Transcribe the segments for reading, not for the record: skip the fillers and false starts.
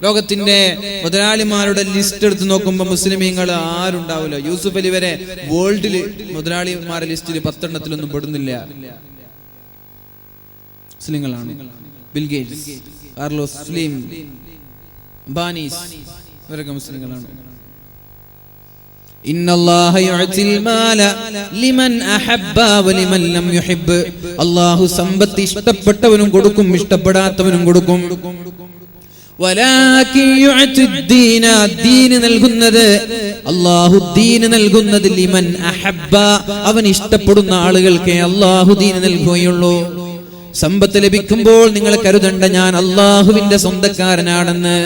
ലോകത്തിന്റെ മുതലാളിമാരുടെ ലിസ്റ്റ് എടുത്ത് നോക്കുമ്പോൾ മുസ്ലിമീങ്ങൾ ആരുണ്ടാവില്ല. യൂസുഫ് അലി വരെ വേൾഡില് മുതലാളിമാരുടെ ലിസ്റ്റിൽ 10 എണ്ണത്തിലൊന്നും പെടുന്നില്ല. മുസ്ലിങ്ങളാണ്. ബിൽ ഗേറ്റ്സ്, കാർലോസ് സ്ലിം, ബാനീസ്, ഇവരൊക്കെ മുസ്ലിങ്ങളാണ്. ഇന്നല്ലാഹ യുഅതിൽ മാല ലിമൻ അഹബ്ബ വലിമൻ ലം യുഹിബ്. അല്ലാഹു സമ്പത്ത് ഇഷ്ടപ്പെട്ടവനും കൊടുക്കും, ഇഷ്ടപ്പെടാത്തവനും കൊടുക്കും. വലാകിൻ യുഅതി ദീന, ദീൻ നൽകുന്നത് അല്ലാഹു ദീൻ നൽകുന്നത് ലിമൻ അഹബ്ബ, അവൻ ഇഷ്ടപ്പെടുന്ന ആളുകൾക്ക് അല്ലാഹു ദീൻ നൽകുകയുള്ളൂ. സമ്പത്ത് ലഭിക്കുമ്പോൾ നിങ്ങൾ കരുതണ്ട ഞാൻ അല്ലാഹുവിന്റെ സ്വന്തക്കാരനാണെന്ന്.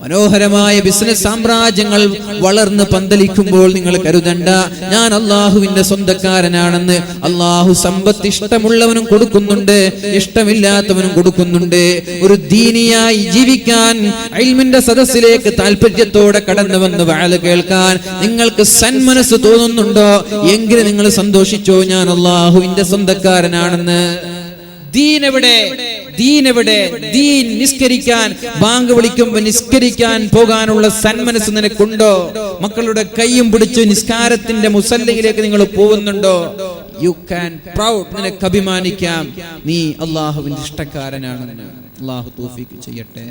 മനോഹരമായ ബിസിനസ് സാമ്രാജ്യങ്ങൾ വളർന്ന് പന്തലിക്കുമ്പോൾ നിങ്ങൾ കരുതണ്ട ഞാൻ അല്ലാഹുവിന്റെ സ്വന്തക്കാരനാണെന്ന്. അല്ലാഹു സമ്പത്ത് ഇഷ്ടമുള്ളവനും കൊടുക്കുന്നുണ്ട്, ഇഷ്ടമില്ലാത്തവനും കൊടുക്കുന്നുണ്ട്. ഒരു ദീനിയായി ജീവിക്കാൻ ഇൽമിന്റെ സദസ്സിലേക്ക് താല്പര്യത്തോടെ കടന്നു വന്ന് വഅല് കേൾക്കാൻ നിങ്ങൾക്ക് സന്മനസ് തോന്നുന്നുണ്ടോ എങ്കിൽ നിങ്ങൾ സന്തോഷിച്ചോ, ഞാൻ അല്ലാഹുവിന്റെ സ്വന്തക്കാരനാണെന്ന്. ദീനെവിടെ? ദീനെവിടെ? ദീൻ നിസ്കരിക്കാൻ, ബാങ്ക് വിളിക്കുമ്പോൾ നിസ്കരിക്കാൻ പോകാനുള്ള സന്മനസ് നിനക്കുണ്ടോ? മക്കളുടെ കൈയും പിടിച്ച് നിസ്കാരത്തിന്റെ മുസല്ലയിലേക്ക് നിങ്ങൾ പോകുന്നുണ്ടോ? യു ക്യാൻ പ്രൗഡ്, നിനക്ക് അഭിമാനിക്കാം നീ അല്ലാഹുവിന്റെ ഇഷ്ടക്കാരനാണെന്ന്. അല്ലാഹു തൗഫീഖ് ചെയ്യട്ടെ.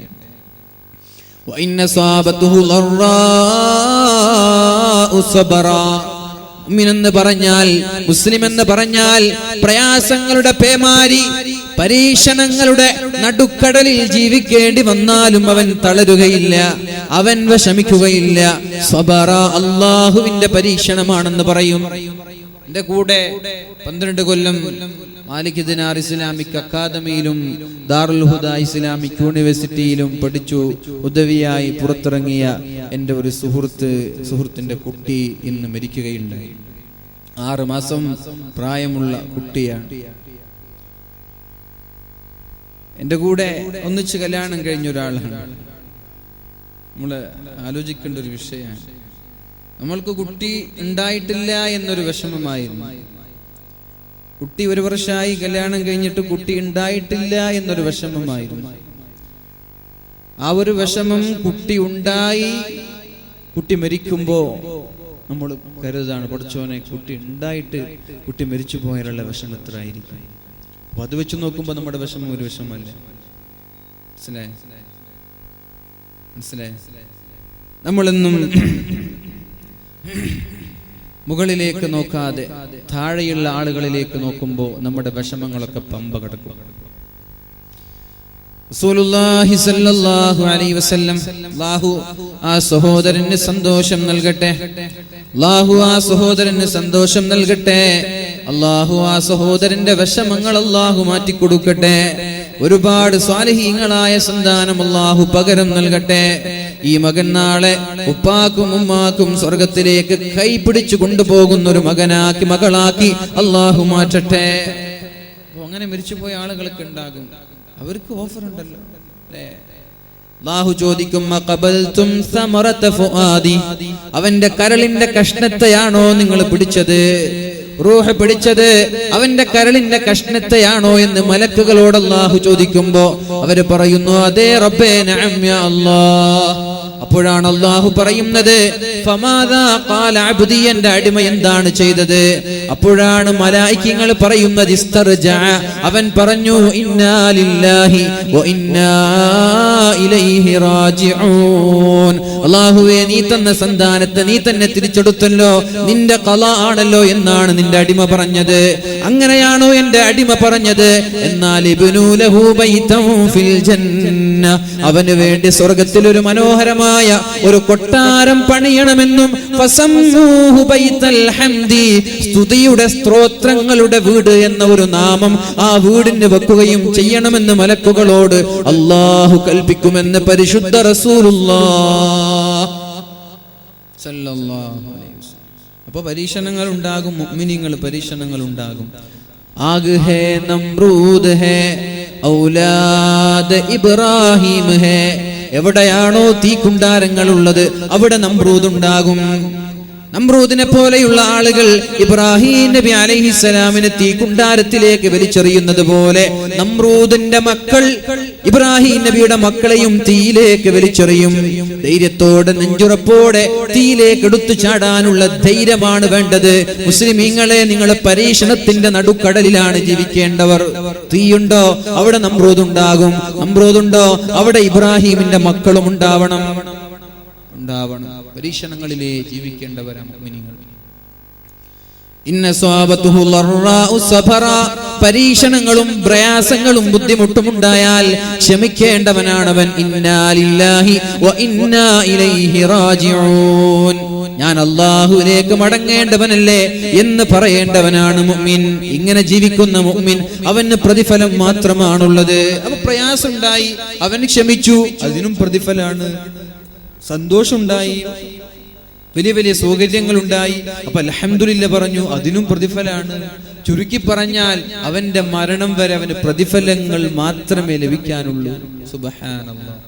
വഇന്ന സാബതുഹു ലറാഉ സബറാ. മുഅ്മിൻ എന്ന് പറഞ്ഞാൽ, മുസ്ലിം എന്ന് പറഞ്ഞാൽ പ്രയാസങ്ങളുടെ പേമാരി, പരീക്ഷണങ്ങളുടെ നടുക്കടലിൽ ജീവിക്കേണ്ടി വന്നാലും അവൻ തളരുകയില്ല, അവൻ വിഷമിക്കുകയില്ല. സബറ അല്ലാഹുവിന്റെ പരീക്ഷണമാണെന്ന് പറയും. എന്റെ കൂടെ 12 കൊല്ലം മാലിക് ദിനാർ ഇസ്ലാമിക് അക്കാദമിയിലും ദാറുൽ ഹുദ ഇസ്ലാമിക് യൂണിവേഴ്സിറ്റിയിലും പഠിച്ചു ഉദവിയായി പുറത്തിറങ്ങിയ എൻ്റെ ഒരു സുഹൃത്തിന്റെ കുട്ടി ഇന്ന് മരിക്കുകയുണ്ടായി. 6 മാസം പ്രായമുള്ള കുട്ടിയാണ്. എൻ്റെ കൂടെ ഒന്നിച്ച് കല്യാണം കഴിഞ്ഞ ഒരാളാണ്. നമ്മള് ആലോചിക്കേണ്ട ഒരു വിഷയമാണ്. നമ്മൾക്ക് കുട്ടി ഉണ്ടായിട്ടില്ല എന്നൊരു വിഷമമായിരുന്നു. കുട്ടി 1 വർഷമായി കല്യാണം കഴിഞ്ഞിട്ട് കുട്ടി ഉണ്ടായിട്ടില്ല എന്നൊരു വിഷമമായിരുന്നു. ആ ഒരു വിഷമം കുട്ടി ഉണ്ടായി, കുട്ടി മരിക്കുമ്പോ നമ്മൾ കരുതാണ് പഠിച്ചോനെ കുട്ടി ഉണ്ടായിട്ട് കുട്ടി മരിച്ചു പോയാലുള്ള വിഷമം എത്ര ആയിരിക്കും. അപ്പൊ അത് വെച്ച് നോക്കുമ്പോ നമ്മുടെ വിഷമം ഒരു വിഷമല്ല. മനസ്സിലായി? നമ്മളെന്നും മുകളിലേക്ക് നോക്കാതെ താഴെയുള്ള ആളുകളിലേക്ക് നോക്കുമ്പോൾ നമ്മുടെ വിഷമങ്ങളൊക്കെ പമ്പ കിടക്കും. റസൂലുള്ളാഹി സ്വല്ലല്ലാഹു അലൈഹി വസല്ലം അല്ലാഹു ആ സഹോദരന് സന്തോഷം നൽകട്ടെ, അല്ലാഹു ആ സഹോദരന് സന്തോഷം നൽകട്ടെ, അല്ലാഹു ആ സഹോദരന്റെ വിഷമങ്ങൾ അല്ലാഹു മാറ്റി കൊടുക്കട്ടെ. ഒരുപാട് സ്വാലിഹീങ്ങളായ സന്താനം അല്ലാഹു പകരം നൽകട്ടെ. ഈ മകൻ നാളെ ഉപ്പാക്കും ഉമ്മാക്കും സ്വർഗത്തിലേക്ക് കൈപിടിച്ചു കൊണ്ടുപോകുന്ന ഒരു മകനാക്കി മകളാക്കി അല്ലാഹു മാറ്റട്ടെ. അങ്ങനെ മരിച്ചുപോയ ആളുകൾക്ക് ഉണ്ടാകും, അവർക്ക് ഓഫർ ഉണ്ടല്ലോ അല്ലേ? അല്ലാഹു ചോദിക്കും ഖബൽതും സമറത ഫുആദി, അവന്റെ കരളിന്റെ കഷ്ണത്തെയാണോ നിങ്ങൾ പിടിച്ചത്? റൂഹ് പിടിച്ചത് അവന്റെ കരളിന്റെ കഷ്ണത്തെയാണോ എന്ന് മലക്കുകളോട് അല്ലാഹു ചോദിക്കുമ്പോ അവര് പറയുന്നു അതെ റബ്ബേ നഅം യാ അല്ലാഹ്. അപ്പോഴാണ് അല്ലാഹു പറയുന്നത് ഫമാദാ ഖാല അബ്ദി, എന്റെ അടിമ എന്താണ് ചെയ്തത്? അപ്പോഴാണ് മലായികകൾ പറയുന്നത് ഇസ്തർജഅ, അവൻ പറഞ്ഞു ഇന്നാ ലില്ലാഹി വ ഇന്നാ ഇലൈഹി റാജിഊൻ. അല്ലാഹുവേ നീ തന്ന സന്താനത്തെ നീ തന്നെ തിരിച്ചെടുത്തല്ലോ, നിന്റെ ഖളാ ആണല്ലോ എന്നാണ് നിന്റെ അടിമ പറഞ്ഞത്. അങ്ങനെയാണോ എന്റെ അടിമ പറഞ്ഞത്? എന്നാൽ ഇബ്നു ലഹു ബൈതൻ ഫിൽ ജന്ന, അവന് വേണ്ടി സ്വർഗ്ഗത്തിൽ ഒരു മനോഹരമായ ഒരു കൊട്ടാരം പണിയണമെന്നും ഫസമ്മൂഹു ബൈതൽ ഹംദി, സ്തുതിയുടെ സ്തോത്രങ്ങളുടെ വീട് എന്ന ഒരു നാമം ആ വീടിന് വെക്കുകയും ചെയ്യണമെന്ന് മലക്കുകളോട് അല്ലാഹു കൽപ്പിക്കുമെന്ന് പരിശുദ്ധ റസൂലുള്ളാഹ് സല്ലല്ലാഹു അലൈഹി വസല്ലം. അപ്പൊ പരീക്ഷണങ്ങൾ ഉണ്ടാകും, മുഅ്മിനീങ്ങൾ പരീക്ഷണങ്ങൾ ഉണ്ടാകും. ആഗ് ഹേ നമ്രൂദ് ഹേ ഔലാദ് ഇബ്രാഹിം ഹേ, എവിടെയാണോ തീക്കുണ്ടാരങ്ങൾ ഉള്ളത് അവിടെ നമ്രൂദ് ഉണ്ടാകും. നമ്രൂദിനെ പോലെയുള്ള ആളുകൾ ഇബ്രാഹിം നബി അലൈഹിസ്സലാമിനെ തീക്കുണ്ടാരത്തിലേക്ക് വലിച്ചെറിയുന്നത് പോലെ നമ്രൂദിന്റെ മക്കൾ ഇബ്രാഹിം നബിയുടെ മക്കളെയും തീയിലേക്ക് വലിച്ചെറിയും. ധൈര്യത്തോടെ നെഞ്ചുറപ്പോടെ തീയിലേക്ക് എടുത്തു ചാടാനുള്ള ധൈര്യമാണ് വേണ്ടത്. മുസ്ലിമീങ്ങളെ, നിങ്ങൾ പരീക്ഷണത്തിന്റെ നടുക്കടലിലാണ് ജീവിക്കേണ്ടവർ. തീയുണ്ടോ അവിടെ നമ്രൂദുണ്ടാകും, നമ്രൂദുണ്ടോ അവിടെ ഇബ്രാഹിമിന്റെ മക്കളും ഉണ്ടാവണം. പരീക്ഷണങ്ങളിലേ ജീവിക്കേണ്ടവരാണ് മുഅ്മിനീങ്ങൾ. ഇന്ന സ്വബതുഹു ലറാഉ സബറ, പരീക്ഷണങ്ങളും പ്രയാസങ്ങളും ബുദ്ധിമുട്ടും ഉണ്ടായാൽ ക്ഷമിക്കേണ്ടവനാണവൻ. ഇന്നാ ലില്ലാഹി വ ഇന്നാ ഇലൈഹി റാജിഊൻ, ഞാൻ അല്ലാഹുവിലേക്ക് മടങ്ങേണ്ടവനല്ലേ എന്ന് പറയേണ്ടവനാണ് മുഅ്മിൻ. ഇങ്ങനെ ജീവിക്കുന്ന മുഅ്മിൻ അവന് പ്രതിഫലം മാത്രമാണുള്ളത്. അവ പ്രയാസമുണ്ടായി, അവൻ ക്ഷമിച്ചു, അതിനും പ്രതിഫലമാണ്. സന്തോഷമുണ്ടായി, വലിയ വലിയ സൗകര്യങ്ങളുണ്ടായി, അപ്പൊ അൽഹംദുലില്ലാ പറഞ്ഞു, അതിനും പ്രതിഫലമാണ്. ചുരുക്കി പറഞ്ഞാൽ അവന്റെ മരണം വരെ അവന് പ്രതിഫലങ്ങൾ മാത്രമേ ലഭിക്കാനുള്ളൂ. സുബ്ഹാനല്ലാഹ്.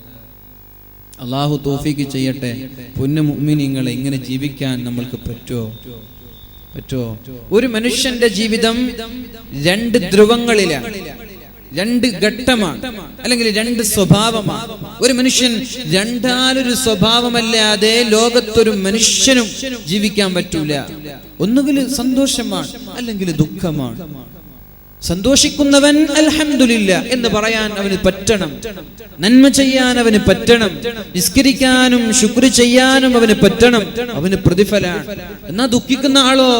അല്ലാഹു തൗഫീഖ് ചെയ്യട്ടെ. പൊന്നു മുഅ്മിനീങ്ങളെ, ഇങ്ങനെ ജീവിക്കാൻ നമ്മൾക്ക് പറ്റുമോ? ഒരു മനുഷ്യന്റെ ജീവിതം രണ്ട് ധ്രുവങ്ങളിലാണ്, രണ്ട് ഘട്ടമാണ്, അല്ലെങ്കിൽ രണ്ട് സ്വഭാവമാണ്. ഒരു മനുഷ്യൻ രണ്ടാലൊരു സ്വഭാവമല്ലാതെ ലോകത്തൊരു മനുഷ്യനും ജീവിക്കാൻ പറ്റൂല. ഒന്നുകിൽ സന്തോഷമാണ്, അല്ലെങ്കിൽ ദുഃഖമാണ്. സന്തോഷിക്കുന്നവൻ അൽഹംദുലില്ലാ എന്ന് പറയാൻ അവന് പറ്റണം, നന്മ ചെയ്യാൻ അവന് പറ്റണം, നിസ്കരിക്കാനും ശുക്ർ ചെയ്യാനും അവന് പറ്റണം, അവന് പ്രതിഫലമാണ്. എന്നാ ദുഃഖിക്കുന്ന ആളോ,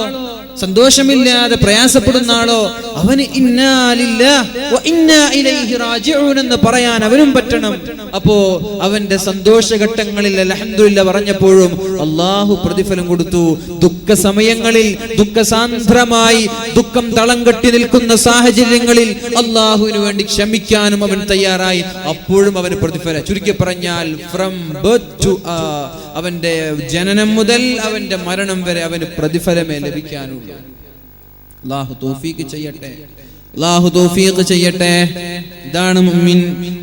സന്തോഷമില്ലാതെ പ്രയാസപ്പെടുന്ന ആളോ, അവന് ഇന്നാ ലില്ലാഹി വ ഇന്നാ ഇലൈഹി റാജിഊൻ എന്ന് പറയാൻ അവനും പറ്റണം. അപ്പോ അവന്റെ സന്തോഷഘട്ടങ്ങളിൽ അൽഹംദുലില്ലാ പറഞ്ഞപ്പോഴും അല്ലാഹു പ്രതിഫലം കൊടുത്തു. ദുഃഖ സമയങ്ങളിൽ, ദുഃഖസാന്ദ്രമായി ദുഃഖം തളം കെട്ടി നിൽക്കുന്ന സാഹചര്യങ്ങളിൽ അല്ലാഹുവിന് വേണ്ടി ക്ഷമിക്കാനും അവൻ തയ്യാറായി, അപ്പോഴും അവന് പ്രതിഫലം. ചുരുക്കി പറഞ്ഞാൽ ഫ്രം ബർത്ത് ടു അവന്റെ ജനനം മുതൽ അവന്റെ മരണം വരെ അവന് പ്രതിഫലമേ ലഭിക്കാനുള്ളൂ. അല്ലാഹു തൗഫീഖ് ചെയ്യട്ടെ, അല്ലാഹു തൗഫീഖ് ചെയ്യട്ടെ. ഇതാണ് മുഅ്മിൻ.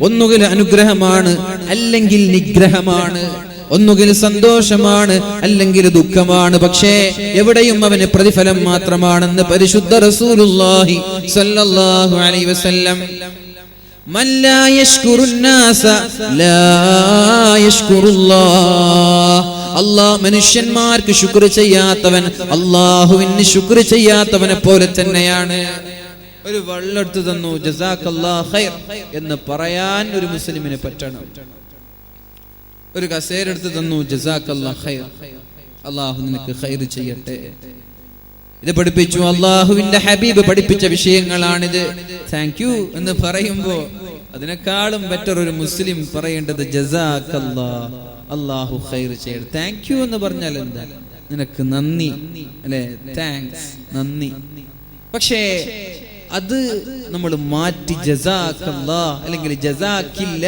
ഒന്നുകിൽ അനുഗ്രഹമാണ്, അല്ലെങ്കിൽ നിഗ്രഹമാണ്. ഒന്നുകിൽ സന്തോഷമാണ്, അല്ലെങ്കിൽ ദുഃഖമാണ്. പക്ഷേ എവിടെയും അവന് പ്രതിഫലം മാത്രമാണെന്ന് പരിശുദ്ധ റസൂലുള്ളാഹി സ്വല്ലല്ലാഹു അലൈഹി വസല്ലം. മൻ ലാ യശ്കുറുന്നാസ ലാ യശ്കുറുല്ലാഹ്. അല്ലാഹ് മനുഷ്യന്മാർക്ക് ശുക്ർ ചെയ്യാത്തവൻ അല്ലാഹുവിന് ശുക്ർ ചെയ്യാത്തവനെ പോലെ തന്നെയാണ്. ഒരു വെള്ളെടുത്ത് തന്നു, ജസാക്കല്ലാഹു ഖൈർ എന്ന് പറയാൻ ഒരു മുസ്ലിമിന് പറ്റണം. ഒരു കസേര എടുത്ത് തന്നു, ജസാക്കല്ലാഹു ഖൈർ, അല്ലാഹു നിനക്ക് ഖൈർ ചെയ്യട്ടെ. ഇത് പഠിപ്പിച്ചു അല്ലാഹുവിന്റെ ഹബീബ് പഠിപ്പിച്ച വിഷയങ്ങളാണിത്. താങ്ക് യു എന്ന് പറയുമ്പോ അതിനേക്കാളും ബെറ്റർ ഒരു മുസ്ലിം പറയേണ്ടത് ജസാക്കല്ലാഹ്, അല്ലാഹു ഖൈർ ചെയ്യട്ടെ. താങ്ക് യു എന്ന് പറഞ്ഞാൽ എന്താ? നിനക്ക് നന്ദി, അല്ലെ? താങ്ക്സ്, നന്ദി. പക്ഷേ അത് നമ്മൾ മാറ്റി ജസാക്കല്ലാഹ് അല്ലെങ്കിൽ ജസാക്കില്ല.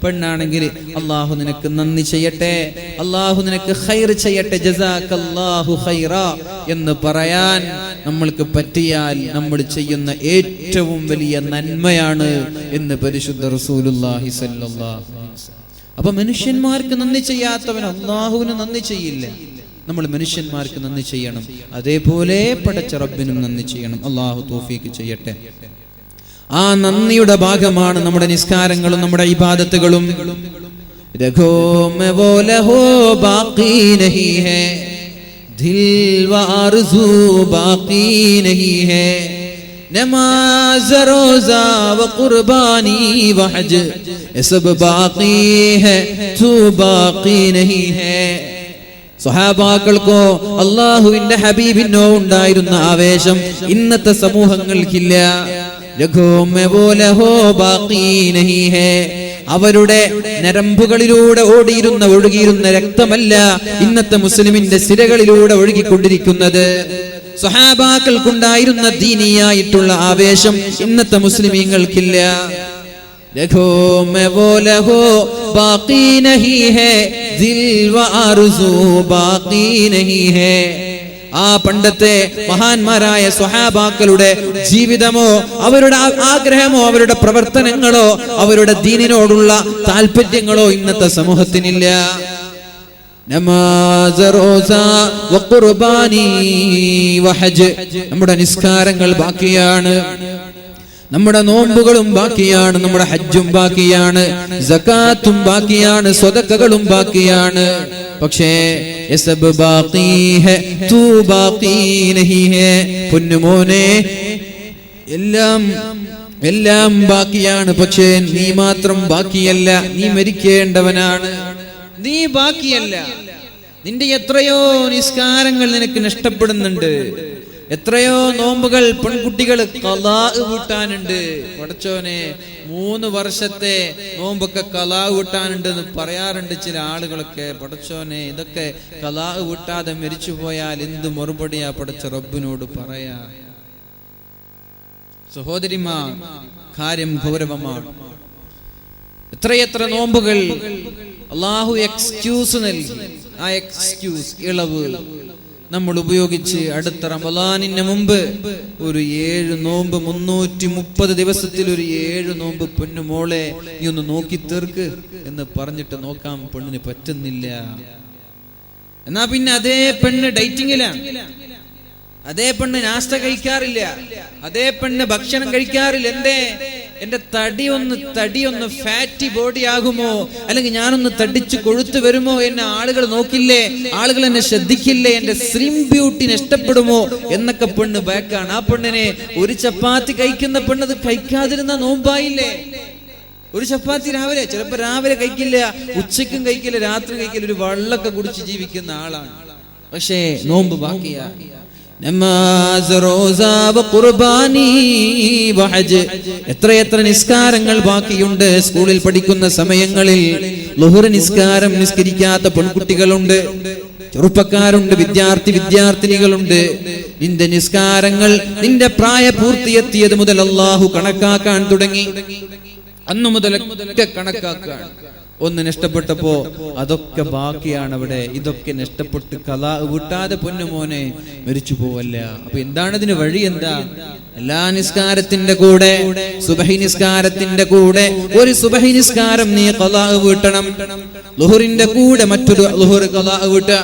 പെണ്ണാണെങ്കിൽ അല്ലാഹു നിനക്ക് നന്ദി ചെയ്യട്ടെ, അല്ലാഹു നിനക്ക് ഖൈർ ചെയ്യട്ടെ, ജസാക്കല്ലാഹു ഖൈറ എന്ന് പറയാൻ നമ്മൾക്ക് പറ്റിയാൽ നമ്മൾ ചെയ്യുന്ന ഏറ്റവും വലിയ നന്മയാണ് എന്ന് പരിശുദ്ധ റസൂലുള്ളാഹി സ്വല്ലല്ലാഹു അലൈഹി വസല്ലം. അപ്പൊ മനുഷ്യന്മാർക്ക് നന്ദി ചെയ്യാത്തവൻ അല്ലാഹുവിന് നന്ദി ചെയ്യില്ല. നമ്മൾ മനുഷ്യന്മാർക്ക് നന്ദി ചെയ്യണം, അതേപോലെ പടച്ച റബ്ബിനും നന്ദി ചെയ്യണം. അല്ലാഹു തൗഫീഖ് ചെയ്യട്ടെ. ആ നന്ദിയുടെ ഭാഗമാണ് നമ്മുടെ നിസ്കാരങ്ങളും നമ്മുടെ ഇബാദത്തുകളും. രഘോ മേ വോ ലഹോ ബാഖി നഹീ ഹൈ, ദിൽ വ ആർസൂ ബാഖി നഹീ ഹൈ, നമാസ് റോസാ വ ഖുർബാനി വ ഹജ്ജ് സബ് ബാഖി ഹൈ, തൂ ബാഖി നഹീ ഹൈ. സ്വഹാബാക്കൾക്കോ അല്ലാഹുവിന്റെ ഹബീബിനോ ഉണ്ടായിരുന്ന ആവേശം ഇന്നത്തെ സമൂഹങ്ങൾക്കില്ല. അവരുടെ നരമ്പുകളിലൂടെ ഒഴുകിയിരുന്ന രക്തമല്ല ഇന്നത്തെ മുസ്ലിമിന്റെ സിരകളിലൂടെ ഒഴുകിക്കൊണ്ടിരിക്കുന്നത്. സ്വഹാബാക്കൾക്കുണ്ടായിരുന്ന ദീനിയായിട്ടുള്ള ആവേശം ഇന്നത്തെ മുസ്ലിമീങ്ങൾക്കില്ല. രഘോ മേ വോ ലഹോ ബാഖി നഹീ ഹൈ, ദിൽ വ ആർസൂ ബാഖി നഹീ ഹൈ. ആ പണ്ടത്തെ മഹാന്മാരായ സ്വഹാബാക്കളുടെ ജീവിതമോ അവരുടെ ആഗ്രഹമോ അവരുടെ പ്രവർത്തനങ്ങളോ അവരുടെ ദീനിനോടുള്ള താല്പര്യങ്ങളോ ഇന്നത്തെ സമൂഹത്തിനില്ല. നമാസ്, റോസ, വഖുർബാനി വഹജ്. നമ്മുടെ നിസ്കാരങ്ങൾ ബാക്കിയാണ്, നമ്മുടെ നോമ്പുകളും ബാക്കിയാണ്, നമ്മുടെ ഹജ്ജും ബാക്കിയാണ്, സകാത്തും ബാക്കിയാണ്, സ്വതക്കകളും ബാക്കിയാണ്. പക്ഷേ യസബ് ബാഖി ഹൈ തൂ ബാഖി നഹീ ഹൈ. പൊന്നുമോനെ, എല്ലാം ബാക്കിയാണ്, പക്ഷേ നീ മാത്രം ബാക്കിയല്ല. നീ മരിക്കേണ്ടവനാണ്, നീ ബാക്കിയല്ല. നിന്റെ എത്രയോ നിസ്കാരങ്ങൾ നിനക്ക് നഷ്ടപ്പെടുന്നുണ്ട്, എത്രയോ നോമ്പുകൾ പെൺകുട്ടികൾ ഖലാ വീട്ടാനുണ്ട്. പടച്ചോനെ, 3 വർഷത്തെ നോമ്പൊക്കെ ഖലാ വീട്ടാനുണ്ട് എന്ന് പറയാറുണ്ട് ചില ആളുകളൊക്കെ. പടച്ചോനെ, ഇതൊക്കെ ഖലാ വീട്ടാതെ മരിച്ചു പോയാൽ എന്ത് മറുപടിയാ പടച്ച റബ്ബിനോട് പറയാ? സഹോദരിമാർ, കാര്യം ഗൗരവമാണ്. എത്രയെത്ര നോമ്പുകൾ അള്ളാഹു എക്സ്ക്യൂസ് നൽകി. ആ എക്സ്ക്യൂസ്, ഇളവ് നമ്മൾ ഉപയോഗിച്ച് അടുത്ത റമളാനിന് മുമ്പ് ഒരു 7 നോമ്പ്, 330 ദിവസത്തിൽ ഒരു 7 നോമ്പ് പൊന്നുമോളെ നീ ഒന്ന് നോക്കി തീർക്ക് എന്ന് പറഞ്ഞിട്ട് നോക്കാം, പെണ്ണിന് പറ്റുന്നില്ല. എന്നാ പിന്നെ അതേ പെണ്ണ് ഡൈറ്റിങ്ങിലാണ്, അതേ പെണ്ണ് നാസ്ത കഴിക്കാറില്ല, അതേ പെണ്ണ് ഭക്ഷണം കഴിക്കാറില്ല. എന്റെ തടി ഒന്ന് ഫാറ്റി ബോഡി ആകുമോ, അല്ലെങ്കിൽ ഞാനൊന്ന് തടിച്ചു കൊഴുത്തു വരുമോ, എന്നെ ആളുകൾ നോക്കില്ലേ, ആളുകൾ എന്നെ ശ്രദ്ധിക്കില്ലേ, എന്റെ സ്ലിം ബ്യൂട്ടി നഷ്ടപ്പെടുമോ എന്നൊക്കെ പെണ്ണ് ബാക്കാണ്. ആ പെണ്ണിനെ ഒരു ചപ്പാത്തി കഴിക്കുന്ന പെണ്ണത് കഴിക്കാതിരുന്ന നോമ്പായില്ലേ? ഒരു ചപ്പാത്തി രാവിലെ, ചിലപ്പോ രാവിലെ കഴിക്കില്ല, ഉച്ചയ്ക്കും കഴിക്കില്ല, രാത്രി കഴിക്കില്ല, ഒരു വെള്ളമൊക്കെ കുടിച്ച് ജീവിക്കുന്ന ആളാണ്. പക്ഷേ നോമ്പ് ബാക്കിയാ. നമാസ്, റോസ, ഖുർബാനി വഹജ്. എത്രയെത്ര നിസ്കാരങ്ങൾ ബാക്കിയുണ്ട്. സ്കൂളിൽ പഠിക്കുന്ന സമയങ്ങളിൽ ളുഹർ നിസ്കാരം നിസ്കരിക്കാത്ത പെൺകുട്ടികളുണ്ട്, ചെറുപ്പക്കാരുണ്ട്, വിദ്യാർത്ഥിനികളുണ്ട്. നിന്റെ നിസ്കാരങ്ങൾ നിന്റെ പ്രായപൂർത്തിയെത്തിയത് മുതൽ അല്ലാഹു കണക്കാക്കാൻ തുടങ്ങി. അന്നു മുതലൊക്കെ കണക്കാക്കാൻ. ഒന്ന് നഷ്ടപ്പെട്ടപ്പോ അതൊക്കെ ബാക്കിയാണ് അവിടെ. ഇതൊക്കെ നഷ്ടപ്പെട്ട് ഖലാ വീട്ടാതെ പൊന്നുമോനെ മരിച്ചു പോവല്ല. അപ്പൊ എന്താണ് ഇതിന് വഴി? എന്താ? എല്ലാ നിസ്കാരത്തിന്റെ കൂടെ, സുബഹി നിസ്കാരത്തിന്റെ കൂടെ ഒരു സുബഹി നിസ്കാരം നീ ഖലാ വീട്ടണം. ളുഹറിന്റെ കൂടെ മറ്റൊരു ളുഹർ ഖലാ വീട്ടുക,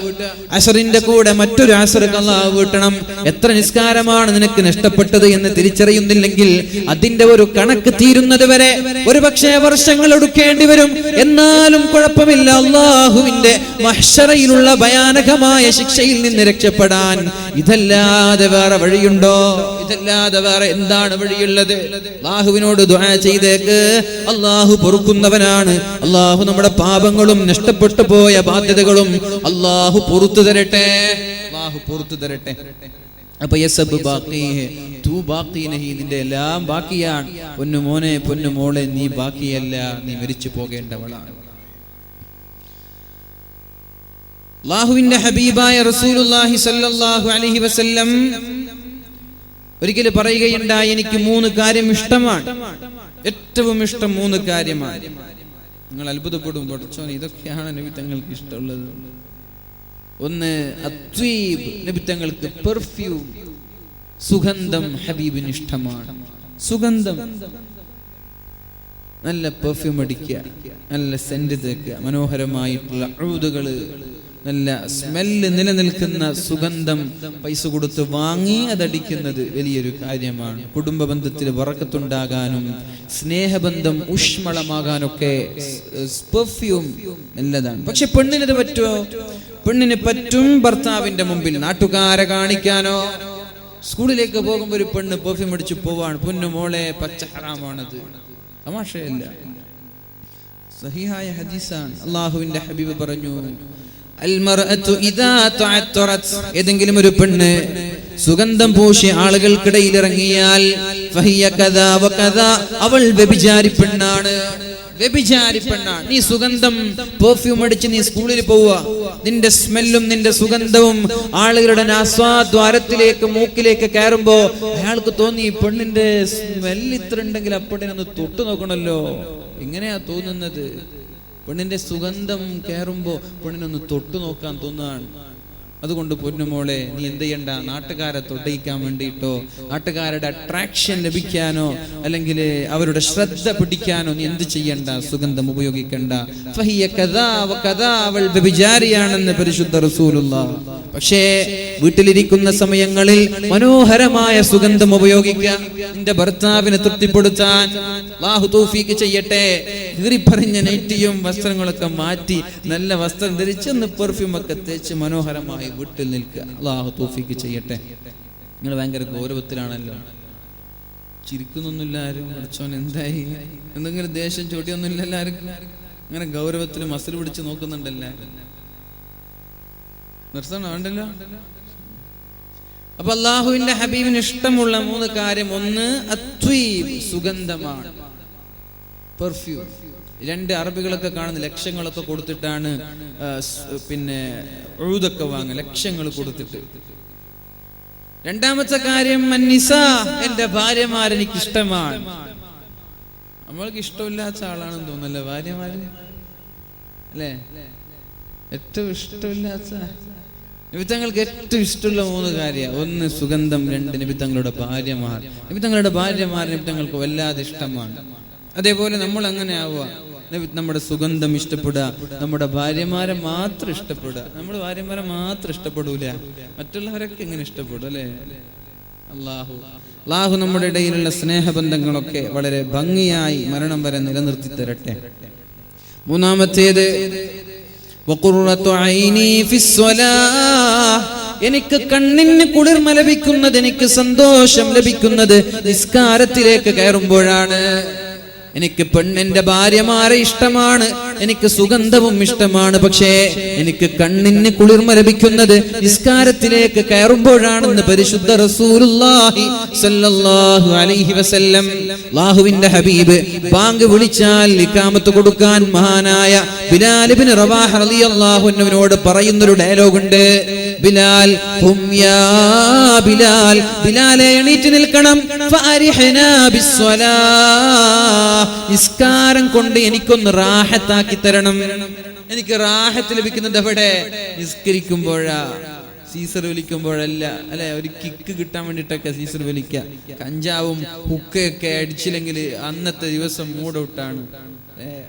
അസ്റിന്റെ കൂടെ മറ്റൊരു അസ്ർ ഖലാ വീട്ടണം. എത്ര നിസ്കാരമാണ് നിനക്ക് നഷ്ടപ്പെട്ടത് എന്ന് തിരിച്ചറിയുന്നില്ലെങ്കിൽ അതിന്റെ ഒരു കണക്ക് തീരുന്നത് വരെ ഒരു പക്ഷേ വർഷങ്ങൾ എടുക്കേണ്ടി വരും. എന്നാലും കുഴപ്പമില്ല, അല്ലാഹുവിന്റെ മഹ്ശറയിലുള്ള ഭയാനകമായ ശിക്ഷയിൽ നിന്ന് രക്ഷപ്പെടാൻ ഇതല്ലാതെ വേറെ വഴിയുണ്ടോ? ഇതല്ലാതെ വേറെ എന്താണ് വഴിയുള്ളത്? അല്ലാഹുവിനോട് ദുആ ചെയ്തേക്ക്. അല്ലാഹു പൊറുക്കുന്നവനാണ്. അല്ലാഹു നമ്മുടെ പാപങ്ങളും നഷ്ടപ്പെട്ടു പോയ ബാധ്യതകളും അല്ലാഹു പുറത്തു തരട്ടെ. അല്ലാഹു പുറത്തു തരട്ടെ. അപ്പൊ യസബ് ബാഖി ഹൈ തൂ ബാഖി നഹീ. നിന്റെ എല്ലാം ബാക്കിയാണ്. പൊന്നുമോനെ, പൊന്നുമോളെ, നീ ബാക്കിയല്ല, നീ മരിച്ചു പോകേണ്ടവളാണ്. അല്ലാഹുവിന്റെ ഹബീബായ റസൂലുള്ളാഹി സ്വല്ലല്ലാഹു അലൈഹി വസല്ലം ഒരിക്കൽ പറയുകയുണ്ടായി, എനിക്ക് 3 കാര്യം ഇഷ്ടമാണ്, ഏറ്റവും ഇഷ്ടം 3 കാര്യമാണ്. നിങ്ങൾ അത്ഭുതപ്പെടും, പഠിച്ചോനെ ഇതൊക്കെയാണ് നബി തങ്ങൾക്ക് ഇഷ്ടമുള്ളത്. ഒന്ന് അത്വീബ്, നബി തങ്ങൾക്ക് പെർഫ്യൂം, സുഗന്ധം ഹബീബിന് ഇഷ്ടമാണ്. സുഗന്ധം, നല്ല പെർഫ്യൂം അടിക്കുക, നല്ല സെന്റ് തേക്കുക, മനോഹരമായിട്ടുള്ള ഊദുകള്, നല്ല സ്മെല്ല് നിലനിൽക്കുന്ന സുഗന്ധം പൈസ കൊടുത്ത് വാങ്ങി അതടിക്കുന്നത് വലിയൊരു കാര്യമാണ്. കുടുംബ ബന്ധത്തിൽ ബറക്കത്തുണ്ടാകാനും സ്നേഹബന്ധം ഊഷ്മളമാകാനൊക്കെ പെർഫ്യൂം നല്ലതാണ്. പക്ഷെ പെണ്ണിനത് പറ്റുമോ? പെണ്ണിന് പറ്റും ഭർത്താവിന്റെ മുമ്പിൽ നാട്ടുകാരെ കാണിക്കാനോ. സ്കൂളിലേക്ക് പോകുമ്പോ ഒരു പെണ്ണ് പെർഫ്യൂം അടിച്ചു പോവാണ്, പൊന്നുമോളെ പച്ച ഹറാമാണത്, തമാശയല്ല, സഹിഹായ ഹദീസാണ്. അല്ലാഹുവിന്റെ ഹബീബ് പറഞ്ഞു, ഏതെങ്കിലും ഒരു പെണ്ണ് സുഗന്ധം പൂശി ആളുകൾക്കിടയിൽ ഇറങ്ങിയാൽ അവൾ വ്യഭിചാരി പെണ്ണാണ്. വ്യഭിചാരി പെണ്ണാണ്. നീ സുഗന്ധം പെർഫ്യൂം അടിച്ച് നീ സ്കൂളിൽ പോവുക, നിന്റെ സ്മെല്ലും നിന്റെ സുഗന്ധവും ആളുകളുടെ ആസ്വാദ്വാരത്തിലേക്ക് മൂക്കിലേക്ക് കയറുമ്പോ അയാൾക്ക് തോന്നി ഈ പെണ്ണിന്റെ സ്മെല്ല് ഇത്ര ഉണ്ടെങ്കിൽ അപ്പടിനൊന്ന് തൊട്ടു നോക്കണല്ലോ. എങ്ങനെയാ തോന്നുന്നത്? പെണ്ണിന്റെ സുഗന്ധം കയറുമ്പോ പെണ്ണിനൊന്ന് തൊട്ടു നോക്കാൻ തോന്നുകയാണ്. അതുകൊണ്ട് പൊന്നുമോളെ, നീ എന്ത് ചെയ്യണ്ട, നാട്ടുകാരെ തൊട്ടയിക്കാൻ വേണ്ടിയിട്ടോ നാട്ടുകാരുടെ അട്രാക്ഷൻ ലഭിക്കാനോ അല്ലെങ്കിൽ അവരുടെ ശ്രദ്ധ പിടിക്കാനോ നീ എന്ത് ചെയ്യണ്ട, സുഗന്ധം ഉപയോഗിക്കണ്ട. ഫഹിയ കദാ വ കദാ, അവൾ വ്യഭിചാരിയാണെന്ന് പരിശുദ്ധ റസൂലുള്ളാഹ്. പക്ഷേ വീട്ടിലിരിക്കുന്ന സമയങ്ങളിൽ മനോഹരമായ സുഗന്ധം ഉപയോഗിക്കുക, നിന്റെ ഭർത്താവിനെ തൃപ്തിപ്പെടുത്താൻ. അല്ലാഹു തൗഫീഖ് ചെയ്യട്ടെ. കീറിപ്പറിഞ്ഞ നൈറ്റിയും വസ്ത്രങ്ങളൊക്കെ മാറ്റി നല്ല വസ്ത്രം ധരിച്ചെന്ന് പെർഫ്യൂം ഒക്കെ തേച്ച് മനോഹരമായി വീട്ടിൽ നിൽക്കുക. അല്ലാഹു തൗഫീഖ് ചെയ്യട്ടെ. നിങ്ങൾ ഭയങ്കര ഗൗരവത്തിലാണല്ലോ, ചിരിക്കുന്നൊന്നുമില്ല ആരും. പഠിച്ചോൻ എന്തായി, എന്തെങ്കിലും ദേഷ്യം ചോട്ടിയൊന്നുമില്ല എല്ലാവർക്കും. അങ്ങനെ ഗൗരവത്തിൽ മസിൽ പിടിച്ച് നോക്കുന്നുണ്ടല്ല, നിർത്തണം വേണ്ടല്ലോ. അപ്പൊ അല്ലാഹുവിന്റെ ഹബീബിന് ഇഷ്ടമുള്ള 3 കാര്യം: 1 അത്വീബ്, സുഗന്ധമാണ്, പെർഫ്യൂം. 2 അറബികളൊക്കെ കാണുന്ന ലക്ഷങ്ങളൊക്കെ കൊടുത്തിട്ടാണ് പിന്നെ ഉഴുതൊക്കെ വാങ്ങുക, ലക്ഷങ്ങൾ കൊടുത്തിട്ട്. 2ാമത്തെ കാര്യം അന്നിസാ, എന്റെ ഭാര്യമാർ എനിക്ക് ഇഷ്ടമാണ്. നമ്മൾക്ക് ഇഷ്ടമില്ലാത്ത ആളാണെന്ന് തോന്നുന്നല്ലേ ഭാര്യമാര്, അല്ലേ? ഏറ്റവും ഇഷ്ടമില്ലാത്ത നിബിത്തങ്ങൾക്ക് ഏറ്റവും ഇഷ്ടമുള്ള 3 കാര്യം: 1 സുഗന്ധം, 2 നിബിത്തങ്ങളുടെ ഭാര്യമാർ. നിബിത്തങ്ങളുടെ ഭാര്യമാർ നിബിത്തങ്ങൾക്ക് വല്ലാതെ ഇഷ്ടമാണ്. അതേപോലെ നമ്മൾ അങ്ങനെ ആവുക, നമ്മുടെ സുഗന്ധം ഇഷ്ടപ്പെടുക, നമ്മുടെ ഭാര്യമാരെ മാത്രം ഇഷ്ടപ്പെടുക. നമ്മൾ ഭാര്യമാരെ മാത്രം ഇഷ്ടപ്പെടൂല, മറ്റുള്ളവരൊക്കെ ഇങ്ങനെ ഇഷ്ടപ്പെടും, അല്ലേ? അല്ലാഹു നമ്മുടെ ഇടയിലുള്ള സ്നേഹബന്ധങ്ങളൊക്കെ വളരെ ഭംഗിയായി മരണം വരെ നിലനിർത്തി തരട്ടെ. 3ാമത്തേത് എനിക്ക് കണ്ണിന് കുളിർമ ലഭിക്കുന്നത്, എനിക്ക് സന്തോഷം ലഭിക്കുന്നത് നിസ്കാരത്തിലേക്ക് കയറുമ്പോഴാണ്. എനിക്ക് പെണ്ണിന്റെ ഭാര്യമാരെ ഇഷ്ടമാണ്, എനിക്ക് സുഗന്ധവും ഇഷ്ടമാണ്. പക്ഷേ എനിക്ക് കണ്ണിന് കുളിർമ ലഭിക്കുന്നത് നിസ്കാരത്തിലേക്ക് കയറുമ്പോഴാണെന്ന് പരിശുദ്ധ റസൂലുള്ളാഹി സ്വല്ലല്ലാഹു അലൈഹി വസല്ലം. അല്ലാഹുവിന്റെ ഹബീബ് ബാങ്ക് വിളിച്ചാൽ ഇഖാമത്ത് കൊടുക്കാൻ മഹാനായ ബിലാൽ ഇബ്നു റവാഹ റളിയല്ലാഹു അൻഹുവിനോട് പറയുന്നൊരു ഡയലോഗ് ഉണ്ട്: ബിലാൽ, ഹും യാ ബിലാൽ, ബിലാലെ എണീറ്റ് നിൽക്കണം, ഫഅരിഹനാ ബിസ്സലാ, നിസ്കാരം കൊണ്ട് എനിക്കൊന്ന് റാഹത്താക്കി തരണം. എനിക്ക് റാഹത്ത് ലഭിക്കുന്നത് എവിടെ? നിസ്കരിക്കുമ്പോഴാ, സീസർ വലിക്കുമ്പോഴല്ല, അല്ലെ? ഒരു കിക്ക് കിട്ടാൻ വേണ്ടിട്ടൊക്കെ സീസർ വലിക്കുക. കഞ്ചാവും ഹുക്കയൊക്കെ അടിച്ചില്ലെങ്കിൽ അന്നത്തെ ദിവസം മൂടൗട്ടാണ്.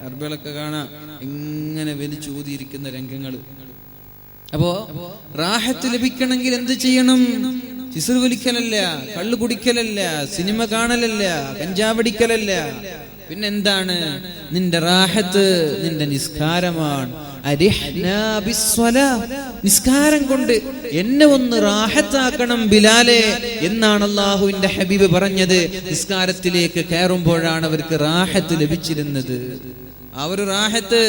അറബികളൊക്കെ കാണാം ഇങ്ങനെ വലിച്ചൂതിയിരിക്കുന്ന രംഗങ്ങൾ. അപ്പോ റാഹത്ത് ലഭിക്കണമെങ്കിൽ എന്ത് ചെയ്യണം? സീസർ വലിക്കലല്ല, കള്ളു കുടിക്കലല്ല, സിനിമ കാണലല്ല, കഞ്ചാവടിക്കലല്ല. പിന്നെന്താണ്? നിന്റെ റാഹത്ത് നിന്റെ നിസ്കാരമാണ്. നിസ്കാരം കൊണ്ട് എന്നെ ഒന്ന് റാഹത്താക്കണം ബിലാലെ എന്നാണ് അല്ലാഹുവിന്റെ ഹബീബ് പറഞ്ഞത്. നിസ്കാരത്തിലേക്ക് കയറുമ്പോഴാണ് അവർക്ക് റാഹത്ത് ലഭിച്ചിരുന്നത്. ആ ഒരു റാഹത്ത്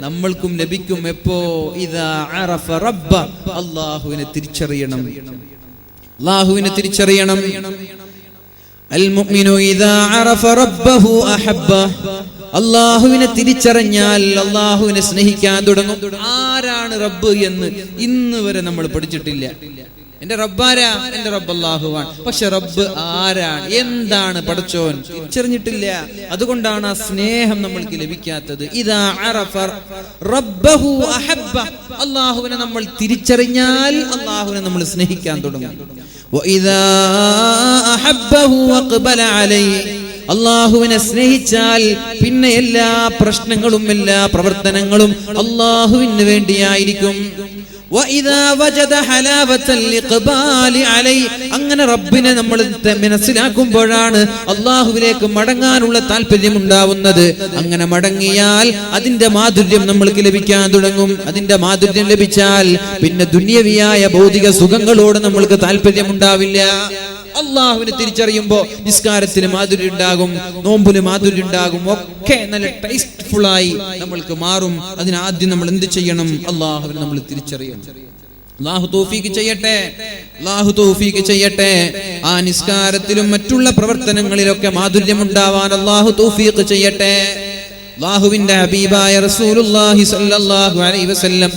നമ്മൾക്കും ലഭിക്കും എപ്പോ? ഇദാ അറഫ റബ്ബ, അല്ലാഹുവിനെ തിരിച്ചറിയണം, അല്ലാഹുവിനെ തിരിച്ചറിയണം. അൽ മുഅ്മിനു ഇദാ അറഫ റബ്ബഹു അഹബ്ബ, അല്ലാഹുവിനെ തിരിച്ചറിഞ്ഞാൽ അല്ലാഹുവിനെ സ്നേഹിക്കാൻ തുടങ്ങും. ആരാണ് റബ്ബ് എന്ന് ഇന്ന് വരെ നമ്മൾ പഠിച്ചിട്ടില്ല. എന്റെ റബ്ബാരാ? എന്റെ റബ്ബ് അല്ലാഹുവാണ്. പക്ഷെ റബ്ബ് ആരാണ്, എന്താണ് പടച്ചോൻ തിരിച്ചറിഞ്ഞിട്ടില്ല. അതുകൊണ്ടാണ് ആ സ്നേഹം നമ്മൾക്ക് ലഭിക്കാത്തത്. ഇദാ അറഫ റബ്ബഹു അഹബ്ബ, അല്ലാഹുവിനെ നമ്മൾ തിരിച്ചറിഞ്ഞാൽ അല്ലാഹുവിനെ നമ്മൾ സ്നേഹിക്കാൻ തുടങ്ങും. വഇദാ അഹബ്ബഹു വഖബല അലൈഹി, അല്ലാഹുവിനെ സ്നേഹിച്ചാൽ പിന്നെ എല്ലാ പ്രശ്നങ്ങളും എല്ലാ പ്രവർത്തനങ്ങളും അല്ലാഹുവിന് വേണ്ടിയായിരിക്കും. അങ്ങനെ റബ്ബിനെ നമ്മൾ മനസ്സിലാക്കുമ്പോഴാണ് അല്ലാഹുവിലേക്ക് മടങ്ങാനുള്ള താല്പര്യം ഉണ്ടാവുന്നത്. അങ്ങനെ മടങ്ങിയാൽ അതിന്റെ മാധുര്യം നമ്മൾക്ക് ലഭിക്കാൻ തുടങ്ങും. അതിന്റെ മാധുര്യം ലഭിച്ചാൽ പിന്നെ ദുനിയവിയായ ഭൗതിക സുഖങ്ങളോട് നമ്മൾക്ക് താല്പര്യം ഉണ്ടാവില്ല. അള്ളാഹുവിനെ തിരിച്ചറിയുമ്പോ നിസ്കാരത്തിന് മാധുര്യം ഉണ്ടാകും, നോമ്പിന് മാധുര്യം ഉണ്ടാകും, ഒക്കെ നല്ല ടേസ്റ്റ്ഫുൾ ആയി നമ്മൾക്ക് മാറും. അതിനാദ്യം നമ്മൾ എന്ത് ചെയ്യണം? അള്ളാഹുവിനെ നമ്മൾ തിരിച്ചറിയണം. അല്ലാഹു തൗഫീഖ് ചെയ്യട്ടെ, അല്ലാഹു തൗഫീഖ് ചെയ്യട്ടെ. ആ നിസ്കാരത്തിലും മറ്റുള്ള പ്രവർത്തനങ്ങളിലൊക്കെ മാധുര്യം ഉണ്ടാവാൻ അല്ലാഹു തൗഫീഖ് ചെയ്യട്ടെ. അല്ലാഹുവിന്റെ ഹബീബായ റസൂലുള്ളാഹി സ്വല്ലല്ലാഹു അലൈഹി വസല്ലം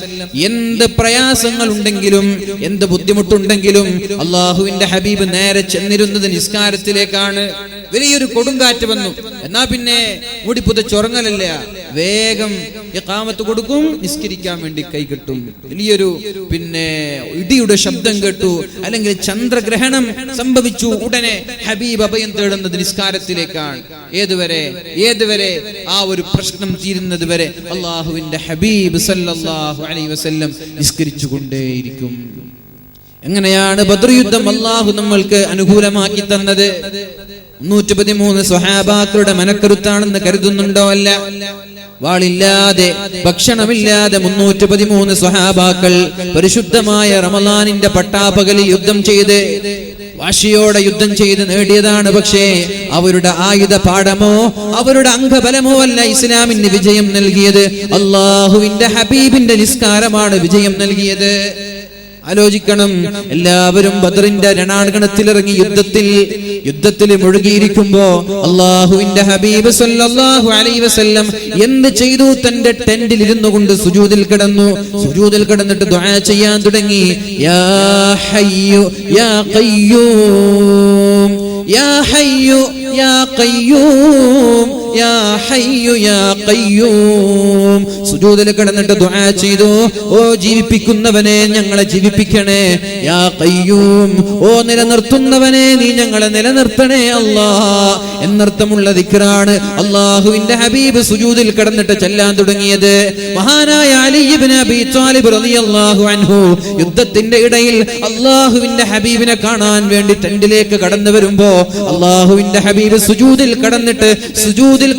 എന്ത് പ്രയാസങ്ങൾ ഉണ്ടെങ്കിലും എന്ത് ബുദ്ധിമുട്ടുണ്ടെങ്കിലും അല്ലാഹുവിന്റെ ഹബീബ് നേരെ ചെന്നിരുന്നത് നിസ്കാരത്തിലേക്കാണ്. വലിയൊരു കൊടുങ്കാറ്റ് വന്നു. എന്നാ പിന്നെ മൂടിപ്പുതച്ചുറങ്ങലല്ല, വേഗം ഇഖാമത്ത് കൊടുക്കും, നിസ്കരിക്കാൻ വേണ്ടി കൈ കെട്ടും. വലിയൊരു ഇടിയുടെ ശബ്ദം കേട്ടു, അല്ലെങ്കിൽ ചന്ദ്രഗ്രഹണം സംഭവിച്ചു. ഉടനെ ഹബീബ് അഭയം തേടുന്നത് നിസ്കാരത്തിലേക്കാണ്. ഏതുവരെ ആ ഒരു പ്രശ്നം തീരുന്നത് വരെ അള്ളാഹുവിന്റെ ഹബീബ് സല്ലല്ലാഹു അലൈഹി വസല്ലം നിസ്കരിച്ചു കൊണ്ടേയിരിക്കും. എങ്ങനെയാണ് ബദ്ർ യുദ്ധം അള്ളാഹു നമ്മൾക്ക് അനുകൂലമാക്കി തന്നത്? 313 സ്വഹാബാക്കളുടെ മനക്കരുത്താണെന്ന് കരുതുന്നുണ്ടോ? അല്ല. വാളില്ലാതെ ഭക്ഷണമില്ലാതെ 313 സ്വഹാബാക്കൾ പരിശുദ്ധമായ റമളാനിന്റെ പട്ടാപകലിൽ യുദ്ധം ചെയ്ത് വാശിയോടെ യുദ്ധം ചെയ്ത് നേടിയതാണ്. പക്ഷേ അവരുടെ ആയുധ പാഠമോ അവരുടെ അംഗബലമോ അല്ല ഇസ്ലാമിന് വിജയം നൽകിയത്. അള്ളാഹുവിന്റെ ഹബീബിന്റെ നിസ്കാരമാണ് വിജയം നൽകിയത്. ആലോചിക്കണം. എല്ലാവരും ബദറിന്റെ രണാങ്കണത്തിലിറങ്ങി യുദ്ധത്തിൽ മുഴുകിയിരിക്കുമ്പോ അള്ളാഹുവിന്റെ ഹബീബ് സല്ലല്ലാഹു അലൈഹി വസല്ലം എന്ത് ചെയ്തു? തന്റെ ടെന്റിൽ ഇരുന്നു കൊണ്ട് സുജൂദിൽ കിടന്നിട്ട് ദുആ ചെയ്യാൻ തുടങ്ങി. യാ ഹയ്യു യാ ഖയ്യൂം, യാ ഹയ്യു യാ ഖയ്യൂം, യാ ഹയ്യു യാ ഖയ്യൂം. സുജൂദിൽ കിടന്നിട്ട് ദുആ ചെയ്തു. ഓ ജീവിപ്പിക്കുന്നവനെ, ഞങ്ങളെ ജീവിപ്പിക്കണേ. യാ ഖയ്യൂം, ഓ നിലനിർത്തുന്നവനെ, നീ ഞങ്ങളെ നിലനിർത്തണേ അല്ലാഹ് എന്നർത്ഥമുള്ള ദിക്റാണ് അള്ളാഹുവിന്റെ ഹബീബ് സുജൂദിൽ കിടന്നിട്ട് ചൊല്ലാൻ തുടങ്ങിയത്. മഹാനായ അലി ഇബ്നു അബീ ത്വാലിബ് റളിയല്ലാഹു അൻഹു യുദ്ധത്തിന്റെ ഇടയിൽ അള്ളാഹുവിന്റെ ഹബീബിനെ കാണാൻ വേണ്ടി ടെന്റിലേക്ക് കടന്നു വരുമ്പോ അള്ളാഹുവിന്റെ ഹബീബ് സുജൂദിൽ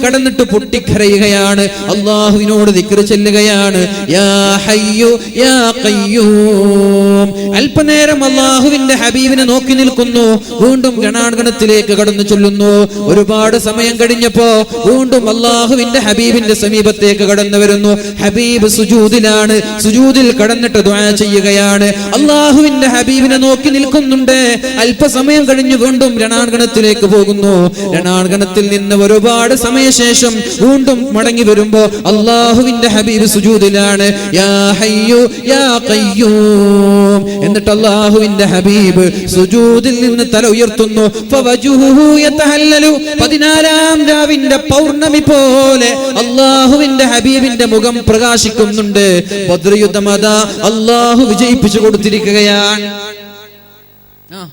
കടന്നിട്ട് പൊട്ടിക്കരയുകയാണ്. അള്ളാഹുവിനോട് ദിക്ർ ചൊല്ലുകയാണ്. യാ ഹയ്യു യാ ഖയ്യൂം. അല്പനേരം അള്ളാഹുവിന്റെ ഹബീബിനെ നോക്കി നിൽക്കുന്നു. വീണ്ടും രണാങ്കണത്തിലേക്ക് കടന്നു ചൊല്ലുന്നു. ഒരുപാട് സമയം കഴിഞ്ഞപ്പോ വീണ്ടും അള്ളാഹുവിന്റെ ഹബീബിന്റെ സമീപത്തേക്ക് കടന്നു വരുന്നു. ഹബീബ് സുജൂദിലാണ്. സുജൂദിൽ കടന്നിട്ട് ദുആ ചെയ്യുകയാണ്. അള്ളാഹുവിന്റെ ഹബീബിനെ നോക്കി നിൽക്കുന്നുണ്ട്. അല്പസമയം കഴിഞ്ഞ് വീണ്ടും രണാങ്കണത്തിലേക്ക് പോകുന്നു. രണാങ്കണത്തിൽ നിന്ന് ഒരുപാട് സമയശേഷം വീണ്ടും മടങ്ങി വരുമ്പോ അള്ളാഹുവിന്റെ ഹബീബ് സുജൂദിലാണ്. യാ ഹയ്യു യാ ഖയ്യൂം. എന്നിട്ട് അള്ളാഹുവിന്റെ ഹബീബ് സുജൂദിൽ നിന്ന് തല ഉയർത്തുന്നു. ഫവജുഹു യതഹല്ലലു. 14-ാം രാവിന്റെ പൗർണമി പോലെ അള്ളാഹുവിന്റെ ഹബീബിന്റെ മുഖം പ്രകാശിക്കുന്നുണ്ട്. ബദ്ർ യുദ്ധം അതാ അള്ളാഹു വിജയിപ്പിച്ചു കൊടുത്തിരിക്കുകയാണ്.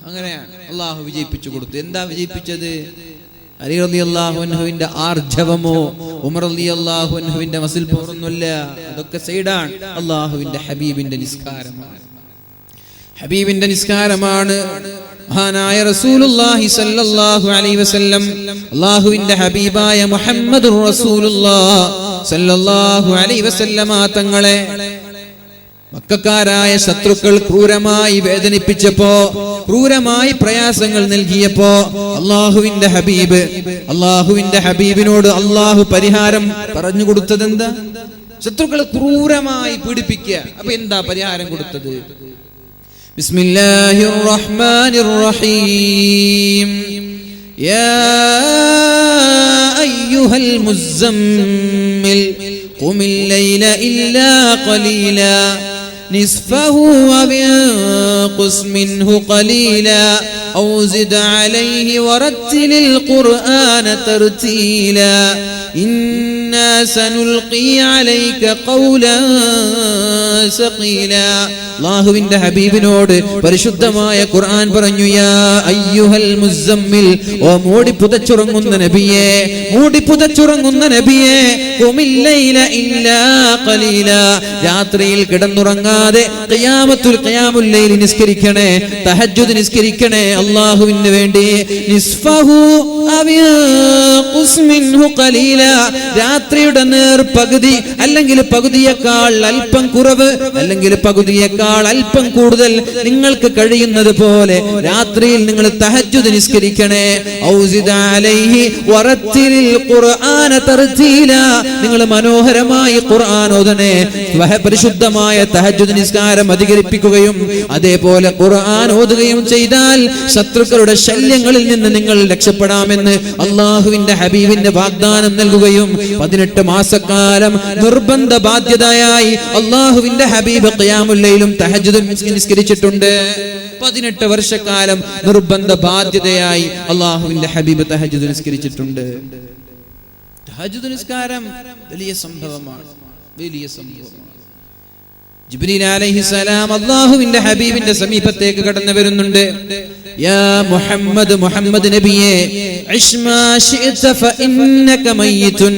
അങ്ങനെയാണ് അള്ളാഹു വിജയിപ്പിച്ചു കൊടുത്തു. എന്താ വിജയിപ്പിച്ചത്? അലി റളിയല്ലാഹു അൻഹുവിന്റെ ആർജവമോ ഉമർ റളിയല്ലാഹു അൻഹുവിന്റെ മസിൽ പോറൊന്നുമില്ല. അതൊക്കെ സൈഡാണ്. അള്ളാഹുവിന്റെ ഹബീബിന്റെ നിസ്കാരമാണ്. മഹാനായ റസൂലുള്ളാഹി സ്വല്ലല്ലാഹു അലൈഹി വസല്ലം അല്ലാഹുവിന്റെ ഹബീബായ മുഹമ്മദുർ റസൂലുള്ളാഹി സ്വല്ലല്ലാഹു അലൈഹി വസല്ലമ തങ്ങളെ മക്കക്കാരായ ശത്രുക്കൾ ക്രൂരമായി വേദനിപ്പിച്ചപ്പോ, ക്രൂരമായി പ്രയാസങ്ങൾ നൽകിയപ്പോ അള്ളാഹുവിന്റെ ഹബീബിനോട് അള്ളാഹു പരിഹാരം പറഞ്ഞു കൊടുത്തത് എന്താ? ശത്രുക്കളെ ക്രൂരമായി പീഡിപ്പിക്കുക. അപ്പൊ എന്താ പരിഹാരം കൊടുത്തത്? ബിസ്മില്ലാഹിർ റഹ്മാനിർ റഹീം. യാ അയ്യുഹൽ മുസ്സമ്മിൽ ഖുമിൽ ലൈല ഇല്ലാ ഖലീലാ نصفه أو انقص منه قليلا أو زد عليه ورتل القرآن ترتيلا إنا سنلقي عليك قولا ثقيلا. അല്ലാഹുവിന്റെ ഹബീബിനോട് പരിശുദ്ധമായ ഖുർആൻ പറഞ്ഞു. യാ അയ്യുഹൽ മുസ്സമ്മിൽ, ഓ മൂടിപ്പുതച്ചുറങ്ങുന്ന നബിയേ, ഖുമിൽ ലൈല ഇല്ലാ ഖലീലാ, രാത്രിയിൽ കിടന്നുറങ്ങാതെ ഖിയാമുൽ ലൈൽ നിസ്കരിക്കണേ, തഹജ്ജുദ് നിസ്കരിക്കണേ അല്ലാഹുവിന് വേണ്ടി. നിസ്ഫഹു അവ യൻഖുസ് മിൻഹു ഖലീലാ, രാത്രിയുടെ നേർ പകുതി അല്ലെങ്കിൽ പകുതിയേക്കാൾ അല്പം കുറവ് അല്ലെങ്കിൽ പകുതിയേക്കാൾ അല്പം കൂടുതൽ നിങ്ങൾക്ക് കഴിയുന്നത് പോലെ രാത്രിയിൽ നിങ്ങൾ തഹജ്ജുദ് നിസ്കരിക്കണേ. ഔസിദ അലൈഹി വറത്തിലിൽ ഖുർആന തർതീലാ, നിങ്ങൾ മനോഹരമായി ഖുർആൻ ഓതണേ. പരിശുദ്ധമായ തഹജ്ജുദ് നിസ്കാരം അധികരിപ്പിക്കുകയും അതേപോലെ ഖുർആൻ ഓതുകയും ചെയ്താൽ ശത്രുക്കളുടെ ശല്യങ്ങളിൽ നിന്ന് നിങ്ങൾ രക്ഷപ്പെടാമെന്ന് അള്ളാഹുവിന്റെ ഹബീബിന്റെ വാഗ്ദാനം നൽകുകയും 18 മാസക്കാലം നിർബന്ധ ബാധ്യതയായി അല്ലാഹുവിന്റെ ഹബീബ് ഖിയാമുൽ ലൈലും തഹജ്ജുദും നിസ്കരിച്ചിട്ടുണ്ട്. 18 വർഷക്കാലം നിർബന്ധ ബാധ്യതയായി അല്ലാഹുവിന്റെ ഹബീബ് തഹജ്ജുദ് നിസ്കരിച്ചിട്ടുണ്ട്. തഹജ്ജുദ് നിസ്കാരം വലിയ സംഭവമാണ്, വലിയ സംഭവമാണ്. ജിബ്രീൽ അലൈഹിസ്സലാം അല്ലാഹുവിന്റെ ഹബീബിന്റെ സമീപത്തേക്ക് കടന്നു വരുന്നുണ്ട്. യാ മുഹമ്മദ്, മുഹമ്മദ് നബിയേ, ഇശ്മാ ശിഅത ഫഇന്നക മയ്യിതുൻ.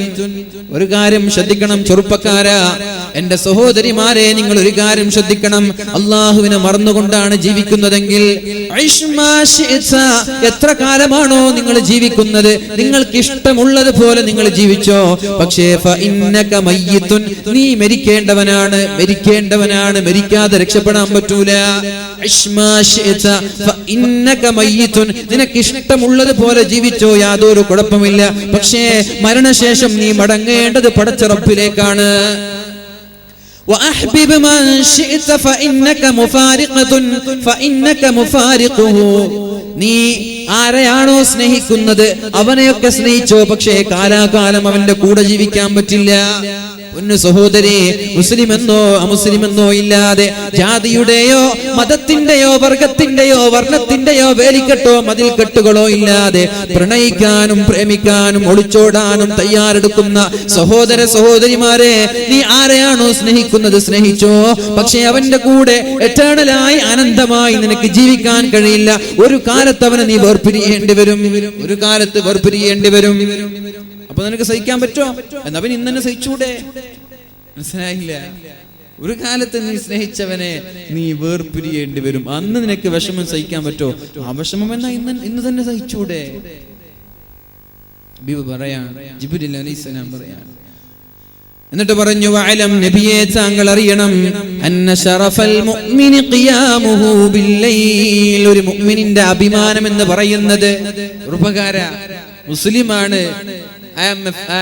ഒരു കാര്യം ശ്രദ്ധിക്കണം ചെറുപ്പക്കാരാ, എന്റെ സഹോദരിമാരെ, നിങ്ങൾ ഒരു കാര്യം ശ്രദ്ധിക്കണം. അല്ലാഹുവിനെ മറന്നുകൊണ്ടാണ് ജീവിക്കുന്നതെങ്കിൽ ഇശ്മാ ശിഅത, എത്ര കാലമാണോ നിങ്ങൾ ജീവിക്കുന്നത്, നിങ്ങൾക്ക് ഇഷ്ടമുള്ളതുപോലെ നിങ്ങൾ ജീവിച്ചോ. പക്ഷേ ഫഇന്നക മയ്യിതുൻ, നീ മരിക്കേണ്ടവനാണ്, മരിക്കേണ്ടവനാണ്, മരിക്കാതെ രക്ഷപ്പെടാൻ പറ്റൂല. ഇശ്മാ ശിഅത ഫഇന്നക മയ്യിതുൻ, നിനക്ക് ഇഷ്ടമുള്ളതുപോലെ ജീവിച്ചോ, യാതൊരു കുഴപ്പമില്ല. പക്ഷേ മരണശേഷം നീ മടങ്ങേണ്ടത് പടച്ച റബ്ബിലേക്കാണ്. وأحبب من شئت فإنك مفارقه. നീ ആരെയാണോ സ്നേഹിക്കുന്നത് അവനെയൊക്കെ സ്നേഹിച്ചോ, പക്ഷേ കാലാകാലം അവന്റെ കൂടെ ജീവിക്കാൻ പറ്റില്ല. ഒന്ന് സഹോദരി, മുസ്ലിമെന്നോ അമുസ്ലിമെന്നോ ഇല്ലാതെ, ജാതിയുടെയോ മതത്തിന്റെയോ വർഗത്തിന്റെയോ വർണ്ണത്തിന്റെയോ വേലിക്കെട്ടോ മതിൽക്കെട്ടുകളോ ഇല്ലാതെ പ്രണയിക്കാനും പ്രേമിക്കാനും ഒളിച്ചോടാനും തയ്യാറെടുക്കുന്ന സഹോദര സഹോദരിമാരെ, നീ ആരെയാണോ സ്നേഹിക്കുന്നത് സ്നേഹിച്ചോ, പക്ഷേ അവന്റെ കൂടെ എറ്റേണലായി ആനന്ദമായി നിനക്ക് ജീവിക്കാൻ കഴിയില്ല. ഒരു കാലത്ത് അവനെ നീ വേർപിരിയേണ്ടി വരും, ഒരു കാലത്ത് വേർപിരിയേണ്ടി വരും. അപ്പൊ നിനക്ക് സഹിക്കാൻ പറ്റുമോ? എന്നാ പിന്നെ ഇന്നെ സഹിച്ചൂടെ? മനസ്സിലായില്ല? ഒരു കാലത്ത് നീ സ്നേഹിച്ചവനെ നീ വേർപിരിയേണ്ടി വരും. അന്ന് നിനക്ക് വിഷമം സഹിക്കാൻ പറ്റുമോ? ആ വിഷമം എന്നാ ഇന്ന് തന്നെ സഹിച്ചൂടെ? ജിബ്രീൽ അലൈഹിസ്സലാം പറയാണ്. എന്നിട്ട് പറഞ്ഞു, വഅലം, നബിയെ താങ്കൾ അറിയണം, അന്ന ശറഫൽ മുഅ്മിനി ഖിയാമുഹു ബില്ലൈൽ. ഒരു മുഅ്മിനിന്റെ അഭിമാനം എന്ന് പറയുന്നത്, ഉപകാര മുസ്ലിമാണ്, I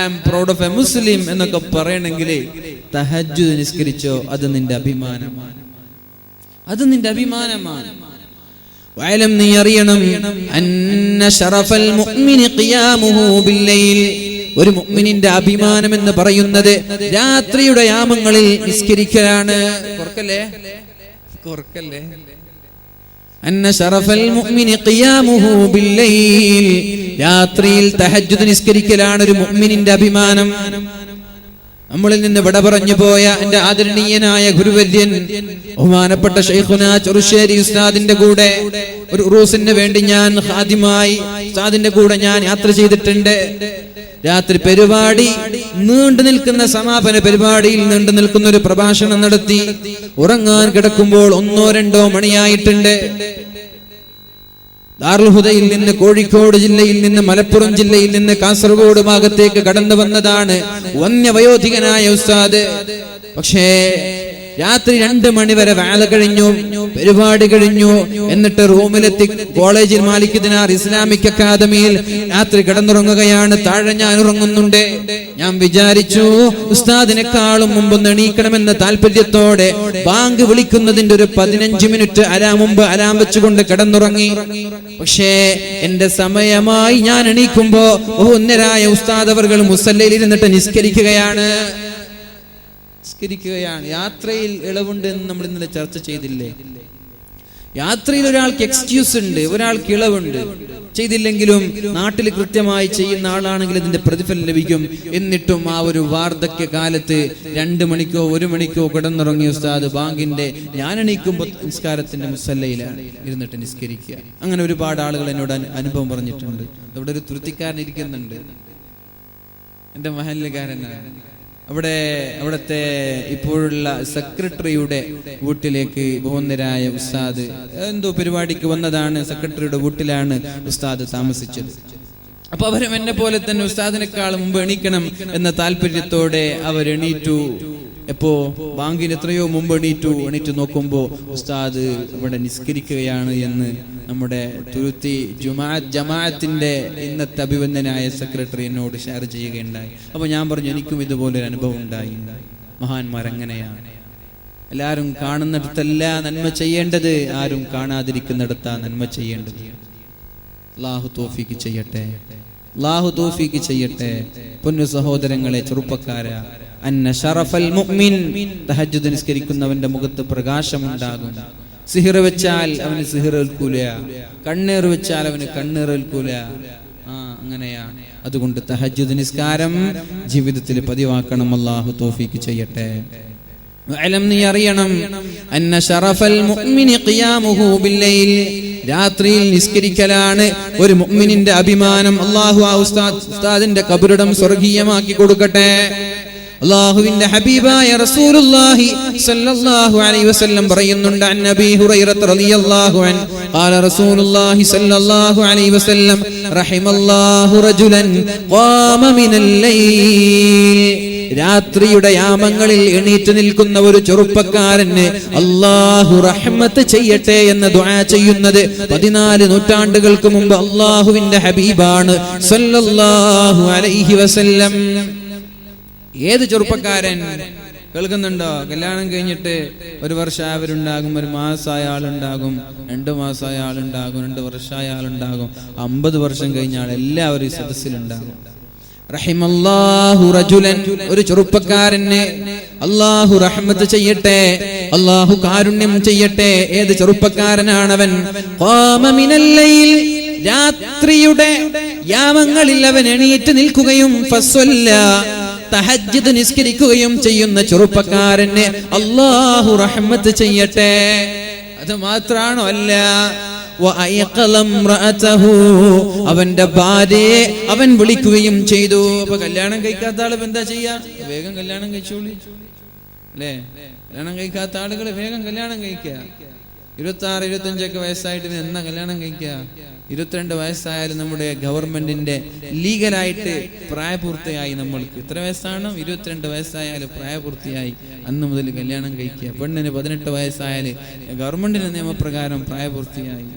am proud of a Muslim എന്നൊക്കെ പറയണമെങ്കിൽ തഹജ്ജുദ് നിസ്കരിച്ചോ, അത് നിന്റെ അഭിമാനമാണ്, അത് നിന്റെ അഭിമാനമാണ്. വഅലം, നീ അറിയണം, അന്ന ശറഫൽ മുഅ്മിനി ഖിയാമുഹു ബില്ലൈൽ. ഒരു മുഅ്മിനിന്റെ അഭിമാനം എന്ന് പറയുന്നത് രാത്രിയുടെ യാമങ്ങളിൽ നിസ്കരിക്കലാണ്. കോർക്കല്ലേ. അന്ന ശറഫൽ മുഅ്മിനി ഖിയാമുഹു ബില്ലൈൽ. രാത്രിയിൽ തഹജ്ജുദ് നിസ്കരിക്കലാണ് ഒരു മുഅ്മിനിന്റെ അഭിമാനം. നമ്മളിൽ നിന്ന് വിട പറഞ്ഞു പോയ എന്റെ ആദരണീയനായ ഗുരുവര്യൻ ബഹുമാനപ്പെട്ട ശൈഖുനാ ചെറുശ്ശേരി ഉസ്താദിന്റെ കൂടെ ഒരു ഉറൂസിന് വേണ്ടി ഞാൻ ഖാദിമായി ഉസ്താദിന്റെ കൂടെ ഞാൻ യാത്ര ചെയ്തിട്ടുണ്ട്. രാത്രി പരിപാടി നീണ്ടു നിൽക്കുന്ന സമാപന പരിപാടിയിൽ നീണ്ടു നിൽക്കുന്ന ഒരു പ്രഭാഷണം നടത്തി. ഉറങ്ങാൻ കിടക്കുമ്പോൾ 1-2 മണിയായിട്ടുണ്ട്. ദാറുൽ ഹുദയിൽ നിന്ന്, കോഴിക്കോട് ജില്ലയിൽ നിന്ന്, മലപ്പുറം ജില്ലയിൽ നിന്ന് കാസർഗോഡ് ഭാഗത്തേക്ക് കടന്നു വന്നതാണ് വന്യവയോധികനായ ഉസ്താദ്. പക്ഷേ രാത്രി 2 മണി വരെ വാല കഴിഞ്ഞു, പരിപാടി കഴിഞ്ഞു. എന്നിട്ട് റൂമിലെത്തി കോളേജിൽ മാലിക് ദിനാർ ഇസ്ലാമിക് അക്കാദമിയിൽ രാത്രി കിടന്നുറങ്ങുകയാണ്. താഴെ ഞാൻ ഉറങ്ങുന്നുണ്ട്. ഞാൻ വിചാരിച്ചു ഉസ്താദിനെക്കാളും മുമ്പൊന്ന് എണീക്കണമെന്ന താല്പര്യത്തോടെ ബാങ്ക് വിളിക്കുന്നതിന്റെ ഒരു 15 മിനിറ്റ് മുമ്പ് അലാം വെച്ചുകൊണ്ട് കിടന്നുറങ്ങി. പക്ഷേ എന്റെ സമയമായി ഞാൻ എണീക്കുമ്പോ ബഹുന്നരായ ഉസ്താദ് അവർകൾ മുസല്ലയിൽ ഇരുന്നിട്ട് നിസ്കരിക്കുകയാണ്. യാത്രയിൽ ഇളവുണ്ട് എന്ന് നമ്മൾ ഇന്നലെ ചർച്ച ചെയ്തില്ലേ? യാത്രയിൽ ഒരാൾക്ക് എക്സ്ക്യൂസ് ഉണ്ട്, ഒരാൾക്ക് ഇളവുണ്ട്. ചെയ്തില്ലെങ്കിലും നാട്ടിൽ കൃത്യമായി ചെയ്യുന്ന ആളാണെങ്കിൽ അതിന്റെ പ്രതിഫലം ലഭിക്കും. എന്നിട്ടും ആ ഒരു വാർദ്ധക്യ കാലത്ത് 2 മണിക്കോ 1 മണിക്കോ കിടന്നുറങ്ങിയ ഉസ്താദ് ബാങ്കിന്റെ ഞാൻ എണീക്കുമ്പോൾ നിസ്കാരത്തിന്റെ മുസല്ലയിലാണ് ഇരുന്നിട്ട് നിസ്കരിക്കുക. അങ്ങനെ ഒരുപാട് ആളുകൾ എന്നോട് അനുഭവം പറഞ്ഞിട്ടുണ്ട്. അവിടെ ഒരു തുരുത്തിക്കാരൻ ഇരിക്കുന്നുണ്ട്, എന്റെ മഹല്ലുകാരനാണ്. അവിടുത്തെ ഇപ്പോഴുള്ള സെക്രട്ടറിയുടെ വീട്ടിലേക്ക് ബഹുന്നരായ ഉസ്താദ് എന്തോ പരിപാടിക്ക് വന്നതാണ്. സെക്രട്ടറിയുടെ വീട്ടിലാണ് ഉസ്താദ് താമസിച്ചത്. അപ്പൊ അവരും എന്നെ പോലെ തന്നെ ഉസ്താദിനേക്കാൾ മുമ്പ് എണീക്കണം എന്ന താല്പര്യത്തോടെ അവർ എണീറ്റു. എപ്പോ ബാങ്കിന് എത്രയോ മുമ്പ് എണീറ്റ് നോക്കുമ്പോ ഉസ്താദ് ഇവിടെ നിസ്കരിക്കുകയാണ് എന്ന് നമ്മുടെ തുരുത്തി ജമാഅത്തിന്റെ ഇന്നത്തെ അഭിവന്ദനായ സെക്രട്ടറി എന്നോട് ഷെയർ ചെയ്യുകയുണ്ടായി. അപ്പൊ ഞാൻ പറഞ്ഞു, എനിക്കും ഇതുപോലൊരു അനുഭവം ഉണ്ടായി. മഹാന്മാരങ്ങനെയാണ്. എല്ലാവരും കാണുന്നിടത്തല്ല നന്മ ചെയ്യേണ്ടത്, ആരും കാണാതിരിക്കുന്നിടത്താ നന്മ ചെയ്യേണ്ടത്. അല്ലാഹു തൗഫീഖ് ചെയ്യട്ടെ. അല്ലാഹു തൗഫീഖ് ചെയ്യട്ടെ. പൊന്നു സഹോദരങ്ങളെ, ചെറുപ്പക്കാരാ, അന്ന ശറഫൽ മുഅ്മിൻ, തഹജ്ജുദ് നിസ്കരിക്കുന്നവന്റെ മുഖത്ത് പ്രകാശമുണ്ടാകും. സിഹിർ വെച്ചാൽ അവന് സിഹിർ ഏൽക്കൂല, കണ്ണീർ വെച്ചാൽ അവന് കണ്ണീർ ഏൽക്കൂല. അങ്ങനെയാണ്. അതുകൊണ്ട് തഹജ്ജുദ് നിസ്കാരം ജീവിതത്തിൽ പതിവാക്കണം. അല്ലാഹു തൗഫീഖ് ചെയ്യട്ടെ. നീ അറിയണം, അന്ന ശറഫൽ മുഅ്മിനി ഖിയാമുഹു ബില്ലൈൽ, രാത്രിയിൽ നിസ്കരിക്കലാണ് ഒരു മുഅ്മിനിന്റെ അഭിമാനം. അല്ലാഹു ആ ഉസ്താദിന്റെ ഖബറിടം സ്വർഗീയമാക്കി കൊടുക്കട്ടെ. അല്ലാഹുവിന്റെ ഹബീബായ റസൂലുള്ളാഹി സ്വല്ലല്ലാഹു അലൈഹി വസല്ലം പറയുന്നുണ്ട്, അൻ നബി ഹുറൈറ റളിയല്ലാഹു അൻഹു ഖാല റസൂലുള്ളാഹി സ്വല്ലല്ലാഹു അലൈഹി വസല്ലം റഹിമല്ലാഹു റജുലൻ ഖാമ മിനൽ ലൈൽ, രാത്രിയുടെ യാമങ്ങളിൽ എണീറ്റ് നിൽക്കുന്ന ഒരു ചെറുപ്പക്കാരന് അല്ലാഹു റഹ്മത്ത് ചെയ്യട്ടെ എന്ന് ദുആ ചെയ്യുന്നത് 14 നൂറ്റാണ്ടുകൾക്ക് മുമ്പ് അല്ലാഹുവിന്റെ ഹബീബാണ് സ്വല്ലല്ലാഹു അലൈഹി വസല്ലം. ഏത് ചെറുപ്പക്കാരൻ കേൾക്കുന്നുണ്ടോ? കല്യാണം കഴിഞ്ഞിട്ട് 1 വർഷമായവരുണ്ടാകും, 1 മാസമായ ആളുണ്ടാകും, 2 മാസമായ ആളുണ്ടാകും, 2 വർഷമായ ആളുണ്ടാകും, 50 വർഷം കഴിഞ്ഞ ആൾ എല്ലാവരും ഈ സദസ്സിലുണ്ടാകും. റഹിമല്ലാഹു റജുലൻ, ഒരു ചെറുപ്പക്കാരന് അല്ലാഹു റഹ്മത്ത് ചെയ്യട്ടെ, അല്ലാഹു കാരുണ്യം ചെയ്യട്ടെ. ഏത് ചെറുപ്പക്കാരനാണവൻ? ഖാമ മിനൽ ലൈൽ, രാത്രിയുടെ യാമങ്ങളിൽ അവൻ എണീറ്റ് നിൽക്കുകയും ഫസ്വല്ല, തഹജ്ജുദ് നിസ്കരിക്കുകയും ചെയ്യുന്ന ചെറുപ്പക്കാരന് അല്ലാഹു റഹ്മത്ത് ചെയ്യട്ടെ. അത് മാത്രാണോ? അല്ല, അവന്റെ ഭാര്യയെ അവൻ വിളിക്കുകയും ചെയ്തു. അപ്പൊ കല്യാണം കഴിക്കാത്ത ആള് എന്താ ചെയ്യാ? വേഗം കല്യാണം കഴിച്ചോളി അല്ലേ? കല്യാണം കഴിക്കാത്ത ആളുകൾ വേഗം കല്യാണം കഴിക്കുക. 26, 25 വയസ്സായിട്ട് എന്നാ കല്യാണം കഴിക്കുക? 22 വയസ്സായാലും നമ്മുടെ ഗവൺമെന്റിന്റെ ലീഗലായിട്ട് പ്രായപൂർത്തിയായി. നമ്മൾക്ക് എത്ര വയസ്സാണ്? 22 വയസ്സായാലും പ്രായപൂർത്തിയായി. അന്ന് മുതൽ കല്യാണം കഴിക്കുക. പെണ്ണിന് 18 വയസ്സായാല് ഗവൺമെന്റിന്റെ നിയമപ്രകാരം പ്രായപൂർത്തിയായി.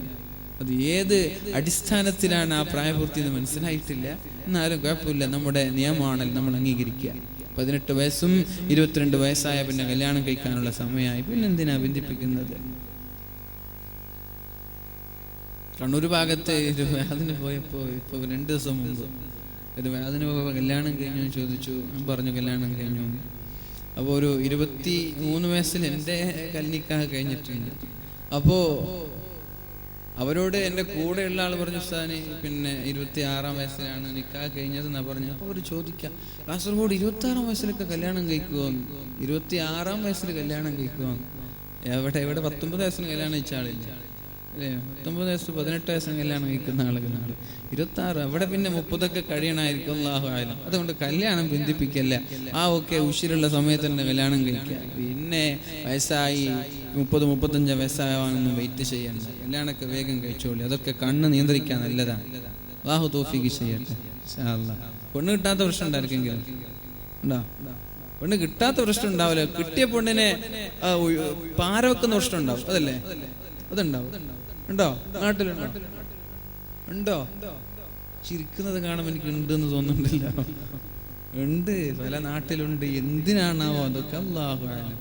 അത് ഏത് അടിസ്ഥാനത്തിലാണ് ആ പ്രായപൂർത്തി എന്ന് മനസ്സിലായിട്ടില്ല. എന്നാലും കുഴപ്പമില്ല, നമ്മുടെ നിയമമാണല്ലോ, നമ്മൾ അംഗീകരിക്കുക. 18 വയസ്സും 22 വയസ്സായ പിന്നെ കല്യാണം കഴിക്കാനുള്ള സമയമായി. പിന്നെന്തിനാ ബന്ധിപ്പിക്കുന്നത്? കണ്ണൂർ ഭാഗത്ത് ഒരു വേദന പോയപ്പോ ഇപ്പൊ 2 ദിവസം മുമ്പ് ഒരു വേദന പോയപ്പോ കല്യാണം കഴിഞ്ഞു ചോദിച്ചു. ഞാൻ പറഞ്ഞു കല്യാണം കഴിഞ്ഞു. അപ്പോൾ ഒരു 23 വയസ്സിൽ എൻ്റെ കല്യാണം കഴിഞ്ഞിട്ടുണ്ട്. അപ്പോ അവരോട് എൻ്റെ കൂടെയുള്ള ആൾ പറഞ്ഞു, ഉസ്താദിന് പിന്നെ 26 വയസ്സിലാണ് നിക്കാഹ് കഴിഞ്ഞതെന്നാ പറഞ്ഞു. അപ്പോൾ അവർ ചോദിക്കാം, കാസർഗോഡ് 26 വയസ്സിലൊക്കെ കല്യാണം കഴിക്കുമോ? 26 വയസ്സിൽ കല്യാണം കഴിക്കുമോ? എവിടെ 19 വയസ്സിന് കല്യാണം കഴിച്ച ആളില്ല അല്ലേ? 19 വയസ്സ് 18 വയസ്സിന് കല്യാണം കഴിക്കുന്ന ആളുകളാണ്. 26 അവിടെ പിന്നെ 30 കഴിയണമായിരിക്കും, അല്ലാഹു ആലം. അതുകൊണ്ട് കല്യാണം ബന്ധിപ്പിക്കല്ല. ഒക്കെ ഉശിരുള്ള സമയത്ത് തന്നെ കല്യാണം കഴിക്കുക. പിന്നെ വയസ്സായി 30-35 വയസ്സാവാനൊന്നും വെയിറ്റ് ചെയ്യണ്ട. കല്യാണമൊക്കെ വേഗം കഴിച്ചോളി. അതൊക്കെ കണ്ണ് നിയന്ത്രിക്കാൻ നല്ലതാണ്. അല്ലാഹു തൗഫീഖ് ചെയ്യട്ടെ. ഇൻഷാ അല്ലാഹ്. പെണ്ണ് കിട്ടാത്ത പ്രശ്നം ഉണ്ടായിരിക്കെങ്കിലും ഉണ്ടോ? പെണ്ണ് കിട്ടാത്ത പ്രശ്നം ഉണ്ടാവില്ല. കിട്ടിയ പെണ്ണിനെ പാര വെക്കുന്ന പ്രശ്നം ഉണ്ടാവും. അതല്ലേ? അതുണ്ടാവും. ഉണ്ടോ? നാട്ടിലുണ്ടോ? ഉണ്ടോ? ചിരിക്കുന്നത് കാണുമ്പോൾ എനിക്ക് ഉണ്ടെന്ന് തോന്നുന്നുണ്ടല്ലോ. ഉണ്ട്, പല നാട്ടിലുണ്ട്. എന്തിനാണാവോ അതൊക്കെ? അല്ലാഹു അഅലം.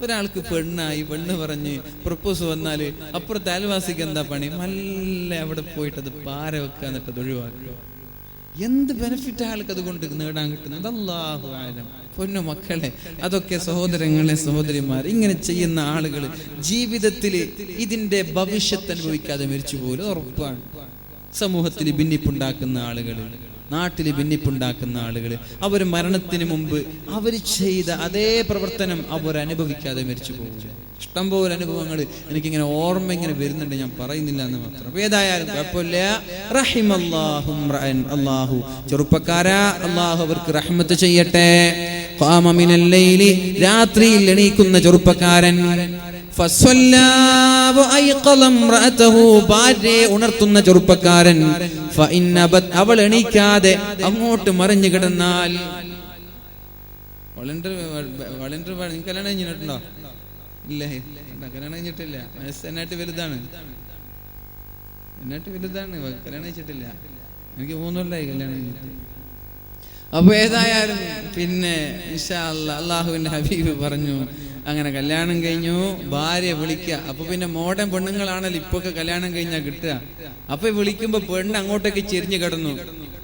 ഒരാൾക്ക് പെണ്ണായി, പെണ്ണ് പറഞ്ഞ് പ്രപ്പോസ് വന്നാല് അപ്പുറത്തെ അയൽവാസിക്ക് എന്താ പണി? നല്ല അവിടെ പോയിട്ട് അത് പാര വെക്കുക, എന്നിട്ട് അത് ഒഴിവാക്കുക. എന്ത് ബെനിഫിറ്റ് ആൾക്ക് അതുകൊണ്ട് നേടാൻ കിട്ടുന്നത്? അല്ലാഹു അഅലം. പൊന്നു മക്കളെ, അതൊക്കെ സഹോദരങ്ങളെ, സഹോദരിമാർ, ഇങ്ങനെ ചെയ്യുന്ന ആളുകൾ ജീവിതത്തിൽ ഇതിന്റെ ഭവിഷ്യത്ത് അനുഭവിക്കാതെ മരിച്ചു പോലും ഉറപ്പാണ്. സമൂഹത്തിൽ ഭിന്നിപ്പുണ്ടാക്കുന്ന ആളുകൾ, നാട്ടിൽ ഭിന്നിപ്പുണ്ടാക്കുന്ന ആളുകൾ, അവർ മരണത്തിന് മുമ്പ് അവർ ചെയ്ത അതേ പ്രവർത്തനം അവർ അനുഭവിക്കാതെ മരിച്ചു പോകും. ഇഷ്ടംപോലെ അനുഭവങ്ങൾ എനിക്കിങ്ങനെ ഓർമ്മ ഇങ്ങനെ വരുന്നുണ്ട്, ഞാൻ പറയുന്നില്ല എന്ന് മാത്രം. അപ്പൊ ഏതായാലും കുഴപ്പമില്ല. റഹിമല്ലാഹു റഅൻ, അല്ലാഹു ചെറുപ്പക്കാരാ, അല്ലാഹു അവർക്ക് റഹ്മത്ത് ചെയ്യട്ടെ. ഖാമ മിനൽ ലൈലി, രാത്രിയിൽ എണീക്കുന്ന ചെറുപ്പക്കാരൻ. ഫസ്വല്ലാ വഅയ്ഖള ഇംറഅതഹു, ഭാര്യയെ ഉണർത്തുന്ന ചെറുപ്പക്കാരൻ. ഫഇന്നബത്, അവൾ എണീക്കാതെ അങ്ങോട്ട് മറിഞ്ഞു കിടന്നാൽ. നിങ്ങൾക്ക് കല്യാണം കഴിഞ്ഞിട്ടുണ്ടോ? ഇല്ലേ? കല്യാണം കഴിഞ്ഞിട്ടില്ല. വയസ്സ് എന്നായിട്ട് വലുതാണ്, കല്യാണം കഴിച്ചിട്ടില്ല. എനിക്ക് 3 കൊല്ലമായി കല്യാണം കഴിഞ്ഞിട്ട്. അപ്പൊ ഏതായാലും പിന്നെ ഇൻഷാ അല്ലാഹ് അല്ലാഹുവിന്റെ ഹബീബ് പറഞ്ഞു, അങ്ങനെ കല്യാണം കഴിഞ്ഞു, ഭാര്യ വിളിക്കുക. അപ്പൊ പിന്നെ മോഡേൺ പെണ്ണുങ്ങളാണല്ലോ ഇപ്പൊക്കെ കല്യാണം കഴിഞ്ഞാൽ കിട്ടുക. അപ്പൊ വിളിക്കുമ്പോ പെണ്ണ് അങ്ങോട്ടേക്ക് ചെരിഞ്ഞു കിടന്നു,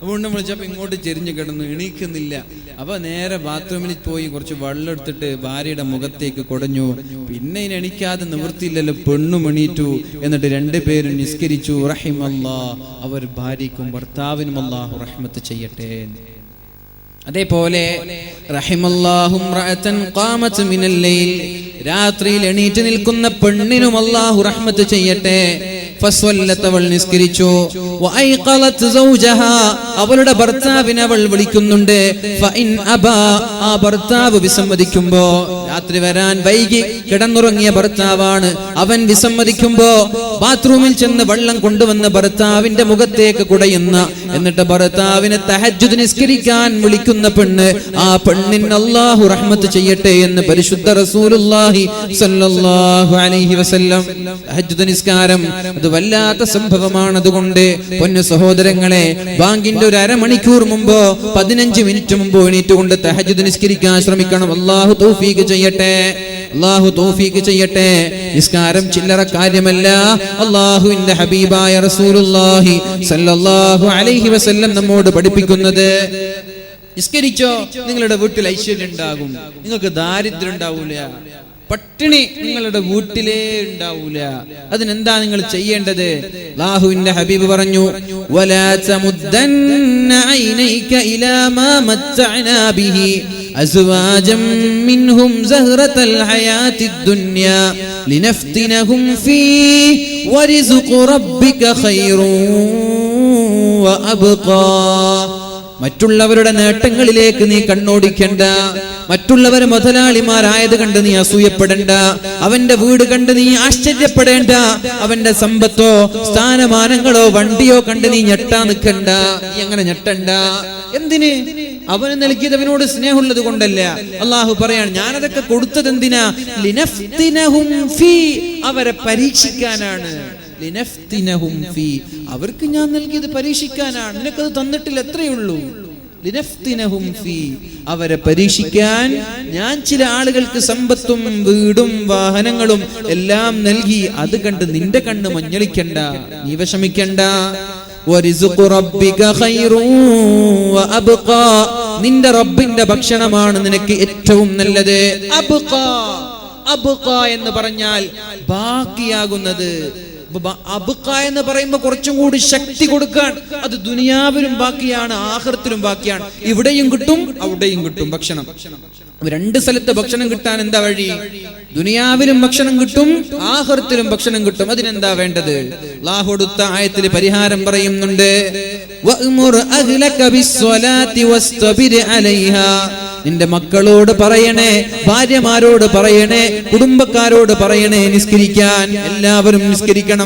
വീണ്ടും വിളിച്ചപ്പോ ഇങ്ങോട്ട് ചെരിഞ്ഞു കിടന്നു, എണീക്കുന്നില്ല. അപ്പൊ നേരെ ബാത്റൂമിൽ പോയി കുറച്ച് വെള്ളം എടുത്തിട്ട് ഭാര്യയുടെ മുഖത്തേക്ക് കുടഞ്ഞു. പിന്നെ എണീക്കാതെ നിവൃത്തിയില്ലല്ലോ, പെണ്ണും എണീറ്റു. എന്നിട്ട് രണ്ടുപേരും നിസ്കരിച്ചു. റഹിമല്ലാ, അവർ ഭാര്യയ്ക്കും ഭർത്താവിനും അല്ലാഹു റഹ്മത്ത് ചെയ്യട്ടെ. അതേപോലെ റഹിമല്ലാഹു റഅതൻ ഖാമത് മിനൽ ലൈൽ, രാത്രിയിൽ എണീറ്റ് നിൽക്കുന്ന പെണ്ണിനും അല്ലാഹു റഹ്മത്ത് ചെയ്യട്ടെ. ഫസ്വല്ലത, അവൾ നിസ്കരിച്ചു. വഅയ്ഖലത് സൗജഹാ, അവളുടെ ഭർത്താവിനെ അവൾ വിളിക്കുന്നുണ്ട്. ഫഇൻ അബാ, ആ ഭർത്താവ് വിസമ്മതിക്കുമ്പോ, രാത്രി വരാൻ വൈകി കിടന്നുറങ്ങിയ ഭർത്താവാണ്, അവൻ വിസമ്മതിക്കുമ്പോ ബാത്റൂമിൽ ചെന്ന് വെള്ളം കൊണ്ടുവന്ന് ഭർത്താവിന്റെ മുഖത്തേക്ക് കുടയുന്ന, എന്നിട്ട് ഭർത്താവിനെ തഹജ്ജുദ് നിസ്കരിക്കാൻ വിളിക്കുന്ന പെണ്ണ്, ആ പെണ്ണിന് അല്ലാഹു റഹ്മത്ത് ചെയ്യട്ടെ എന്ന് പരിശുദ്ധ റസൂലുള്ളാഹി സ്വല്ലല്ലാഹു അലൈഹി വസല്ലം. തഹജ്ജുദ് നിസ്കാരം അത് വല്ലാത്ത സംഭവമാണ്. അതുകൊണ്ട് പൊന്നു സഹോദരങ്ങളെ, ബാങ്കിന്റെ ഒരു അരമണിക്കൂർ മുമ്പോ 15 മിനിറ്റ് മുമ്പോ എണീറ്റുകൊണ്ട് തഹജ്ജുദ് നിസ്കരിക്കാൻ ശ്രമിക്കണം. അല്ലാഹു തൗഫീഖ് ചെയ്യട്ടെ, അല്ലാഹു തൗഫീഖ് ചെയ്യട്ടെ. നിസ്കാരം ചില്ലറ കാര്യമല്ല. അല്ലാഹുവിന്റെ ഹബീബായ റസൂലുള്ളാഹി സ്വല്ലല്ലാഹു അലൈഹി വസല്ലം നമ്മോട് പഠിപ്പിക്കുന്നത്, നിസ്കരിച്ചോ, നിങ്ങളുടെ വീട്ടിൽ ഐശ്വര്യം ഉണ്ടാകും, നിങ്ങൾക്ക് ദാരിദ്ര്യം ഉണ്ടാവൂല, പട്ടിണി നിങ്ങളുടെ വീട്ടിലേ ഉണ്ടാവൂല. അതിനെന്താ നിങ്ങൾ ചെയ്യേണ്ടത്? അല്ലാഹുവിന്റെ ഹബീബ് പറഞ്ഞു, വലാ തമുദ്ദന്ന ഐനൈക ഇലാ മാ മത്തഅനാ ബിഹി അസ്വാജം മിൻഹും സഹ്റതൽ ഹയാത്തിദ് ദുനിയാ ലിനഫ്തിനഹും ഫീഹി വറിസ്ഖു റബ്ബിക ഖൈറുൻ വഅബ്ഖാ. മറ്റുള്ളവരുടെ നേട്ടങ്ങളിലേക്ക് നീ കണ്ണോടിക്കണ്ട, മറ്റുള്ളവർ മുതലാളിമാരായത് കണ്ട് നീ അസൂയപ്പെടേണ്ട, അവന്റെ വീട് കണ്ട് നീ ആശ്ചര്യപ്പെടേണ്ട, അവന്റെ സമ്പത്തോ സ്ഥാനമാനങ്ങളോ വണ്ടിയോ കണ്ട് നീ ഞെട്ടാ നിൽക്കണ്ട. നീ അങ്ങനെ ഞെട്ടണ്ട. എന്തിന്? അവന് നൽകിയത് അവനോട് സ്നേഹമുള്ളത് കൊണ്ടല്ല. അള്ളാഹു പറയാണ്, ഞാനതൊക്കെ കൊടുത്തത് എന്തിനാ? ലിനഫ്തിനഹും ഫീ, അവരെ പരീക്ഷിക്കാനാണ്. ലിനഫ്തിനഹും ഫീ, അവർക്ക് ഞാൻ നൽകിയത് പരീക്ഷിക്കാനാണ്. നിനക്കത് തന്നിട്ടില്ല, എത്രയുള്ളൂ. ലിനഫ്തിനഹും ഫീ, അവരെ പരീക്ഷിക്കാൻ ഞാൻ ചില ആളുകൾക്ക് സമ്പത്തും വീടും വാഹനങ്ങളും എല്ലാം നൽകി. അത് കണ്ട് നിന്റെ കണ്ണ് മഞ്ഞളിക്കണ്ട, നീ വിഷമിക്കണ്ട. വറിസ്ഖു റബ്ബിക ഖൈറുൻ വഅബ്ഖാ, നിന്റെ റബ്ബിന്റെ ഭക്ഷണമാണ് നിനക്ക് ഏറ്റവും നല്ലത്. അബ്ഖാ, അബ്ഖാ എന്ന് പറഞ്ഞാൽ ബാക്കിയാകുന്നത്. അബ്ഖ എന്ന് പറയുമ്പോ കുറച്ചും കൂടി ശക്തി കൊടുക്കാൻ. അത് ദുനിയാവിലും ബാക്കിയാണ്, ആഖിറത്തിലും ബാക്കിയാണ്. ഇവിടെയും കിട്ടും, അവിടെയും കിട്ടും ഭക്ഷണം. രണ്ട് സ്ഥലത്ത് ഭക്ഷണം കിട്ടാൻ എന്താ വഴി? ദുനിയാവിലും ഭക്ഷണം കിട്ടും, ആഖിറത്തിലും ഭക്ഷണം കിട്ടും. അതിനെന്താ വേണ്ടത്? അല്ലാഹു അടുത്ത ആയത്തിൽ പരിഹാരം പറയുന്നുണ്ട്. വഅ്മുർ അഹ്ലക ബിസ്സലാത്തി വസ്തബിർ അലൈഹാ, നിന്റെ മക്കളോട് പറയണേ, ഭാര്യമാരോട് പറയണേ, കുടുംബക്കാരോട് പറയണേ നിസ്കരിക്കാൻ. എല്ലാവരും നിസ്കരിക്കണം.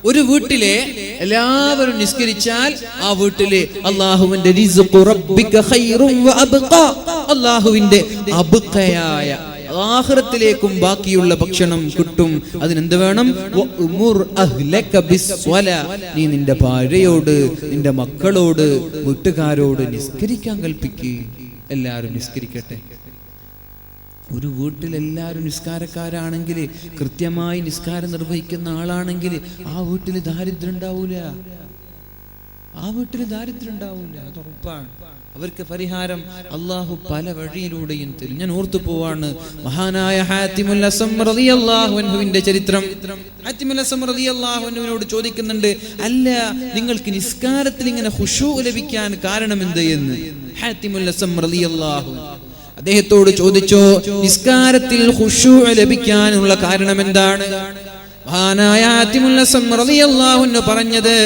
ഒരു വീട്ടിലെ എല്ലാവരും നിസ്കരിച്ചാൽ ആ വീട്ടിലെ അല്ലാഹുവിന്റെ റിസ്ഖു റബ്ബിക ഖൈറുൻ വഅബ്ഖാ, അല്ലാഹുവിന്റെ അബ്ഖയായ ആഖിറത്തിലേക്കും ബാക്കിയുള്ള ഭക്ഷണം കിട്ടും. അതിനെന്ത് വേണം? വഅ്മുർ അഹ്ലക ബിസ്സലാ, നീ നിന്റെ ഭാര്യയോട്, നിന്റെ മക്കളോട്, വീട്ടുകാരോട് നിസ്കരിക്കാൻ കൽപ്പിക്കുക. എല്ലാവരും നിസ്കരിക്കട്ടെ. ഒരു വീട്ടിൽ എല്ലാവരും നിസ്കാരക്കാരാണെങ്കിൽ, കൃത്യമായി നിസ്കാരം നിർവഹിക്കുന്ന ആളാണെങ്കിൽ, ആ വീട്ടിൽ ദാരിദ്ര്യം ഉണ്ടാവൂല, ആ വീട്ടിൽ ദാരിദ്ര്യം ഉണ്ടാവൂല. അത് ഉറപ്പാണ്. അവർക്ക് പരിഹാരം അള്ളാഹു പല വഴിയിലൂടെയും തരും. ഞാൻ ഓർത്തു പോവാണ് മഹാനായ ഹാത്തിമുൽ അസ്സം റളിയല്ലാഹു അൻഹുവിന്റെ ചരിത്രം. ഹാത്തിമുൽ അസ്സം റളിയല്ലാഹു അൻഹുവിനോട് ചോദിക്കുന്നുണ്ട്, അല്ല, നിങ്ങൾക്ക് നിസ്കാരത്തിൽ ഇങ്ങനെ ഖുശൂ ലഭിക്കാൻ കാരണം എന്ത് എന്ന്. ഹാത്തിമുൽ അസ്സം റളിയല്ലാഹു അദ്ദേഹത്തോട് ചോദിച്ചോ, നിസ്കാരത്തിൽ ഖുശൂ ലഭിക്കാനുള്ള കാരണം എന്താണ്? മഹാനായ ഹാത്തിമുൽ അസ്സം റളിയല്ലാഹു അൻഹു പറഞ്ഞത്,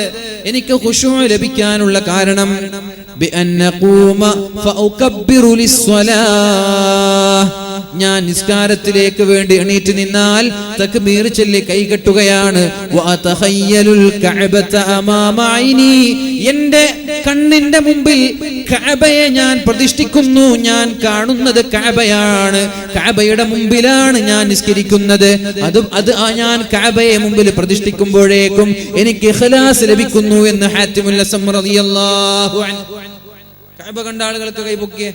എനിക്ക് ഖുശൂ ലഭിക്കാനുള്ള കാരണം ഞാൻ നിസ്കാരത്തിലേക്ക് വേണ്ടി എണീറ്റ് നിന്നാൽ തക്ബീർ ചൊല്ലി കൈകെട്ടുകയാണ്. എന്റെ കണ്ണിന്റെ മുമ്പിൽ കഅബയെ ഞാൻ പ്രതിഷ്ഠിക്കുന്നു. ഞാൻ കാണുന്നത് കഅബയാണ്, കഅബയുടെ മുമ്പിലാണ് ഞാൻ നിസ്കരിക്കുന്നത്. അത് ഞാൻ കഅബയെ മുമ്പിൽ പ്രതിഷ്ഠിക്കുമ്പോഴേക്കും എനിക്ക് ഇഖ്ലാസ് ലഭിക്കുന്നു എന്ന് ഹാത്തിമുൽ അസ്സം റളിയല്ലാഹു അൻഹു. കഅബ കണ്ട ആളുകൾക്ക് കൈപൊക്കിയേ,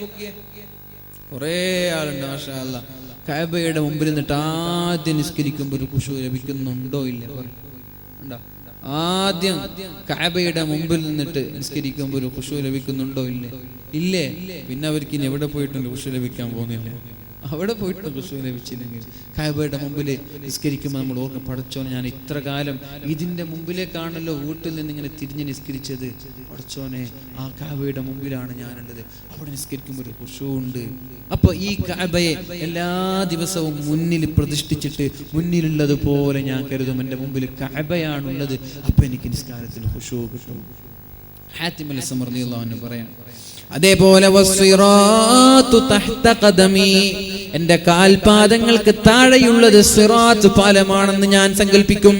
കുറേ ആളുണ്ട് മാഷാ അല്ലാഹ്. കഅബയുടെ മുമ്പിൽ നിന്നിട്ട് ആദ്യം നിസ്കരിക്കുമ്പോൾ ഒരു ഖുശൂ ലഭിക്കുന്നുണ്ടോ ഇല്ല? ഉണ്ടോ? ആദ്യം കഅബയുടെ മുമ്പിൽ നിന്നിട്ട് നിസ്കരിക്കുമ്പോൾ ഒരു ഖുശൂ ലഭിക്കുന്നുണ്ടോ ഇല്ലേ? ഇല്ലേ? പിന്നെ അവർക്ക് ഇനി എവിടെ പോയിട്ടുണ്ട് ഖുശൂ ലഭിക്കാൻ പോകുന്നില്ല. അവിടെ പോയിട്ട് ഖുശൂ ലഭിച്ചില്ലെങ്കിൽ കഅബയുടെ മുമ്പിൽ നിസ്കരിക്കുമ്പോൾ നമ്മൾ ഓർക്കും, പടച്ചോനെ ഞാൻ ഇത്ര കാലം ഇതിന്റെ മുമ്പിലേക്കാണല്ലോ വീട്ടിൽ നിന്ന് ഇങ്ങനെ തിരിഞ്ഞ് നിസ്കരിച്ചത്. പടച്ചോനെ, ആ കഅബയുടെ മുമ്പിലാണ് ഞാനുള്ളത്. അവിടെ നിസ്കരിക്കുമ്പോൾ ഒരു ഖുശൂ ഉണ്ട്. അപ്പൊ ഈ കഅബയെ എല്ലാ ദിവസവും മുന്നിൽ പ്രതിഷ്ഠിച്ചിട്ട് മുന്നിലുള്ളത് പോലെ ഞാൻ കരുതും എൻ്റെ മുമ്പിൽ കഅബയാണുള്ളത്. അപ്പൊ എനിക്ക് നിസ്കാരത്തിൽ ഖുശൂ കിട്ടും. ഹാത്തിം അൽ-അസ്മ റളിയല്ലാഹു അൻഹു പറയാം, അതേപോലെ വസ്സിറാത്തു തഹ്ത ഖദമി, എന്റെ കാൽപാദങ്ങൾക്ക് താഴെയുള്ളത് സിറാത്ത് പാലമാണെന്ന് ഞാൻ സങ്കല്പിക്കും.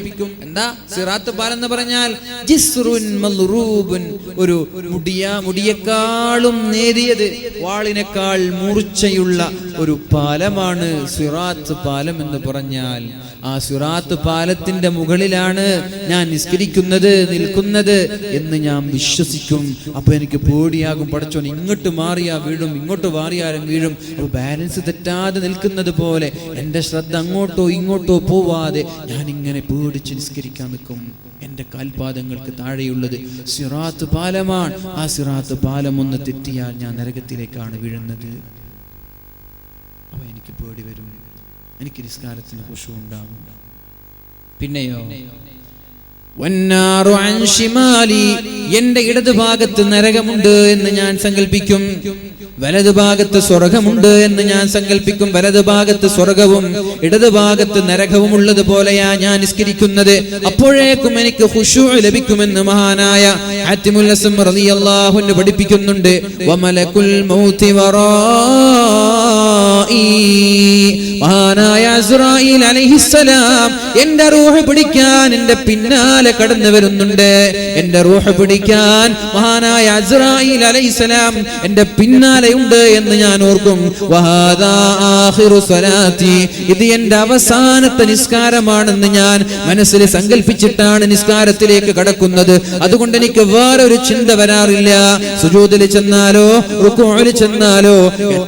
എന്താ സിറാത്ത് പാലം എന്ന് പറഞ്ഞാൽ? ജിസ്റുൻ മൽറൂബുൻ, ഒരു മുടിയേക്കാളും നേരിയത്, വാളിനേക്കാൾ മൂർച്ചയുള്ള ഒരു പാലമാണ് സിറാത്ത് പാലം എന്ന് പറഞ്ഞാൽ. ആ സിറാത്ത് പാലത്തിന്റെ മുകളിലാണ് ഞാൻ നിസ്കരിക്കുന്നത്, നിൽക്കുന്നത് എന്ന് ഞാൻ വിശ്വസിക്കും. അപ്പൊ എനിക്ക് പേടിയാകും, പടച്ചോൻ ഇങ്ങോട്ട് മാറിയാ വീഴും, ഇങ്ങോട്ട് മാറിയാലും വീഴും. ബാലൻസ് തെറ്റാതെ നിൽക്കുന്നത് പോലെ എന്റെ ശ്രദ്ധ അങ്ങോട്ടോ ഇങ്ങോട്ടോ പോവാതെ ഞാൻ ഇങ്ങനെ പേടിച്ച് നിസ്കരിക്കാൻ നിൽക്കും. എന്റെ കാൽപാദങ്ങൾക്ക് താഴെയുള്ളത് സിറാത്ത് പാലമാണ്. ആ സിറാത്ത് പാലം ഒന്ന് തെറ്റിയാൽ ഞാൻ നരകത്തിലേക്കാണ് വീഴുന്നത്. അപ്പൊ എനിക്ക് പേടി വരും, എനിക്ക് നിസ്കാരത്തിന് ഖുശൂ ഉണ്ടാകും. പിന്നെയോ വന്നാറു അൻ ശിമാലി, എന്റെ ഇടതുഭാഗത്ത് നരകമുണ്ട് എന്ന് ഞാൻ സങ്കല്പിക്കും. വലതുഭാഗത്ത് സ്വർഗമുണ്ട് എന്ന് ഞാൻ സങ്കല്പിക്കും. വലതുഭാഗത്ത് സ്വർഗവും ഇടതുഭാഗത്ത് നരകവും ഉള്ളത് പോലെയാ ഞാൻ നിസ്കരിക്കുന്നത്. അപ്പോഴേക്കും എനിക്ക് ഖുശൂ ലഭിക്കുമെന്ന് മഹാനായ ഹാത്തിം അൽ-അസ്മ റളിയല്ലാഹു അൻഹു പഠിപ്പിക്കുന്നുണ്ട്. വമലകുൽ മൗതി വറാഇ, മഹാനായ അസ്റായീൽ അലൈഹിസ്സലാം എന്റെ റൂഹ് പിടിക്കാൻ എന്റെ പിന്നാലെ കടന്നു വരുന്നുണ്ട്. എന്റെ റൂഹ് പിടിക്കാൻ മഹാനായ അസ്റായീൽ അലൈഹിസ്സലാം എന്റെ പിന്നാലെ ഉണ്ട് എന്ന് ഞാൻ ഓർക്കും. വഹാദാ ആഖിറു സ്വലാത്തി, ഇത് എന്റെ അവസാനത്തെ നിസ്കാരമാണെന്ന് ഞാൻ മനസ്സിൽ സങ്കല്പിച്ചിട്ടാണ് നിസ്കാരത്തിലേക്ക് കടക്കുന്നത്. അതുകൊണ്ട് എനിക്ക് വേറൊരു ചിന്ത വരാറില്ല. സുജൂദിൽ ചെന്നാലോ റുക്ഊഇൽ ചെന്നാലോ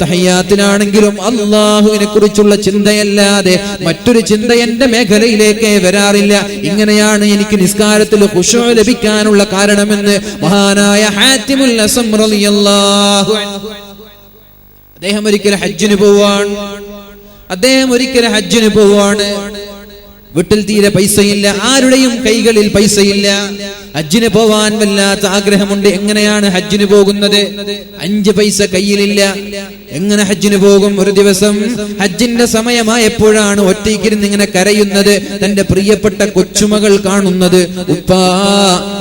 തഹയ്യാത്തിലാണെങ്കിലും അല്ലാഹുവിനെ കുറിച്ചുള്ള ചിന്തയല്ലാതെ മറ്റൊരു ചിന്ത എന്റെ മേഖലയിലേക്ക് വരാറില്ല. ഇങ്ങനെയാണ് എനിക്ക് നിസ്കാരത്തിൽ ഖുശൂ ലഭിക്കാനുള്ള കാരണമെന്ന് മഹാനായ ഹാത്തിം അൽ-അസ്മ റളിയല്ലാഹു അൻഹു. അദ്ദേഹം ഒരിക്കൽ ഹജ്ജിന് പോവാണ്. വീട്ടിൽ തീരെ പൈസയില്ല, ആരുടെയും കൈകളിൽ പൈസയില്ല. ഹജ്ജിന് പോവാൻ വല്ലാത്ത ആഗ്രഹമുണ്ട്. എങ്ങനെയാണ് ഹജ്ജിന് പോകുന്നത്? 5 പൈസ കയ്യിലില്ല. എങ്ങനെ ഹജ്ജിന് പോകും? ഒരു ദിവസം ഹജ്ജിന്റെ സമയമായപ്പോഴാണ് ഒറ്റയ്ക്കിരുന്ന് ഇങ്ങനെ കരയുന്നത് തന്റെ പ്രിയപ്പെട്ട കൊച്ചുമകൾ കാണുന്നത്. ഉപ്പാ,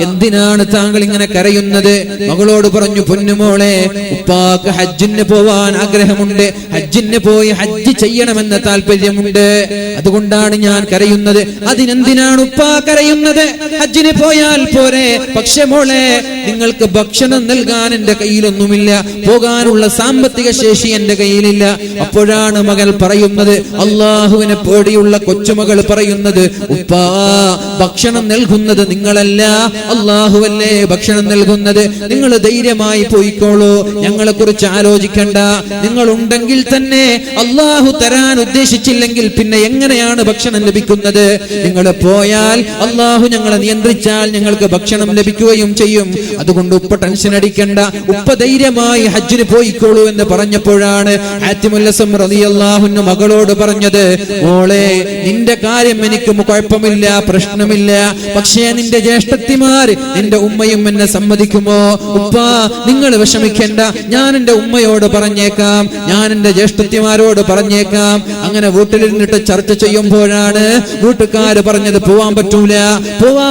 എന്തിനാണ് താങ്കൾ ഇങ്ങനെ കരയുന്നത്? മകളോട് പറഞ്ഞു, പൊന്നുമോളെ, ഉപ്പാക്ക് ഹജ്ജിന് പോവാൻ ആഗ്രഹമുണ്ട്, ഹജ്ജിന് പോയി ഹജ്ജ് ചെയ്യണമെന്ന താല്പര്യമുണ്ട്, അതുകൊണ്ടാണ് ഞാൻ കരയുന്നത്. അതിനെന്തിനാണ് ഉപ്പാ കരയുന്നത്? ഹജ്ജിന് പോയാൽ പോരെ. പക്ഷെ മോളെ, നിങ്ങൾക്ക് ഭക്ഷണം നൽകാൻ എന്റെ കയ്യിലൊന്നുമില്ല, പോകാനുള്ള സാമ്പത്തിക ശേഷി എന്റെ കയ്യിലില്ല. അപ്പോഴാണ് മകൾ പറയുന്നത്, അള്ളാഹുവിനെ പേടിയുള്ള കൊച്ചുമകൾ പറയുന്നത്, ഉപ്പാ, ഭക്ഷണം നൽകുന്നത് നിങ്ങളല്ല, അള്ളാഹുവല്ലേ ഭക്ഷണം നൽകുന്നത്. നിങ്ങൾ ധൈര്യമായി പോയിക്കോളൂ, ഞങ്ങളെ കുറിച്ച് ആലോചിക്കണ്ട. നിങ്ങൾ ഉണ്ടെങ്കിൽ തന്നെ അള്ളാഹു തരാൻ ഉദ്ദേശിച്ചില്ലെങ്കിൽ പിന്നെ എങ്ങനെയാണ് ഭക്ഷണം ലഭിക്കുന്നത്? നിങ്ങൾ പോയാൽ അള്ളാഹു ഞങ്ങളെ നിയന്ത്രിച്ചാൽ ഞങ്ങൾക്ക് ഭക്ഷണം ലഭിക്കുകയും ചെയ്യും. അതുകൊണ്ട് ഉപ്പ ടെൻഷൻ അടിക്കണ്ട, ഉപ്പ ധൈര്യമായി ഹജ്ജിന് പോയിക്കോളൂ എന്ന് പറഞ്ഞപ്പോഴാണ് ഹാത്തിം അൽ-അസ്മ റളിയല്ലാഹു അൻഹു മകളോട് പറഞ്ഞത്, മോളെ, നിന്റെ കാര്യം എനിക്ക് കുഴപ്പമില്ല, പ്രശ്നമില്ല. പക്ഷേ നിന്റെ ജ്യേഷ്ഠത്തിമാര്, നിന്റെ ഉമ്മയും എന്നെ സമ്മതിക്കുമോ? ഉപ്പ, നിങ്ങൾ വിഷമിക്കണ്ട, ഞാൻ എന്റെ ഉമ്മയോട് പറഞ്ഞേക്കാം, ഞാൻ എന്റെ ജ്യേഷ്ഠത്തിമാരോട് പറഞ്ഞേക്കാം. അങ്ങനെ വീട്ടിലിരുന്നിട്ട് ചർച്ച ചെയ്യുമ്പോഴാണ് വീട്ടുകാര് പറഞ്ഞത്, പോവാൻ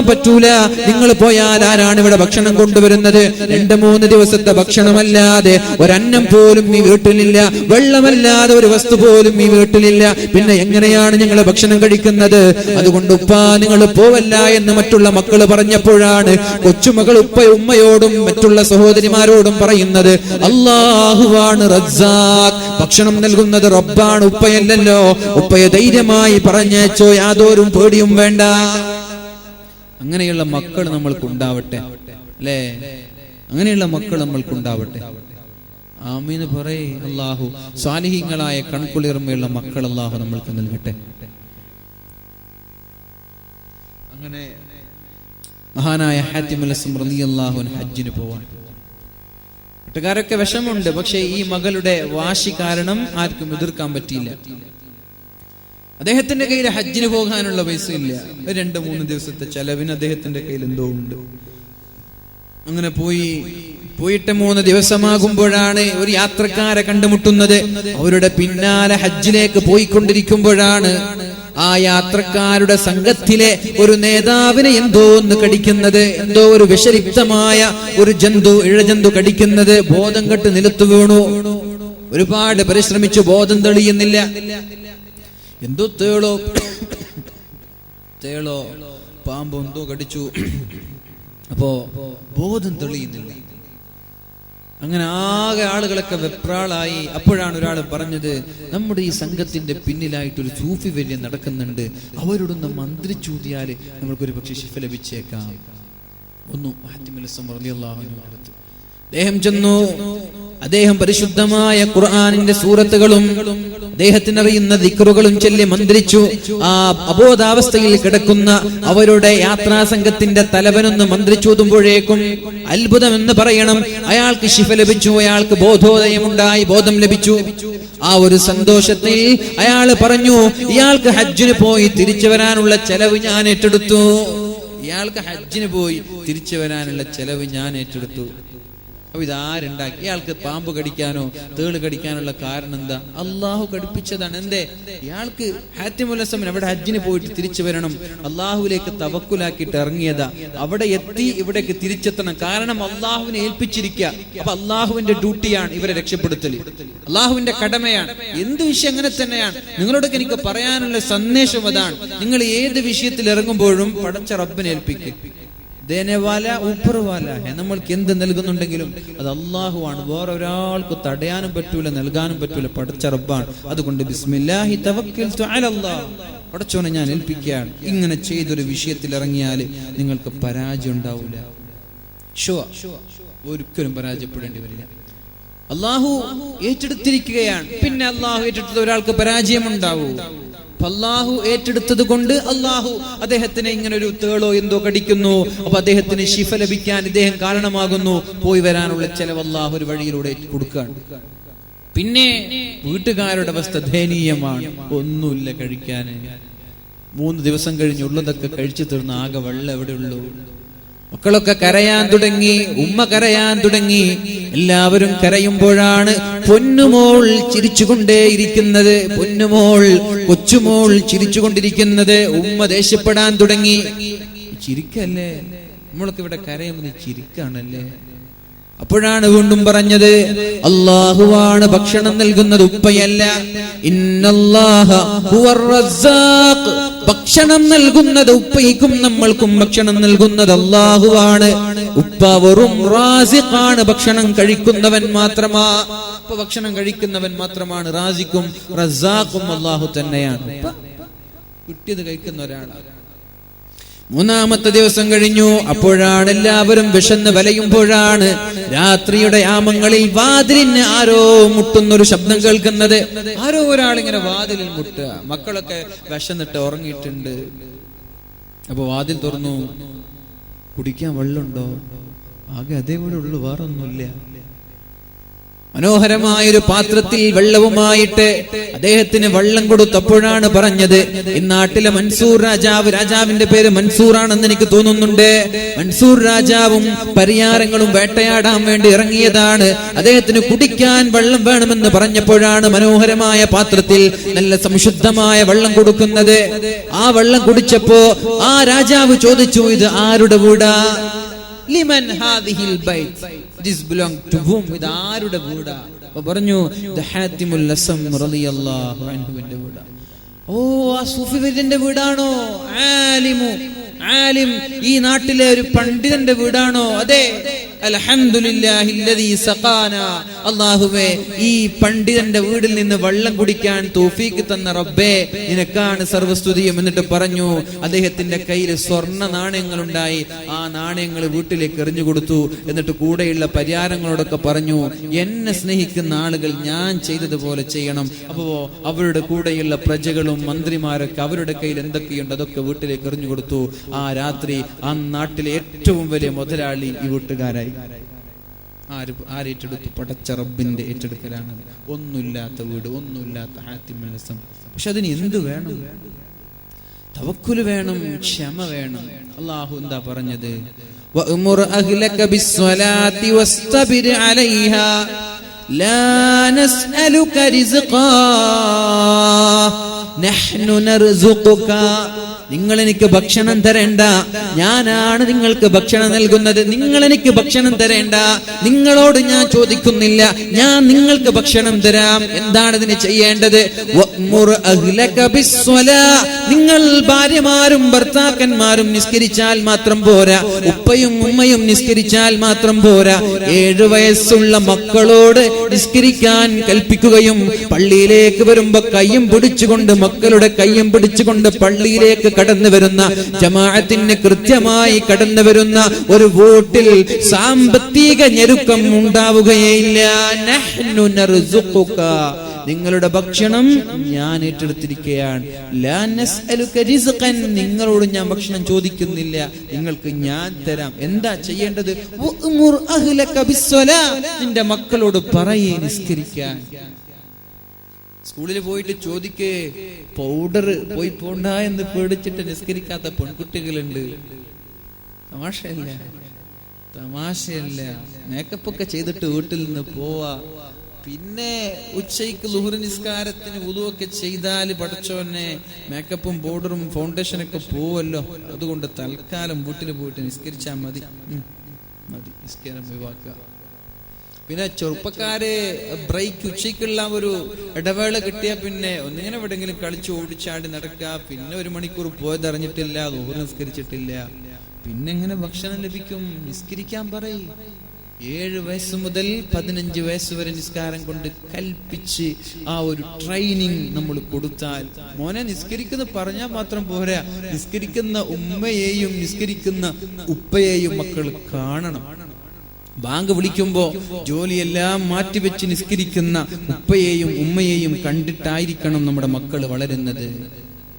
പറ്റൂല. നിങ്ങൾ പോയാൽ ആരാണ് ഇവിടെ ഭക്ഷണം കൊണ്ടുവരുന്നത്? 2-3 ദിവസത്തെ ഭക്ഷണമല്ലാതെ ഒരന്നം പോലും ഈ വീട്ടിലില്ല, വെള്ളമല്ലാതെ ഒരു വസ്തു പോലും ഈ വീട്ടിലില്ല. പിന്നെ എങ്ങനെയാണ് ഞങ്ങൾ ഭക്ഷണം കഴിക്കുന്നത്? അതുകൊണ്ട് ഉപ്പാ, നിങ്ങൾ പോവല്ല എന്ന് മറ്റുള്ള മക്കൾ പറഞ്ഞപ്പോഴാണ് കൊച്ചുമകൾ ഉമ്മയോടും മറ്റുള്ള സഹോദരിമാരോടും പറയുന്നത്, അല്ലാഹുവാണ് റസ്സാഖ്, ഭക്ഷണം നൽകുന്നത് റബ്ബാണ്, ഉപ്പയല്ലല്ലോ. ഉപ്പയെ ധൈര്യമായി പറഞ്ഞേച്ചോ, യാതൊരു പേടിയും വേണ്ട. അങ്ങനെയുള്ള മക്കൾ നമ്മൾക്കുണ്ടാവട്ടെ, അല്ലേ? അങ്ങനെയുള്ള മക്കൾ നമ്മൾക്കുണ്ടാവട്ടെ. ആമീൻ പറയ്. അല്ലാഹു സാലിഹീങ്ങളായ കൺകുളിർമയുള്ള മക്കൾ അല്ലാഹു നമ്മൾക്ക് നൽകട്ടെ. അങ്ങനെ മഹാനായ ഹാത്തിമുൽ അസ്സം റളിയല്ലാഹു അൻഹു ഹജ്ജിന് പോവാൻ. വീട്ടുകാരൊക്കെ വിഷമുണ്ട്. പക്ഷേ ഈ മകളുടെ വാശി കാരണം ആർക്കും എതിർക്കാൻ പറ്റിയില്ല. അദ്ദേഹത്തിന്റെ കയ്യിൽ ഹജ്ജിന് പോകാനുള്ള പൈസ ഇല്ല. 2-3 ദിവസത്തെ ചെലവിന് അദ്ദേഹത്തിന്റെ കയ്യിൽ എന്തോ ഉണ്ട്. അങ്ങനെ പോയിട്ട് 3 ദിവസമാകുമ്പോഴാണ് ഒരു യാത്രക്കാരെ കണ്ടുമുട്ടുന്നത്. അവരുടെ പിന്നാലെ ഹജ്ജിലേക്ക് പോയിക്കൊണ്ടിരിക്കുമ്പോഴാണ് ആ യാത്രക്കാരുടെ സംഘത്തിലെ ഒരു നേതാവിനെ എന്തോ ഒന്ന് കടിക്കുന്നത്. എന്തോ ഒരു വിഷലിപ്തമായ ഒരു ഇഴജന്തു കടിക്കുന്നത്. ബോധം കെട്ട് നിലത്തു വീണു. ഒരുപാട് പരിശ്രമിച്ചു, ബോധം തെളിയുന്നില്ല. എന്തോ തേളോ പാമ്പോ എന്തോ കടിച്ചു. അപ്പോ ബോധം തെളിയുന്നില്ല. അങ്ങനെ ആകെ ആളുകളൊക്കെ വെപ്രാളായി. അപ്പോഴാണ് ഒരാൾ പറഞ്ഞത്, നമ്മുടെ ഈ സംഘത്തിന്റെ പിന്നിലായിട്ടൊരു സൂഫി വര്യ നടക്കുന്നുണ്ട്, അവരോടൊന്ന് മന്ത്രിച്ചൂതിയാല് നമ്മൾക്കൊരു പക്ഷെ ശിഫ ലഭിച്ചേക്കാം. അദ്ദേഹം ചെന്നു. അദ്ദേഹം പരിശുദ്ധമായ ഖുർആനിന്റെ സൂറത്തുകളും അദ്ദേഹത്തിനറിയുന്ന ദിക്റുകളും ചൊല്ലി മന്ത്രിച്ചു. ആ അബോധാവസ്ഥയിൽ കിടക്കുന്ന അവരുടെ യാത്രാ സംഘത്തിന്റെ തലവനൊന്ന് മന്ത്രിച്ചൂതുമ്പോഴേക്കും അത്ഭുതം എന്ന് പറയണം, അയാൾക്ക് ശിഫ ലഭിച്ചു. അയാൾക്ക് ബോധോദയമുണ്ടായി, ബോധം ലഭിച്ചു. ആ ഒരു സന്തോഷത്തിൽ അയാൾ പറഞ്ഞു, ഇയാൾക്ക് ഹജ്ജിന് പോയി തിരിച്ചു വരാനുള്ള ചെലവ് ഞാൻ ഏറ്റെടുത്തു. ഇയാൾക്ക് ഹജ്ജിന് പോയി തിരിച്ചു വരാനുള്ള ചെലവ് ഞാൻ ഏറ്റെടുത്തു. അപ്പൊ ഇതാരുണ്ടാക്കി? ഇയാൾക്ക് പാമ്പ് കടിക്കാനോ തേള് കടിക്കാനുള്ള കാരണം എന്താ? അള്ളാഹു കടിപ്പിച്ചതാണ്. എന്തേ? ഇയാൾക്ക് ഹാത്തിമുൽ അസ്സമിന് അവിടെ ഹജ്ജിന് പോയിട്ട് തിരിച്ചു വരണം, അള്ളാഹുവിലേക്ക് തവക്കുലാക്കിയിട്ട് ഇറങ്ങിയതാ. അവിടെ എത്തി ഇവിടേക്ക് തിരിച്ചെത്തണം. കാരണം അള്ളാഹുവിനെ ഏൽപ്പിച്ചിരിക്കുക. അപ്പൊ അള്ളാഹുവിന്റെ ഡ്യൂട്ടിയാണ് ഇവരെ രക്ഷപ്പെടുത്തല്, അള്ളാഹുവിന്റെ കടമയാണ്. എന്ത് വിഷയം അങ്ങനെ തന്നെയാണ്. നിങ്ങളോടൊക്കെ എനിക്ക് പറയാനുള്ള സന്ദേശം അതാണ്. നിങ്ങൾ ഏത് വിഷയത്തിൽ ഇറങ്ങുമ്പോഴും പടച്ച റബ്ബിനെ ഏൽപ്പിക്കുക. ദേനവാല ഊപ്പർവാല, നമ്മൾക്ക് എന്ത് നൽകുന്നുണ്ടെങ്കിലും അത് അള്ളാഹുവാണ്. വേറെ ഒരാൾക്ക് തടയാനും പറ്റൂല, നൽകാനും പറ്റൂല. പടച്ച റബ്ബാണ്. അതുകൊണ്ട് ബിസ്മില്ലാഹി തവക്കൽതു അലല്ലാഹ്, പടച്ചോനെ ഞാൻ ഏൽപ്പിക്കുകയാണ്. ഇങ്ങനെ ചെയ്തൊരു വിഷയത്തിൽ ഇറങ്ങിയാൽ നിങ്ങൾക്ക് പരാജയം ഉണ്ടാവില്ല. ഒരിക്കലും പരാജയപ്പെടേണ്ടി വരില്ല. അള്ളാഹു ഏറ്റെടുത്തിരിക്കുകയാണ്. പിന്നെ അള്ളാഹു ഏറ്റെടുത്ത ഒരാൾക്ക് പരാജയം ഉണ്ടാവൂ? അള്ളാഹു ഏറ്റെടുത്തത് കൊണ്ട് അള്ളാഹു അദ്ദേഹത്തിന് ഇങ്ങനെ ഒരു തേളോ എന്തോ കടിക്കുന്നു. അപ്പൊ അദ്ദേഹത്തിന് ശിഫ ലഭിക്കാൻ ഇദ്ദേഹം കാരണമാകുന്നു. പോയി വരാനുള്ള ചെലവ് അള്ളാഹു ഒരു വഴിയിലൂടെ കൊടുക്കുകയാണ്. പിന്നെ വീട്ടുകാരുടെ അവസ്ഥ ദയനീയമാണ്. ഒന്നുമില്ല കഴിക്കാൻ. 3 ദിവസം കഴിഞ്ഞുള്ളതൊക്കെ കഴിച്ചു തീർന്ന് ആകെ വെള്ളം എവിടെ ഉള്ളൂ. മക്കളൊക്കെ കരയാൻ തുടങ്ങി, ഉമ്മ കരയാൻ തുടങ്ങി. എല്ലാവരും കരയുമ്പോഴാണ് പൊന്നുമോൾ ചിരിച്ചുകൊണ്ടേയിരിക്കുന്നത്. പൊന്നുമോൾ, കൊച്ചുമോൾ ചിരിച്ചുകൊണ്ടിരിക്കുന്നത്. ഉമ്മ ദേഷ്യപ്പെടാൻ തുടങ്ങി. ചിരിക്കല്ലേ, നമ്മളൊക്കെ ഇവിടെ കരയുമ്പോൾ ചിരിക്കാണല്ലേ. അപ്പോഴാണ് വീണ്ടും പറഞ്ഞത്, അല്ലാഹുവാണ് ഭക്ഷണം നൽകുന്നത്, ഉപ്പയല്ല. ഇന്നല്ലാഹ ഹുവർ റസ്സാഖ്, ഭക്ഷണം നൽകുന്നത് ഉപ്പയ്ക്കും നമ്മൾക്കും ഭക്ഷണം നൽകുന്നത് അല്ലാഹുവാണ്. ഉപ്പ വെറും റാസിഖാണ്, ഭക്ഷണം കഴിക്കുന്നവൻ മാത്രമാ. ഉപ്പ ഭക്ഷണം കഴിക്കുന്നവൻ മാത്രമാണ്. റാസിഖും റസ്സാഖും അല്ലാഹു തന്നെയാണ്. ഉപ്പ കിട്ടിയത് കഴിക്കുന്ന ഒരാളാണ്. 3-ാമത്തെ ദിവസം കഴിഞ്ഞു. അപ്പോഴാണ് എല്ലാവരും വിശന്ന് വലയുമ്പോഴാണ് രാത്രിയുടെ യാമങ്ങളിൽ വാതിലിന് ആരോ മുട്ടുന്നൊരു ശബ്ദം കേൾക്കുന്നത്. ആരോ ഒരാളിങ്ങനെ വാതിലിൽ മുട്ടുക. മക്കളൊക്കെ വിശന്നിട്ട് ഉറങ്ങിയിട്ടുണ്ട്. അപ്പൊ വാതിൽ തുറന്നു. കുടിക്കാൻ വെള്ളമുണ്ടോ? ആകെ അതേപോലെ ഉള്ളു, വേറൊന്നുമില്ല. മനോഹരമായൊരു പാത്രത്തിൽ വെള്ളവുമായിട്ട് അദ്ദേഹത്തിന് വെള്ളം കൊടുത്തപ്പോഴാണ് പറഞ്ഞത്, ഈ നാട്ടിലെ മൻസൂർ രാജാവ്, രാജാവിന്റെ പേര് മൻസൂറാണെന്ന് എനിക്ക് തോന്നുന്നുണ്ട്, മൻസൂർ രാജാവും പരിയാരങ്ങളും വേട്ടയാടാൻ വേണ്ടി ഇറങ്ങിയതാണ്. അദ്ദേഹത്തിന് കുടിക്കാൻ വെള്ളം വേണമെന്ന് പറഞ്ഞപ്പോഴാണ് മനോഹരമായ പാത്രത്തിൽ നല്ല സംശുദ്ധമായ വെള്ളം കൊടുക്കുന്നത്. ആ വെള്ളം കുടിച്ചപ്പോ ആ രാജാവ് ചോദിച്ചു, ഇത് ആരുടെ വീടാ? ലിമൻ ഹാദിഹിൽ ബൈത്ത്, ദിസ് ബിലോങ് ടു ഹൂം, ഇത് ആരുടെ വീടാ? അപ്പോൾ പറഞ്ഞു, ദ ഹാത്തിമുൽ അസ്സം റളിയല്ലാഹു അൻഹുവിന്റെ വീടാ. ഓ, ആ സൂഫി വര്യന്റെ വീടാണോ? ആലിം, ഈ നാട്ടിലെ ഒരു പണ്ഡിതന്റെ വീടാണോ? അതെ. അൽഹംദുലില്ലാഹില്ലദീ സഖാന, അല്ലാഹുവേ ഈ പണ്ഡിതന്റെ വീടിൽ നിന്ന് വെള്ളം കുടിക്കാൻ തൗഫീഖ് തന്ന റബ്ബേ നിനക്കാണ് സർവസ്തുതിയും. എന്നിട്ട് പറഞ്ഞു അദ്ദേഹത്തിന്റെ കയ്യിൽ സ്വർണ്ണ നാണയങ്ങൾ ഉണ്ടായി, ആ നാണയങ്ങൾ വീട്ടിലേക്ക് എറിഞ്ഞു കൊടുത്തു. എന്നിട്ട് കൂടെയുള്ള പരിഹാരങ്ങളോടൊക്കെ പറഞ്ഞു, എന്നെ സ്നേഹിക്കുന്ന ആളുകൾ ഞാൻ ചെയ്തതുപോലെ ചെയ്യണം. അപ്പോ അവരുടെ കൂടെയുള്ള പ്രജകളും മന്ത്രിമാരൊക്കെ അവരുടെ കയ്യിൽ എന്തൊക്കെയുണ്ട് അതൊക്കെ വീട്ടിലേക്ക് എറിഞ്ഞു കൊടുത്തു. ആ രാത്രി ആ നാട്ടിലെ ഏറ്റവും വലിയ മുതലാളി ഈ വീട്ടുകാരായി. ആരേറ്റെടുത്തു? പടച്ച റബ്ബിന്റെ ഏറ്റെടുക്കലാണ്. ഒന്നുമില്ലാത്ത വീട്, ഒന്നുമില്ലാത്ത ഹാത്തിം അൽ ഹസം. പക്ഷെ അതിന് എന്ത് വേണം? തവക്കുൽ വേണം, ക്ഷമ വേണം. അല്ലാഹു എന്താ പറഞ്ഞത്? വഅ്മുർ അഹ്ലക ബിസ്സലാത്തി വസ്തബിർ അലൈഹാ ലാ നസ്അലുക റിസ്ഖാ നഹ്നു നർസുഖുക. നിങ്ങൾ എനിക്ക് ഭക്ഷണം തരേണ്ട, ഞാനാണ് നിങ്ങൾക്ക് ഭക്ഷണം നൽകുന്നത്. നിങ്ങൾ എനിക്ക് ഭക്ഷണം തരേണ്ട, നിങ്ങളോട് ഞാൻ ചോദിക്കുന്നില്ല, ഞാൻ നിങ്ങൾക്ക് ഭക്ഷണം തരാം. എന്താണ് ഇതിന് ചെയ്യേണ്ടത്? വഅ്മുർ അഹ്ലക ബിസ്സലാ. നിങ്ങൾ ഭാര്യമാരും ഭർത്താക്കന്മാരും നിസ്കരിച്ചാൽ മാത്രം പോരാ, ഉപ്പയും ഉമ്മയും നിസ്കരിച്ചാൽ മാത്രം പോരാ. 7 വയസ്സുള്ള മക്കളോട് നിസ്കരിക്കാൻ കൽപ്പിക്കുകയും പള്ളിയിലേക്ക് വരുമ്പോ കയ്യും പിടിച്ചുകൊണ്ട്, മക്കളുടെ കയ്യും പിടിച്ചുകൊണ്ട് പള്ളിയിലേക്ക് കടന്നു വരുന്ന, ജമാഅത്തിന് കൃത്യമായി കടന്നു വരുന്ന ഒരു വീട്ടിൽ സാമ്പത്തിക ഞെരുക്കം ഉണ്ടാവുകയില്ല. നഹ്നു നർസുഖുക, നിങ്ങളുടെ ഭക്ഷണം ഞാൻ ഏറ്റെടുത്തിരിക്കുകയാണ്. ലാ നസ്അലുക റിസ്ഖൻ, നിങ്ങളോട് ഞാൻ ഭക്ഷണം ചോദിക്കുന്നില്ല, നിങ്ങൾക്ക് ഞാൻ തരാം. എന്താ ചെയ്യേണ്ടത്? വഅ്മുർ അഹ്ലക ബിസ്സലാ, നിന്റെ മക്കളോട് പറയേ നിസ്കരിക്കാൻ. സ്കൂളിൽ പോയിട്ട് ചോദിക്കേ, പൗഡർ പോയി പോണ്ട എന്ന് പേടിച്ചിട്ട് നിസ്കരിക്കാത്ത പെൺകുട്ടികളുണ്ട്. തമാശയല്ല, തമാശയല്ല. മേക്കപ്പ് ഒക്കെ ചെയ്തിട്ട് വീട്ടിൽ നിന്ന് പോവാ, പിന്നെ ഉച്ചയ്ക്ക് ളുഹ്ർ നിസ്കാരത്തിന് വുളുവൊക്കെ ചെയ്താൽ പടച്ചോനെ മേക്കപ്പും പൗഡറും ഫൗണ്ടേഷനൊക്കെ പോവല്ലോ. അതുകൊണ്ട് തൽക്കാലം വീട്ടിൽ പോയിട്ട് നിസ്കരിച്ചാൽ മതി, നിസ്കാരം ഒഴിവാക്കുക. പിന്നെ ചെറുപ്പക്കാര് ബ്രേക്ക്, ഉച്ചയ്ക്കുള്ള ഒരു ഇടവേള കിട്ടിയ പിന്നെ ഒന്നിങ്ങനെ എവിടെങ്കിലും കളിച്ച് ഓടിച്ചാടി നടക്കുക. പിന്നെ 1 മണിക്കൂർ പോയതറിഞ്ഞിട്ടില്ല, ളുഹ്ർ നിസ്കരിച്ചിട്ടില്ല, പിന്നെ എങ്ങനെ ഭക്ഷണം ലഭിക്കും? നിസ്കരിക്കാൻ പറയും. 7 വയസ്സ് മുതൽ 15 വയസ്സ് വരെ നിസ്കാരം കൊണ്ട് കൽപ്പിച്ച് ആ ഒരു ട്രെയിനിങ് നമ്മൾ കൊടുത്താൽ, മോനെ നിസ്കരിക്കുന്ന പറഞ്ഞാൽ മാത്രം പോരാ, നിസ്കരിക്കുന്ന ഉമ്മയെയും നിസ്കരിക്കുന്ന ഉപ്പയെയും മക്കൾ കാണണം. ബാങ്ക് വിളിക്കുമ്പോ ജോലിയെല്ലാം മാറ്റിവെച്ച് നിസ്കരിക്കുന്ന ഉപ്പയെയും ഉമ്മയെയും കണ്ടിട്ടായിരിക്കണം നമ്മുടെ മക്കൾ വളരുന്നത്.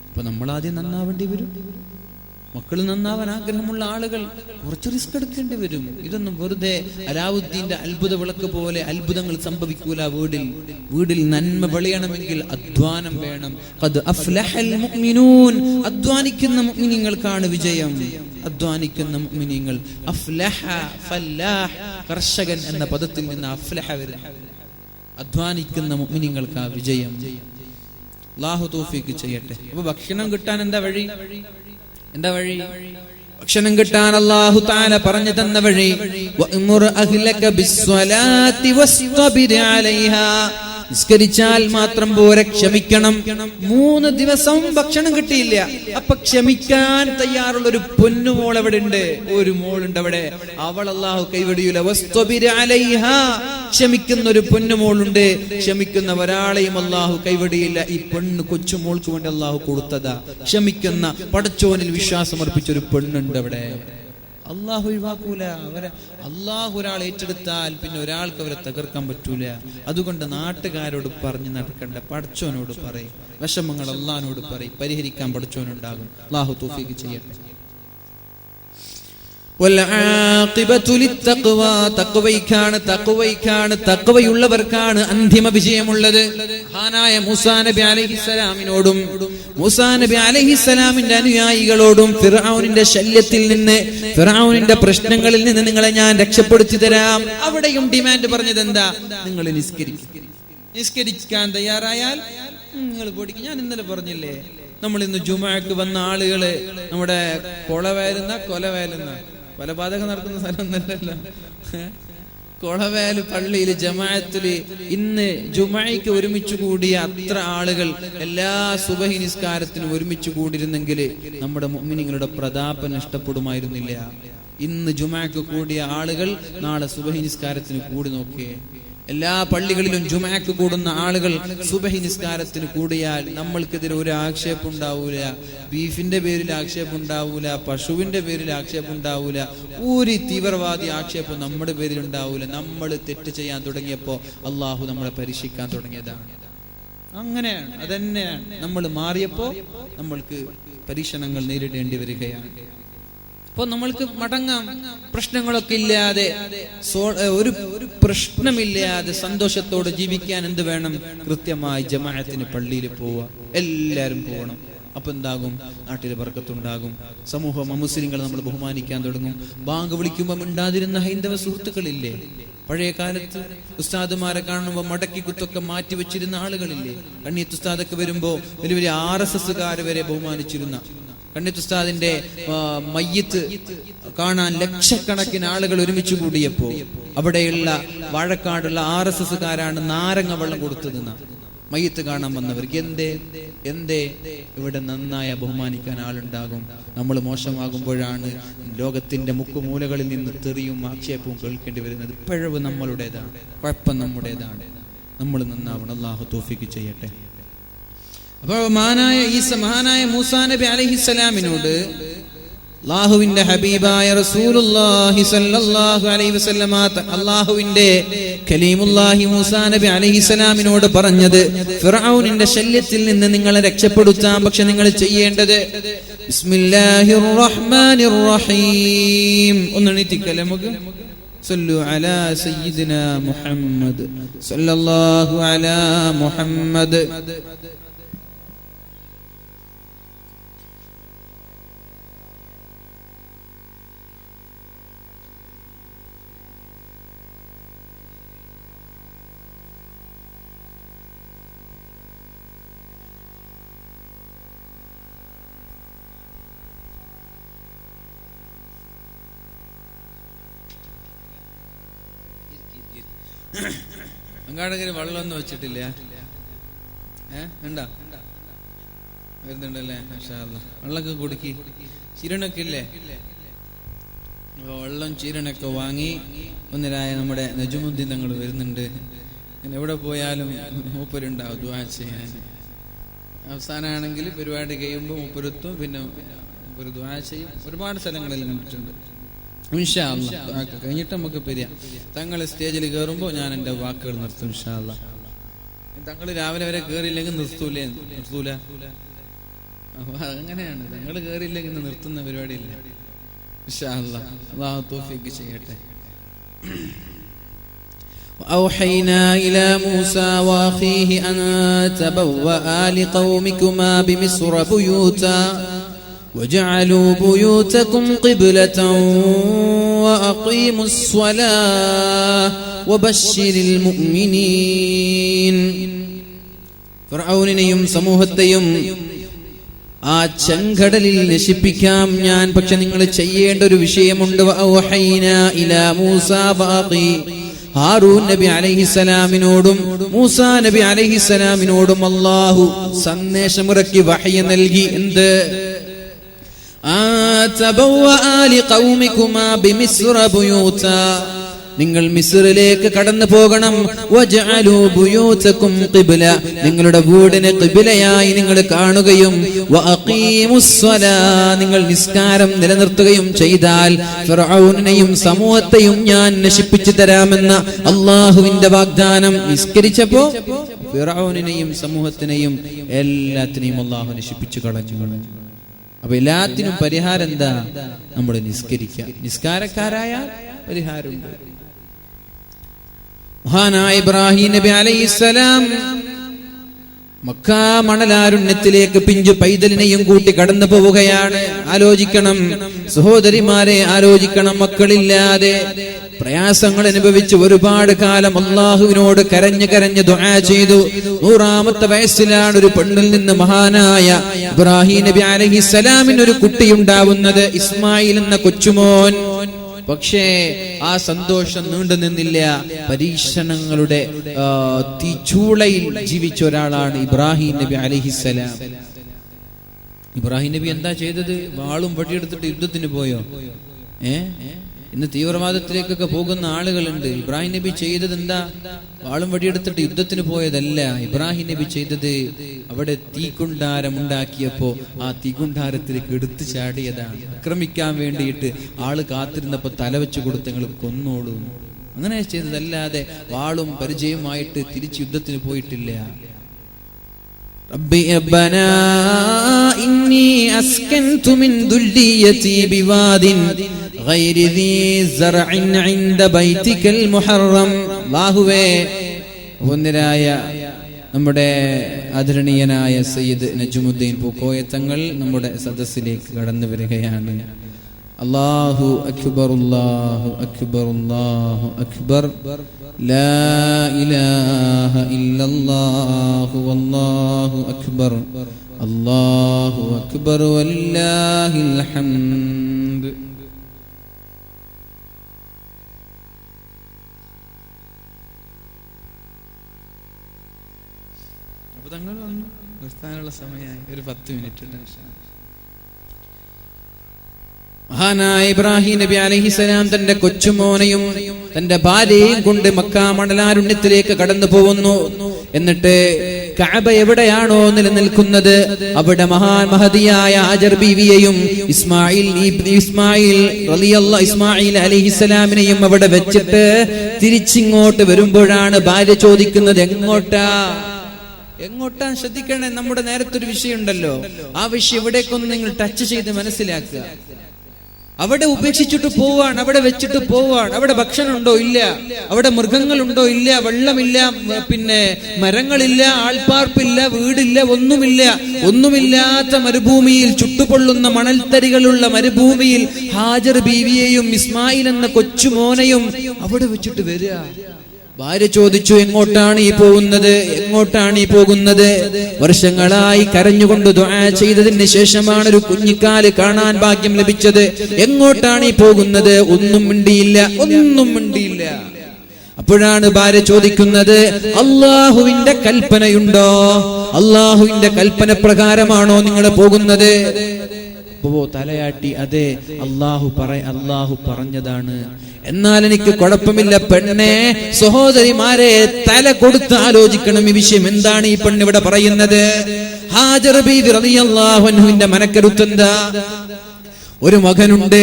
അപ്പൊ നമ്മൾ ആദ്യം നന്നാവേണ്ടി വരും. മക്കൾ നന്നാവാൻ ആഗ്രഹമുള്ള ആളുകൾ കുറച്ച് റിസ്ക് എടുക്കേണ്ടി വരും. ഇതൊന്നും വെറുതെ അലാവുദ്ദീന്റെ അത്ഭുത വിളക്ക് പോലെ അത്ഭുതങ്ങൾ സംഭവിക്കൂല. വീടിൽ നന്മ വെളിയണമെങ്കിൽ അധ്വാനം വേണം. ഖദ് അഫ്ലഹൽ മുഅ്മിനൂൻ, അധ്വാനിക്കുന്ന മുഅ്മിനീങ്ങൾക്കാണ് വിജയം. അധ്വാനിക്കുന്ന മുഅ്മിനീങ്ങൾ, അഫ്ലഹ ഫല്ലാഹ്, കർഷകൻ എന്ന പദത്തിൽ നിന്ന് അഫ്ലഹ വരും. അധ്വാനിക്കുന്ന മുഅ്മിനീങ്ങൾക്കാ വിജയം. അല്ലാഹു തൗഫീഖ് ചെയ്യട്ടെ. അപ്പൊ ഭക്ഷണം കിട്ടാൻ എന്താ വഴി? ഭക്ഷണം കിട്ടാൻ അല്ലാഹു തആല പറഞ്ഞു തന്ന വഴി, വഅ്മുർ അഹ്ലക ബിസ്സലാത്തി വസ്തബിർ അലൈഹാ. നിസ്കരിച്ചാൽ മാത്രം പോരെ, ക്ഷമിക്കണം. 3 ദിവസം ഭക്ഷണം കിട്ടിയില്ല, അപ്പൊ ക്ഷമിക്കാൻ തയ്യാറുള്ള ഒരു പൊന്നുമോൾ അവിടെ ഉണ്ട്, ഒരു മോളുണ്ട് അവിടെ. അവൾ അല്ലാഹു കൈവടിയൂല. വസ്തബിർ അലൈഹാ, ക്ഷമിക്കുന്ന ഒരു പൊന്നുമോളുണ്ട്. ക്ഷമിക്കുന്ന ഒരാളെയും അല്ലാഹു കൈവടിയില്ല. ഈ പെണ്ണ് കൊച്ചുമോൾക്ക് വേണ്ടി അല്ലാഹു കൊടുത്തതാ. ക്ഷമിക്കുന്ന, പടച്ചോനിൽ വിശ്വാസം അർപ്പിച്ച ഒരു പെണ്ണുണ്ട് അവിടെ. അള്ളാഹു ഒഴിവാക്കൂല അവരെ. അള്ളാഹു ഒരാൾ ഏറ്റെടുത്താൽ പിന്നെ ഒരാൾക്ക് അവരെ തകർക്കാൻ പറ്റൂല. അതുകൊണ്ട് നാട്ടുകാരോട് പറഞ്ഞു നടക്കണ്ട, പടച്ചോനോട് പറയും. വിഷമങ്ങൾ അള്ളാഹിനോട് പറയും, പരിഹരിക്കാൻ പടച്ചോനുണ്ടാകും. അള്ളാഹു തൗഫീഖ് ചെയ്യട്ടെ. തഖ്വയുള്ളവർക്കാണ് അന്തിമ വിജയമുള്ളത്. മഹാനായ മൂസാ നബി അലൈഹിസ്സലാമിനോടും മൂസാ നബി അലൈഹിസ്സലാമിന്റെ അനുയായികളോടും ഫിർഔനിന്റെ ശല്യത്തിൽ നിന്ന്, ഫിർഔനിന്റെ പ്രശ്നങ്ങളിൽ നിന്ന് നിങ്ങളെ ഞാൻ രക്ഷപ്പെടുത്തി തരാം. അവിടെയും ഡിമാൻഡ് പറഞ്ഞത് എന്താ? നിങ്ങൾ നിസ്കരിക്കാൻ തയ്യാറായാൽ നിങ്ങൾ പൊടിക്കും. ഞാൻ ഇന്നലെ പറഞ്ഞില്ലേ, നമ്മൾ ഇന്ന് ജുമുഅക്ക് വന്ന ആളുകള് നമ്മുടെ കൊലവേലുന്ന കൊലപാതകം നടക്കുന്ന സ്ഥലം ഒന്നല്ലല്ലോ, കൊളവേല് പള്ളിയിൽ ജമാഅത്തില് ഇന്ന് ജുമുഅയ്ക്ക് ഒരുമിച്ച് കൂടിയ അത്ര ആളുകൾ എല്ലാ സുബഹി നിസ്കാരത്തിനും ഒരുമിച്ച് കൂടിയിരുന്നെങ്കിൽ നമ്മുടെ മുഅ്മിനീങ്ങളുടെ പ്രതാപം നഷ്ടപ്പെടുമായിരുന്നില്ല. ഇന്ന് ജുമാക്ക് കൂടിയ ആളുകൾ നാളെ സുബഹി നിസ്കാരത്തിന് കൂടി നോക്കിയേ. എല്ലാ പള്ളികളിലും ജുമാക്ക് കൂടുന്ന ആളുകൾ സുബഹി നിസ്കാരത്തിന് കൂടിയാൽ നമ്മൾക്കെതിരെ ഒരു ആക്ഷേപം ഉണ്ടാവൂല. ബീഫിന്റെ പേരിൽ ആക്ഷേപം ഉണ്ടാവൂല, പശുവിന്റെ പേരിൽ ആക്ഷേപം ഉണ്ടാവൂല, ഒരു തീവ്രവാദി ആക്ഷേപം നമ്മുടെ പേരിൽ ഉണ്ടാവൂല. നമ്മൾ തെറ്റ് ചെയ്യാൻ തുടങ്ങിയപ്പോ അള്ളാഹു നമ്മളെ പരീക്ഷിക്കാൻ തുടങ്ങിയതാണ്. അങ്ങനെയാണ്, അതന്നെയാണ്. നമ്മൾ മാറിയപ്പോ നമ്മൾക്ക് പരീക്ഷണങ്ങൾ നേരിടേണ്ടി വരികയാണ്. അപ്പൊ നമ്മൾക്ക് മടങ്ങാം. പ്രശ്നങ്ങളൊക്കെ ഇല്ലാതെ, ഒരു പ്രശ്നമില്ലാതെ സന്തോഷത്തോടെ ജീവിക്കാൻ എന്ത് വേണം? കൃത്യമായി ജമാഅത്തിന് പള്ളിയിൽ പോവുക. എല്ലാവരും പോകണം. അപ്പൊ എന്താകും? നാട്ടിൽ ബർക്കത്തുണ്ടാകും. സമൂഹം മുസ്ലിങ്ങളെ നമ്മൾ ബഹുമാനിക്കാൻ തുടങ്ങും. ബാങ്ക് വിളിക്കുമ്പോൾ മിണ്ടാതിരുന്ന ഹൈന്ദവ സുഹൃത്തുക്കളില്ലേ? പഴയ കാലത്ത് ഉസ്താദുമാരെ കാണുമ്പോൾ മടക്കി കുത്തൊക്കെ മാറ്റി വെച്ചിരുന്ന ആളുകളില്ലേ? കണ്ണീത്ത് ഉസ്താദൊക്കെ വരുമ്പോ വലിയ വലിയ RSSകാര് വരെ ബഹുമാനിച്ചിരുന്ന, കണ്ണീത്ത് ഉസ്താദിന്റെ മയ്യത്ത് കാണാൻ ലക്ഷക്കണക്കിന് ആളുകൾ ഒരുമിച്ച് കൂടിയപ്പോ അവിടെയുള്ള വാഴക്കാടുള്ള RSSകാരാണ് നാരങ്ങ വെള്ളം കൊടുത്തതെന്ന മയ്യത്ത് കാണാൻ വന്നവർക്ക്. എന്തേ ഇവിടെ നന്നായ ബഹുമാനിക്കാൻ ആളുണ്ടാകും. നമ്മൾ മോശമാകുമ്പോഴാണ് ലോകത്തിന്റെ മുക്കുമൂലകളിൽ നിന്ന് തെറിയും ആക്ഷേപവും കേൾക്കേണ്ടി വരുന്നത്. പിഴവ് നമ്മളുടേതാണ്, കുഴപ്പം നമ്മുടേതാണ്. നമ്മൾ നന്നാവണം. അല്ലാഹു തൗഫീഖ് ചെയ്യട്ടെ. അപ്പോൾ മഹാനായ മൂസാ നബി അലൈഹിസ്സലാമിനോട് അല്ലാഹുവിന്റെ ഹബീബായ റസൂലുള്ളാഹി സ്വല്ലല്ലാഹു അലൈഹി വസല്ലമ അല്ലാഹുവിന്റെ കലീമുല്ലാഹി മൂസാ നബി അലൈഹിസ്സലാമിനോട് പറഞ്ഞത്, ഫിർഔനിന്റെ ശല്യത്തിൽ നിന്ന് നിങ്ങളെ രക്ഷപ്പെടുത്താൻ പക്ഷെ നിങ്ങൾ ചെയ്യേണ്ടത് ബിസ്മില്ലാഹിർ റഹ്മാനിർ റഹീം. ഒന്ന് എണീറ്റിക്കല്ലേ നമുക്ക്? സല്ലു അലാ സയ്യിദിനാ മുഹമ്മദ് സല്ലല്ലാഹു അലാ മുഹമ്മദ്. അങ്ങാടകര് വെള്ളമൊന്നും വെച്ചിട്ടില്ല. വേണ്ട, വരുന്നുണ്ടല്ലേ? മാഷാ അല്ലാഹ്. വെള്ളമൊക്കെ കുടുക്കി. ചിരണൊക്കെ ഇല്ലേ? വെള്ളം ചീരണൊക്കെ വാങ്ങി ഒന്നിരായ നമ്മുടെ നജുമുദ്ദീൻ തങ്ങൾ വരുന്നുണ്ട്. എവിടെ പോയാലും മൂപ്പരുണ്ടാവും ദുആ ചെയ്യാൻ. അവസാനമാണെങ്കിൽ പരിപാടി കഴിയുമ്പോൾ മൂപ്പരുത്തും, പിന്നെ മൂപ്പര് ദുആ ചെയ്യും. ഒരുപാട് സ്ഥലങ്ങളിൽ കണ്ടിട്ടുണ്ട്. ഇൻഷാ അല്ലാഹ് കഴിഞ്ഞിട്ട് നമുക്ക് പറയാം. തങ്ങൾ സ്റ്റേജിൽ കയറുമ്പോൾ ഞാൻ എൻ്റെ വാക്കുകൾ നിർത്തും ഇൻഷാ അല്ലാഹ്. തങ്ങൾ രാവിലെ വരെ കയറിയില്ലെങ്കിൽ നിർത്തൂല. അപ്പൊ അങ്ങനെയാണ്, തങ്ങൾ കയറിയില്ലെങ്കിൽ നിർത്തുന്ന പരിപാടിയില്ല. ഇൻഷാ അല്ലാഹ്. അല്ലാഹു തൗഫീഖ് ചെയ്യട്ടെ. وأوحينا إلى موسى وأخيه أن تبوأ لقومكما بمصر بيوتا وجعلوا بيوتكم قبلة وأقيموا الصلاة وبشر المؤمنين. ഫിർഔനെയും സമൂഹത്തെയും ആ ചെങ്കടലിൽ നശിപ്പിക്കാം ഞാൻ. പക്ഷെ നിങ്ങൾ ചെയ്യേണ്ട ഒരു വിഷയമുണ്ട്. വഅൗഹൈനാ ഇലാ മൂസാ വഅഖീ. ഹാറൂൻ നബി അലൈഹിസ്സലാമിനോടും മൂസാ നബി അലൈഹിസ്സലാമിനോടും അല്ലാഹു സന്ദേശമിറക്കി വഹയ നൽകി. എന്ത്? നിങ്ങൾ മിസ്റിലേക്ക് കടന്നു പോകണം. വജഅലൂ ബുയൂതകും ഖിബ്ല. നിങ്ങളുടെ വീടിനെ ഖിബ്ലയായി നിങ്ങൾ കാണുകയും വഅഖീമുസ്സലാ. നിങ്ങൾ നിസ്കാരം നിലനിർത്തുകയും ചെയ്താൽ ഫിർഔനെയും സമൂഹത്തെയും ഞാൻ നശിപ്പിച്ചു തരാമെന്ന അല്ലാഹുവിന്റെ വാഗ്ദാനം. നിസ്കരിച്ചപ്പോ ഫിർഔനെയും സമൂഹത്തിനെയും എല്ലാത്തിനെയും അല്ലാഹു നശിപ്പിച്ചു കളഞ്ഞു. അപ്പൊ എല്ലാത്തിനും പരിഹാരം എന്താ? നമ്മൾ നിസ്കരിക്കുക. നിസ്കാരക്കാരായ പരിഹാരമുണ്ട്. മഹാനായ ഇബ്രാഹിം നബി അലൈഹിസ്സലാം മക്ക മണലാരുണ്യത്തിലേക്ക് പിഞ്ചു പൈതലിനെയും കൂട്ടി കടന്നു പോവുകയാണ്. ആലോചിക്കണം സഹോദരിമാരെ, ആലോചിക്കണം. മക്കളില്ലാതെ പ്രയാസങ്ങൾ അനുഭവിച്ച് ഒരുപാട് കാലം അള്ളാഹുവിനോട് കരഞ്ഞ് ദുആ ചെയ്തു. 100ാമത്തെ വയസ്സിലാണ് ഒരു പെണ്ണിൽ നിന്ന് മഹാനായ ഇബ്രാഹിം നബി അലൈഹിസ്സലാമിന് ഒരു കുട്ടിയുണ്ടാവുന്നത്, ഇസ്മായിൽ എന്ന കൊച്ചുമോൻ. പക്ഷേ ആ സന്തോഷം നീണ്ടു നിന്നില്ല. പരീക്ഷണങ്ങളുടെ തീച്ചൂളയിൽ ജീവിച്ച ഒരാളാണ് ഇബ്രാഹിം നബി അലൈഹിസ്സലാം. ഇബ്രാഹിം നബി എന്താ ചെയ്തത്? വാളും വടിയെടുത്തിട്ട് യുദ്ധത്തിന് പോയോ? ഇന്ന് തീവ്രവാദത്തിലേക്കൊക്കെ പോകുന്ന ആളുകളുണ്ട്. ഇബ്രാഹിം നബി ചെയ്തത് എന്താ? വാളും വടിയെടുത്തിട്ട് യുദ്ധത്തിന് പോയതല്ല. ഇബ്രാഹിം നബി ചെയ്തത് അവിടെ തീക്കുണ്ടാരം ഉണ്ടാക്കിയപ്പോ ആ തീക്കുണ്ടാരത്തിലേക്ക് എടുത്തു ചാടിയതാണ്. ആക്രമിക്കാൻ വേണ്ടിയിട്ട് ആള് കാത്തിരുന്നപ്പോ തല വെച്ച് കൊടുത്ത് നിങ്ങൾ കൊന്നോളൂ, അങ്ങനെ ചെയ്തതല്ലാതെ വാളും പരിചയമായിട്ട് തിരിച്ച് യുദ്ധത്തിന് പോയിട്ടില്ല. ربي ربنا إني أسكنت من ذريتي بواد غير ذي زرع عند بيتك المحرم. അല്ലാഹുവേ, വന്ദരായ നമ്മുടെ ആദരണീയനായ സയ്യിദ് നജ്മുദ്ദീൻ പൂക്കോയ തങ്ങൾ നമ്മുടെ സദസ്സിലേക്ക് കടന്നു വരികയാണ്. അല്ലാഹു അക്ബർ, അല്ലാഹു അക്ബർ, അല്ലാഹു അക്ബർ. لا إله إلا الله والله أكبر الله أكبر ولله الحمد. അപ്പോൾ തങ്ങൾ വന്നു നിർത്താനുള്ള സമയമായി. ഒരു 10 മിനിറ്റ് ഉണ്ട്. മഹാനായ ഇബ്രാഹിം നബി അലൈഹിസ്സലാം തന്റെ കൊച്ചുമോനെയും തന്റെ ഭാര്യയെയും കൊണ്ട് മക്ക മണലാരുണ്യത്തിലേക്ക് കടന്നു പോകുന്നു. എന്നിട്ട് കഅബ എവിടെയാണോ നിലനിൽക്കുന്നത് അവിടെ മഹദിയായ ഹാജർ ബീവിയെയും ഇസ്മായിൽ അലൈഹിസ്സലാമിനെയും അവിടെ വെച്ചിട്ട് തിരിച്ചിങ്ങോട്ട് വരുമ്പോഴാണ് ഭാര്യ ചോദിക്കുന്നത്, എങ്ങോട്ടാ ശ്രദ്ധിക്കണേ. നമ്മുടെ നേരത്തെ ഒരു വിഷയം ഉണ്ടല്ലോ, ആ വിഷയം എവിടേക്കൊന്ന് നിങ്ങൾ ടച്ച് ചെയ്ത് മനസ്സിലാക്കുക. അവിടെ ഉപേക്ഷിച്ചിട്ട് പോവാണ്, അവിടെ വെച്ചിട്ട് പോവാണ്. അവിടെ ഭക്ഷണം ഉണ്ടോ? ഇല്ല. അവിടെ മൃഗങ്ങളുണ്ടോ? ഇല്ല. വെള്ളമില്ല, പിന്നെ മരങ്ങളില്ല, ആൾപ്പാർപ്പില്ല, വീടില്ല, ഒന്നുമില്ലാത്ത മരുഭൂമിയിൽ, ചുട്ടുപൊള്ളുന്ന മണൽത്തരികളുള്ള മരുഭൂമിയിൽ ഹാജർ ബീവിയെയും ഇസ്മായിൽ എന്ന കൊച്ചുമോനെയും അവിടെ വെച്ചിട്ട് വരിക. ഭാര്യ ചോദിച്ചു, എങ്ങോട്ടാണ് ഈ പോകുന്നത്? വർഷങ്ങളായി കരഞ്ഞുകൊണ്ട് ദുആ ചെയ്തതിന് ശേഷമാണ് ഒരു കുഞ്ഞിക്കാല് കാണാൻ ഭാഗ്യം ലഭിച്ചത്. എങ്ങോട്ടാണ് ഈ പോകുന്നത്? ഒന്നും മിണ്ടിയില്ല. അപ്പോഴാണ് ഭാര്യ ചോദിക്കുന്നത്, അല്ലാഹുവിന്റെ കൽപ്പനയുണ്ടോ? അല്ലാഹുവിന്റെ കൽപ്പന പ്രകാരമാണോ നിങ്ങൾ പോകുന്നത്? തലയാട്ടി, അതെ, അല്ലാഹു പറഞ്ഞതാണ്. എന്നാൽ എനിക്ക് കുഴപ്പമില്ല പെണ്ണെ, സഹോദരിമാരെ, തല കൊടുത്ത് ആലോചിക്കണം ഈ വിഷയം. എന്താണ് ഈ പെണ്ണ് ഇവിടെ പറയുന്നത്? ഹാജർ ബീവി റളിയല്ലാഹു അൻഹുവിന്റെ മനക്കരുത്തെന്താ? ഒരു മകനുണ്ട്,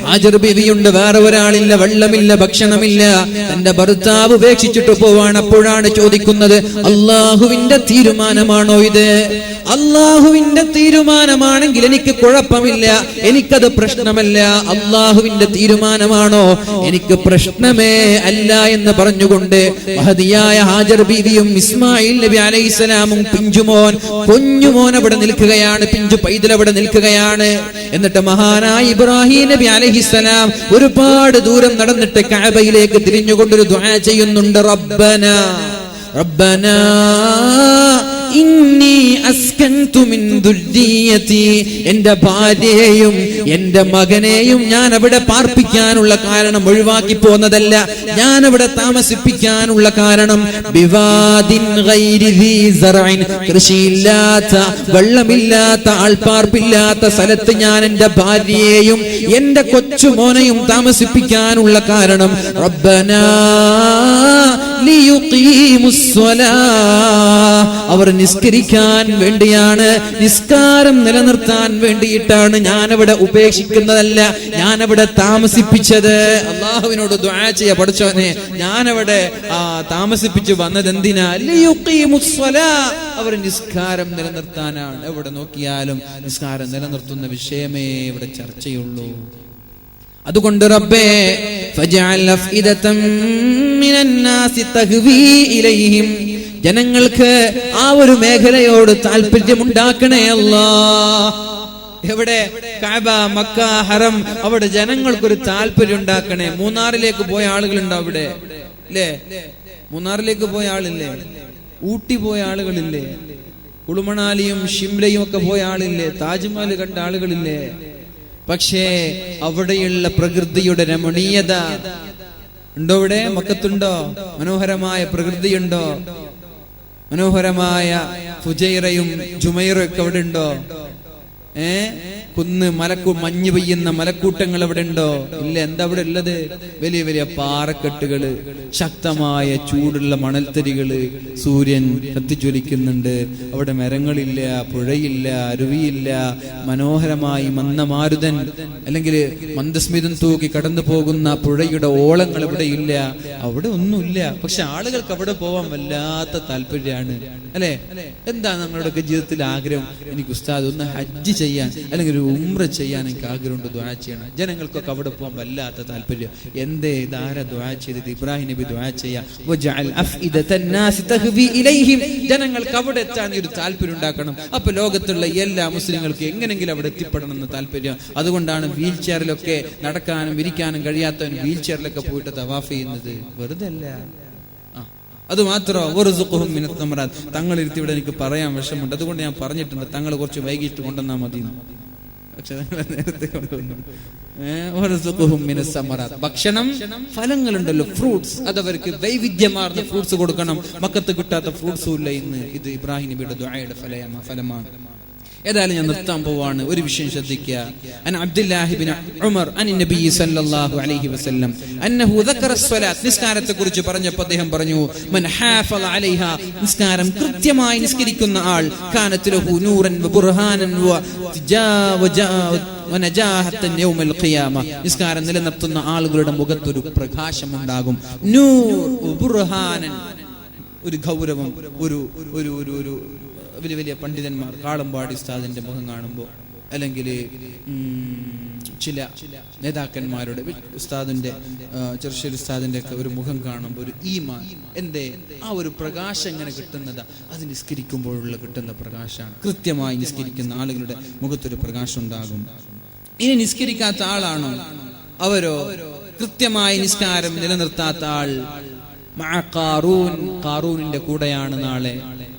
ഹാജർ ബീവിയുണ്ട്, വേറെ ഒരാളില്ല, വെള്ളമില്ല, ഭക്ഷണമില്ല. തന്റെ ഭർത്താവ് ഉപേക്ഷിച്ചിട്ട് പോവാണ്. അപ്പോഴാണ് ചോദിക്കുന്നത്, അല്ലാഹുവിന്റെ തീരുമാനമാണോ ഇത്? അല്ലാഹുവിന്റെ തീരുമാനമാണെങ്കിൽ എനിക്ക് കുഴപ്പമില്ല, എനിക്കത് പ്രശ്നമല്ല. അല്ലാഹുവിന്റെ തീരുമാനമാണോ? എനിക്ക് പ്രശ്നമേ അല്ല എന്ന് പറഞ്ഞുകൊണ്ട് മഹദിയായ ഹാജർ ബീവിയും ഇസ്മായിൽ നബി അലൈഹിസ്സലാമും കുഞ്ഞുമോൻ അവിടെ നിൽക്കുകയാണ്, പിഞ്ചു പൈതൽ അവിടെ നിൽക്കുകയാണ്. എന്നിട്ട് മഹാനായ ഇബ്രാഹിം നബി അലൈഹിസ്സലാം ഒരുപാട് ദൂരം നടന്നിട്ട് കഅബയിലേക്ക് തിരിഞ്ഞുകൊണ്ടൊരു ദുആ ചെയ്യുന്നുണ്ട്. റബ്ബനാ ഇന്നി അസ്കൻതു മിൻ ദുർരിയതി, എന്റെ ഭാര്യയെയും എന്റെ മകനെയും ഞാൻ അവിടെ പാർപ്പിക്കാനുള്ള കാരണം ഒഴിവാക്കി പോന്നതല്ല, ഞാൻ അവിടെ താമസിപ്പിക്കാനുള്ള കാരണം ബിവാദിൻ ഗൈരി ദീ സറഇൻ, കൃഷിയില്ലാത്ത, വെള്ളമില്ലാത്ത, ആൾപ്പാർപ്പില്ലാത്ത സ്ഥലത്ത് ഞാൻ എന്റെ ഭാര്യയെയും എന്റെ കൊച്ചുമോനെയും താമസിപ്പിക്കാനുള്ള കാരണം റബ്ബനാ ലിയുഖീമുസ്സലാ, അവർ നിസ്കരിക്കാൻ വേണ്ടിയാണ്, നിസ്കാരം നിലനിർത്താൻ വേണ്ടിയിട്ടാണ് ഞാനവിടെ ഉപേക്ഷിക്കുന്നതല്ല, ഞാനവിടെ താമസിപ്പിച്ചത്. അള്ളാഹുവിനോട് ദുആ ചെയ്യാ, പഠിച്ചോനെ ഞാനവിടെ താമസിപ്പിച്ചു വന്നത് എന്തിനാ? ലിയുഖീമുസ്സലാ, അവർ നിസ്കാരം നിലനിർത്താനാണ്. എവിടെ നോക്കിയാലും നിസ്കാരം നിലനിർത്തുന്ന വിഷയമേ ഇവിടെ ചർച്ചയുള്ളൂ. അതുകൊണ്ട് റബ്ബേ ഫജഅൽ അഫ്ഇദതം മിനന്നാസി തഹ്വീ ഇലൈഹിം, ജനങ്ങൾക്ക് ആ ഒരു മേഖലയോട് താല്പര്യമുണ്ടാക്കണേ അല്ലാഹ്. എവിടെ? കഅബ, മക്ക, ഹറം, അവിടെ ജനങ്ങൾക്കൊരു താല്പര്യം ഉണ്ടാക്കണേ. മൂന്നാറിലേക്ക് പോയ ആളുകളുണ്ടോ അവിടെ? ഇല്ലേ? മൂന്നാറിലേക്ക് പോയ ആളില്ലേ? ഊട്ടി പോയ ആളുകളില്ലേ? കുളുമണാലിയും ഷിംലയും ഒക്കെ പോയ ആളില്ലേ? താജ്മഹൽ കണ്ട ആളുകളില്ലേ? പക്ഷേ അവിടെയുള്ള പ്രകൃതിയുടെ രമണീയത ഉണ്ടോ? ഇവിടെ മക്കത്തുണ്ടോ? മനോഹരമായ പ്രകൃതിയുണ്ടോ? മനോഹരമായ ഫുജൈറയും ജുമൈറും ഒക്കെ അവിടെ ഉണ്ടോ? കുന്ന് മഞ്ഞ് പെയ്യുന്ന മലക്കൂട്ടങ്ങൾ അവിടെ ഉണ്ടോ? ഇല്ല. എന്താ അവിടെ ഉള്ളത്? വലിയ വലിയ പാറക്കെട്ടുകള്, ശക്തമായ ചൂടുള്ള മണൽത്തരികള്, സൂര്യൻ കത്തിജ്വലിക്കുന്നുണ്ട്. അവിടെ മരങ്ങളില്ല, പുഴയില്ല, അരുവിയില്ല. മനോഹരമായി മന്ദമാരുതൻ അല്ലെങ്കിൽ മന്ദസ്മിതം തൂക്കി കടന്നു പോകുന്ന പുഴയുടെ ഓളങ്ങൾ അവിടെ ഇല്ല. അവിടെ ഒന്നുമില്ല. പക്ഷെ ആളുകൾക്ക് അവിടെ പോവാൻ വല്ലാത്ത താല്പര്യമാണ്, അല്ലെ? എന്താ നമ്മളുടെ ജീവിതത്തിൽ ആഗ്രഹം? എനിക്ക് ഉസ്താദ് ഒന്ന് ഹജ്ജ് ചെയ്യാൻ അല്ലെങ്കിൽ ഉംറ ചെയ്യാൻ എനിക്ക് ആഗ്രഹമുണ്ട്, ദുആ ചെയ്യണം. ജനങ്ങൾക്കൊക്കെ അവിടെ പോകാൻ വല്ലാത്ത താല്പര്യം. എന്തേ? ഇതാരാ ദുആ ചെയ്തത്? ഇബ്രാഹിം നബി ദുആ ചെയ്യാ, വജഅൽ അഫ്ഇദതൻ നാസി തഹ്വി ഇലൈഹിം. ജനങ്ങൾക്ക് അവിടെ എത്താൻ ഒരു താല്പര്യം ഉണ്ടാക്കണം. അപ്പൊ ലോകത്തുള്ള എല്ലാ മുസ്ലിങ്ങൾക്കും എങ്ങനെങ്കിലും അവിടെ എത്തിപ്പെടണം എന്ന് താല്പര്യം. അതുകൊണ്ടാണ് വീൽ ചെയറിലൊക്കെ നടക്കാനും ഇരിക്കാനും കഴിയാത്തവൻ വീൽ ചെയറിലൊക്കെ പോയിട്ട് തവാഫ് ചെയ്യുന്നത്. വെറുതെ അല്ല. അത് മാത്രമോ തങ്ങൾ ഇരുത്തി ഇവിടെ എനിക്ക് പറയാൻ വിഷമുണ്ട്, അതുകൊണ്ട് ഞാൻ പറഞ്ഞിട്ടുണ്ട് തങ്ങൾ കുറച്ച് വൈകിട്ട് കൊണ്ടുവന്നാൽ മതി. പക്ഷെ നേരത്തെ കൊണ്ടുവന്നു. ഭക്ഷണം, ഫലങ്ങളുണ്ടല്ലോ, ഫ്രൂട്ട്സ്, അതവർക്ക് വൈവിധ്യമാർന്ന ഫ്രൂട്ട്സ് കൊടുക്കണം. മക്കത്ത് കിട്ടാത്ത ഫ്രൂട്ട്സും ഇല്ല ഇന്ന്. ഇത് ഇബ്രാഹിം നബിയുടെ ദുആയുടെ ഫലമാണ്. ഏതായാലും ഞാൻ നിർത്താൻ പോവാണ്. ഒരു വിഷയം ശ്രദ്ധിക്കുക. അൻ അബ്ദുല്ലാഹി ഇബ്നു ഉമർ അൻ നബി സല്ലല്ലാഹു അലൈഹി വസല്ലം അന്നഹു ദക്കറ സ്വലാത്ത്, നിസ്കാരത്തെ കുറിച്ച് പറഞ്ഞപ്പോൾ അദ്ദേഹം പറഞ്ഞു, മൻ ഹാഫള അലൈഹാ, നിസ്കാരം കൃത്യമായി നിസ്കരിക്കുന്ന ആൾ, കാനത് ലഹു നൂറൻ വബുർഹാനൻ വനജാഹത്തൻ യൗമൽ ഖിയാമ, നിസ്കാരം നിലനിർത്തുന്ന ആളുകളുടെ മുഖത്തൊരു പ്രകാശമുണ്ടാകും. നൂർ ബുർഹാനൻ, ഒരു ഗൗരവം, ഒരു ഒരു ഒരു വലിയ വലിയ പണ്ഡിതന്മാർ, കാളമ്പാടി ഉസ്താദിന്റെ മുഖം കാണുമ്പോൾ, അല്ലെങ്കിൽ ചില നേതാക്കന്മാരുടെ, ഉസ്താദിന്റെ ചെറുശ്ശേരി ഉസ്താദിന്റെ ഒക്കെ ഒരു മുഖം കാണുമ്പോൾ ഒരു ഈമാൻ, എന്തേ ആ ഒരു പ്രകാശം എങ്ങനെ കിട്ടുന്നത്? അത് നിസ്കരിക്കുമ്പോഴുള്ള കിട്ടുന്ന പ്രകാശമാണ്. കൃത്യമായി നിസ്കരിക്കുന്ന ആളുകളുടെ മുഖത്തൊരു പ്രകാശം ഉണ്ടാകും. ഇനി നിസ്കരിക്കാത്ത ആളാണോ? അവരോ കൃത്യമായി നിസ്കാരം നിലനിർത്താത്ത ആൾ ഖാറൂനിന്റെ കൂടെയാണ് നാളെ,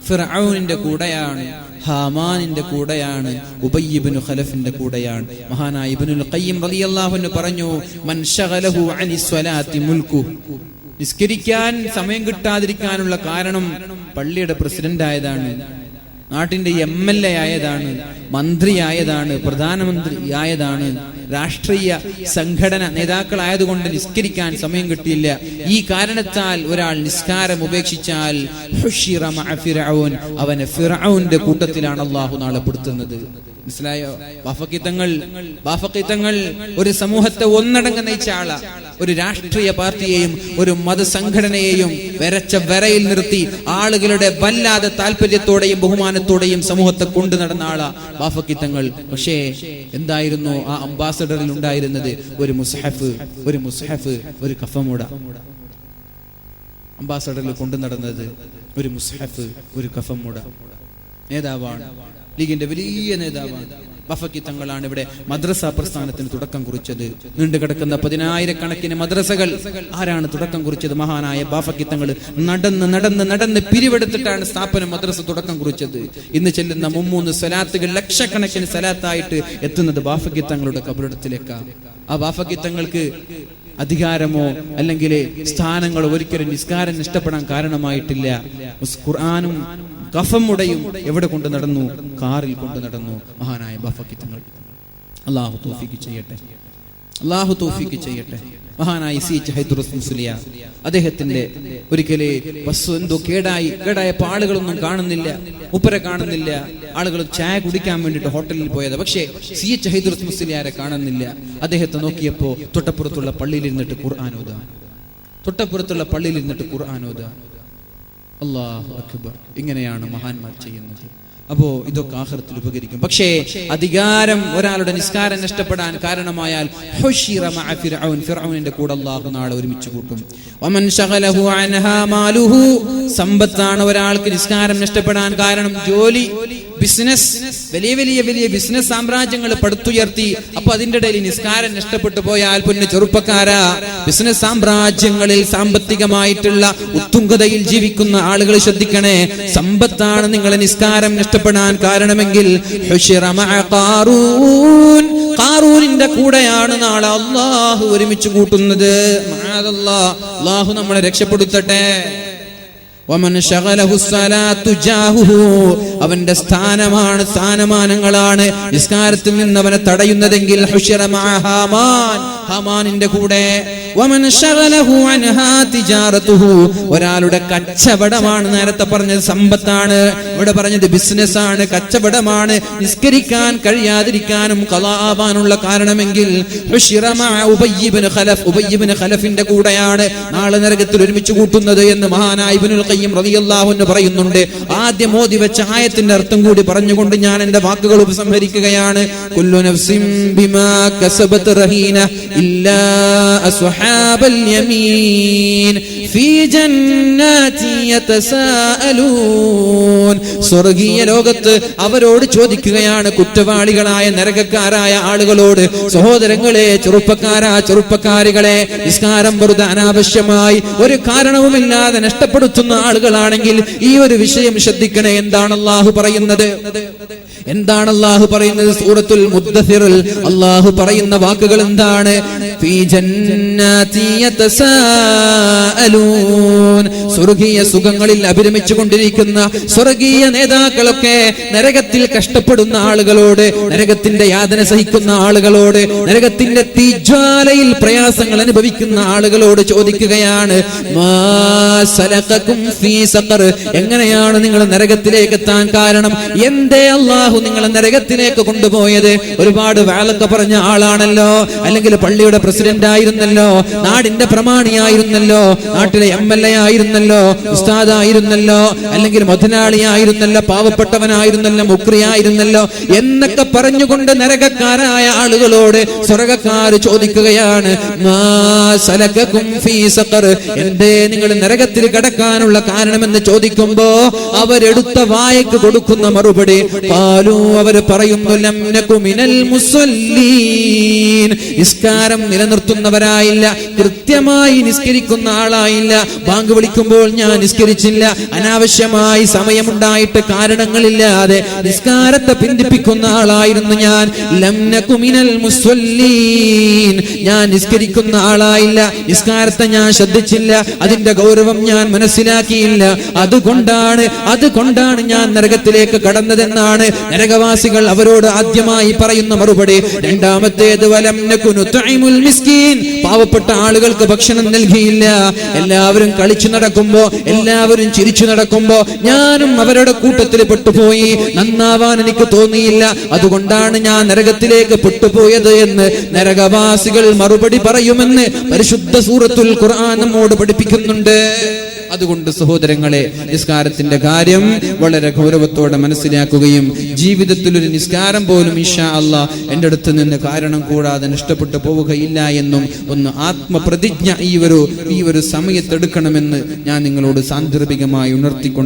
ഫിർഔനിന്റെ കൂടെയാണ്, ഹാമാനിന്റെ കൂടെയാണ്, ഉബയ്യ് ഇബ്നു ഖലഫിന്റെ കൂടെയാണ്. മഹാനായ ഇബ്നുൽ ഖയ്യിം റളിയല്ലാഹു അൻഹു പറഞ്ഞു, മൻ ശഗലഹു അനിസ് സ്വലാത്തി മുൽക്കു, നിസ്കരിക്കാൻ സമയം കിട്ടാതിരിക്കാനുള്ള കാരണം പള്ളിയുടെ പ്രസിഡന്റ് ആയതാണ്, നാട്ടിന്റെ MLA ആയതാണ്, മന്ത്രിയായതാണ്, പ്രധാനമന്ത്രി ആയതാണ്, രാഷ്ട്രീയ സംഘടന നേതാക്കളായതുകൊണ്ട് നിസ്കരിക്കാൻ സമയം കിട്ടിയില്ല. ഈ കാരണത്താൽ ഒരാൾ നിസ്കാരം ഉപേക്ഷിച്ചാൽ ഹുശിറ മഅ ഫിർഔൻ, അവനെ ഫിർഔന്റെ കൂട്ടത്തിലാണ് അല്ലാഹു നാളെ പെടുത്തുന്നത്. മനസ്സിലായോ? ബാഫഖിത്തങ്ങൾ ഒരു സമൂഹത്തെ ഒന്നടങ്കം നയിച്ച ആളാ. ഒരു രാഷ്ട്രീയ പാർട്ടിയെയും ഒരു മതസംഘടനയെയും വരച്ച വരയിൽ നിർത്തി ആളുകളുടെ വല്ലാതെ താല്പര്യത്തോടെയും ബഹുമാനത്തോടെയും സമൂഹത്തെ കൊണ്ടു നടന്ന ആളാ ബാഫഖിത്തങ്ങൾ. പക്ഷേ എന്തായിരുന്നു ആ അംബാസഡറിൽ ഉണ്ടായിരുന്നത്? ഒരു മുസ്ഹഫ്, ഒരു കഫമുട. അംബാസഡറിൽ കൊണ്ടു നടന്നത് ഒരു മുസ്ഹഫ്, ഒരു കഫമുട. നേതാവാണ്, ലീഗിന്റെ വലിയ നേതാവാണ്. ബാഫഖിത്തങ്ങളാണ് ഇവിടെ മദ്രസ പ്രസ്ഥാനത്തിന് തുടക്കം കുറിച്ചത്. നീണ്ടുകിടക്കുന്ന 10,000-കണക്കിന് മദ്രസകൾ ആരാണ് തുടക്കം കുറിച്ചത്? മഹാനായ ബാഫഖിത്തങ്ങൾ. നടന്ന് പിരിവെടുത്തിട്ടാണ് സ്ഥാപനം മദ്രസ തുടക്കം കുറിച്ചത്. ഇന്ന് ചെല്ലുന്ന 3 സ്വലാത്തുകൾ ലക്ഷക്കണക്കിന് സ്വലാത്തായിട്ട് എത്തുന്നത് ബാഫഖിത്തങ്ങളുടെ ഖബറിടത്തിലേക്കാണ്. ആ ബാഫഖിത്തങ്ങൾക്ക് അധികാരമോ അല്ലെങ്കിൽ സ്ഥാനങ്ങളോ ഒരിക്കലും നിസ്കാരം നഷ്ടപ്പെടാൻ കാരണമായിട്ടില്ല. ഖുർആനും കഫമുടയും എവിടെ കൊണ്ട് നടന്നു? കാറിൽ കൊണ്ട് നടന്നു മഹാനായ ബാഫഖിത്തങ്ങൾ. അല്ലാഹു തൗഫീഖ് ചെയ്യട്ടെ, അല്ലാഹു തൗഫീഖ് ചെയ്യട്ടെ. മഹാനായ സി.എച്ച്. ഹൈദറുസ് മുസ്ലിയാർ, അദ്ദേഹത്തിന്റെ ഒരിക്കലേ ബസ് എന്തോ കേടായപ്പോൾ ആളുകളൊന്നും കാണുന്നില്ല, ഉപ്പരെ കാണുന്നില്ല. ആളുകൾ ചായ കുടിക്കാൻ വേണ്ടിയിട്ട് ഹോട്ടലിൽ പോയത്. പക്ഷേ സി.എച്ച്. ഹൈദറുസ് മുസ്ലിയാരെ കാണുന്നില്ല. അദ്ദേഹത്തെ നോക്കിയപ്പോ തൊട്ടപ്പുറത്തുള്ള പള്ളിയിൽ ഇരുന്നിട്ട് ഖുർആൻ ഓതാ. അല്ലാഹു അക്ബർ. ഇങ്ങനെയാണ് മഹാന്മാർ ചെയ്യുന്നത്. അപ്പോ ഇതൊക്കെ ആഖിറത്തിൽ ഉപകരിക്കും. പക്ഷേ അധികാരം ഒരാളുടെ നിസ്കാരം നഷ്ടപ്പെടാൻ കാരണമായാൽ ഹുശിറ മഅ ഫിർഔൻ, ഫിർഔനിന്റെ കൂടെ അല്ലാഹു നാളെ ഒരുമിച്ച് കൂട്ടും. വമൻ ശഗലഹു അൻഹാ മാലുഹു, സമ്പത്താണ് ഒരാൾക്ക് നിസ്കാരം നഷ്ടപ്പെടാൻ കാരണം. ജോലി, ബിസിനസ്, വലിയ ബിസിനസ് സാമ്രാജ്യങ്ങൾ പടുത്തുയർത്തി. അപ്പൊ അതിന്റെ ഇടയിൽ നിസ്കാരം നഷ്ടപ്പെട്ടു പോയാൽ, പൊന്നു ചെറുപ്പക്കാരാ, ബിസിനസ് സാമ്രാജ്യങ്ങളിൽ സാമ്പത്തികമായിട്ടുള്ള ഉത്തുംഗതയിൽ ജീവിക്കുന്ന ആളുകൾ ശ്രദ്ധിക്കണേ. സമ്പത്താണ് നിങ്ങളെ നിസ്കാരം നഷ്ടപ്പെടാൻ കാരണമെങ്കിൽ ഹുശിറ മഅ ഖാറൂൻ, ഖാറൂനിന്റെ കൂടെയാണ് നാളെ അല്ലാഹു ഒരുമിച്ച് കൂട്ടുന്നത്. മഅദല്ലാഹ്, അല്ലാഹു നമ്മളെ രക്ഷപ്പെടുത്തട്ടെ. വമൻ ശഗലഹു സ്വലാത്തു ജാഹുഹു, അവന്റെ സ്ഥാനമാനങ്ങളാണ് നിസ്കാരത്തിൽ നിന്ന് അവനെ തടയുന്നതെങ്കിൽ ഹുശിറ മഅ ഹാമാൻ, ഹാമാനിന്റെ കൂടെ. വമൻ ശഗലഹു അൻഹാ തിജാറതുഹു, ഒരാളുടെ കച്ചവടമാണ്, നേരത്തെ പറഞ്ഞത് സമ്പത്താണ്, ഇവിടെ പറഞ്ഞത് ബിസിനസ് ആണ്, കച്ചവടമാണ്, നിസ്കരിക്കാൻ കഴിയാതിരിക്കാനും ഖളാ ആവാനുള്ള കാരണമെങ്കിൽ ഹുശിറ മഅ ഉബയ്യ് ഇബ്നു ഖലഫ്, ഉബയ്യ് ഇബ്നു ഖലഫിന്റെ കൂടെയാണ് നാളെ നരകത്തിൽ ഒരുമിച്ച് കൂട്ടുന്നത് എന്ന് മഹാനായ ഇബ്നുൽ ഖയ്യിം റളിയല്ലാഹു അൻഹു പറയുന്നുണ്ട്. ആദ്യം ഓതി വെച്ച ആയത്തിന്റെ അർത്ഥം കൂടി പറഞ്ഞുകൊണ്ട് ഞാൻ എന്റെ വാക്കുകൾ ഉപസംഹരിക്കുകയാണ്. കുല്ലു നഫ്സിൻ ബിമാ കസബത് റഹീന ഇല്ലാ അസ്ഹാബൽ യമീൻ ഫീ ജന്നാതി യതസാഅലൂൻ. സ്വർഗീയ ലോകത്ത് അവരോട് ചോദിക്കുകയാണ്, കുറ്റവാളികളായ നരകക്കാരായ ആളുകളോട്, സഹോദരങ്ങളെ, ചെറുപ്പക്കാരികളെ, നിസ്കാരം വെറുതെ അനാവശ്യമായി ഒരു കാരണവുമില്ലാതെ നഷ്ടപ്പെടുത്തുന്ന ആളുകളാണെങ്കിൽ ഈ ഒരു വിഷയം ശ്രദ്ധിക്കണേ. എന്താണ് അല്ലാഹു പറയുന്നത്? സൂറത്തുൽ മുദ്ദസിറിൽ അല്ലാഹു പറയുന്ന വാക്കുകൾ എന്താണ്? ഫീ ജന്നാതി യതസാഅലൂൻ. സ്വർഗീയ സുഖങ്ങളിൽ അഭിരമിച്ചു കൊണ്ടിരിക്കുന്ന സ്വർഗീയ നേതാക്കളൊക്കെ നരകത്തിൽ കഷ്ടപ്പെടുന്ന ആളുകളോട്, നരകത്തിന്റെ യാതന സഹിക്കുന്ന ആളുകളോട്, നരകത്തിന്റെ തീജ്വാലയിൽ പ്രയാസങ്ങൾ അനുഭവിക്കുന്ന ആളുകളോട് ചോദിക്കുകയാണ്, മാ സലഖകും ഫീ സഖർ, എങ്ങനെയാണ് നിങ്ങൾ നരകത്തിലേക്ക് എത്താൻ കാരണം? എന്തേ അല്ലാഹു നിങ്ങളെ നരകത്തിലേക്ക് കൊണ്ടുപോയത്? ഒരുപാട് വാളൊക്കെ പറഞ്ഞ ആളാണല്ലോ, അല്ലെങ്കിൽ പള്ളിയുടെ പ്രസിഡന്റ് ആയിരുന്നല്ലോ, നാടിന്റെ പ്രമാണിയായിരുന്നല്ലോ, നാട്ടിലെ MLA ആയിരുന്നല്ലോ, ഉസ്താദായിരുന്നല്ലോ, അല്ലെങ്കിൽ മുതലാളിയായിരുന്നല്ലോ, പാവപ്പെട്ടവനായിരുന്നല്ലോ, മുക്രിയായിരുന്നല്ലോ എന്നൊക്കെ പറഞ്ഞുകൊണ്ട് നരകക്കാരായ ആളുകളോട് സ്വർഗ്ഗക്കാർ ചോദിക്കുകയാണ്, മാ സലകകും ഫീ സഖർ, എന്തേ നിങ്ങൾ നരകത്തിൽ കടക്കാനുള്ള കാരണമെന്ന് ചോദിക്കുമ്പോ അവരെടുത്ത വായക്ക് കൊടുക്കുന്ന മറുപടി, അവർ പറയുന്നു, ലം നകു മിനൽ മുസല്ലീൻ, നിസ്കാരം നിലനിർത്തുന്നവരായില്ല, കൃത്യമായി നിസ്കരിക്കുന്ന ആളായില്ല. ബാങ്ക് വിളിക്കുമ്പോൾ ഞാൻ നിസ്കരിച്ചില്ല, അനാവശ്യമായി സമയമുണ്ടായിട്ട് കാരണങ്ങളില്ലാതെ നിസ്കാരത്തെ പിന്തിപ്പിക്കുന്ന ആളായിരുന്നു ഞാൻ. ലം നകു മിനൽ മുസല്ലീൻ, ഞാൻ നിസ്കരിക്കുന്ന ആളായില്ല, നിസ്കാരത്തെ ഞാൻ ശ്രദ്ധിച്ചില്ല, അതിന്റെ ഗൗരവം ഞാൻ മനസ്സിലാക്കിയില്ല, അതുകൊണ്ടാണ് ഞാൻ നരകത്തിലേക്ക് കടന്നതെന്നാണ് നരകവാസികൾ അവരോട് ആദ്യമായി പറയുന്ന മറുപടി. രണ്ടാമത്തേത്, വലം നകു നുത്ഇമുൽ മിസ്കീൻ, പാവപ്പെട്ട ആളുകൾക്ക് ഭക്ഷണം നൽകിയില്ല. എല്ലാവരും കളിച്ചു നടക്കുമ്പോ, എല്ലാവരും ചിരിച്ചു നടക്കുമ്പോ ഞാനും അവരുടെ കൂട്ടത്തിൽ പെട്ടുപോയി, നന്നാവാൻ എനിക്ക് തോന്നിയില്ല, അതുകൊണ്ടാണ് ഞാൻ നരകത്തിലേക്ക് പെട്ടുപോയത് എന്ന് നരകവാസികൾ മറുപടി പറയുമെന്ന് പരിശുദ്ധ സൂറത്തുൽ ഖുർആൻ നമ്മോട് പഠിപ്പിക്കുന്നുണ്ട്. അതുകൊണ്ട് സഹോദരങ്ങളെ, നിസ്കാരത്തിന്റെ കാര്യം വളരെ ഗൗരവത്തോടെ മനസ്സിലാക്കുകയും ജീവിതത്തിൽ ഒരു നിസ്കാരം പോലും ഇൻഷാ അല്ലാഹ് എന്റെ അടുത്ത് നിന്ന് കാരണം കൂടാതെ നഷ്ടപ്പെട്ടു പോവുകയില്ല എന്നും ഒന്ന് ആത്മപ്രതിജ്ഞ ഈ ഒരു സമയത്തെടുക്കണമെന്ന് ഞാൻ നിങ്ങളോട് സാന്ദർഭികമായി ഉണർത്തിക്കൊണ്ട്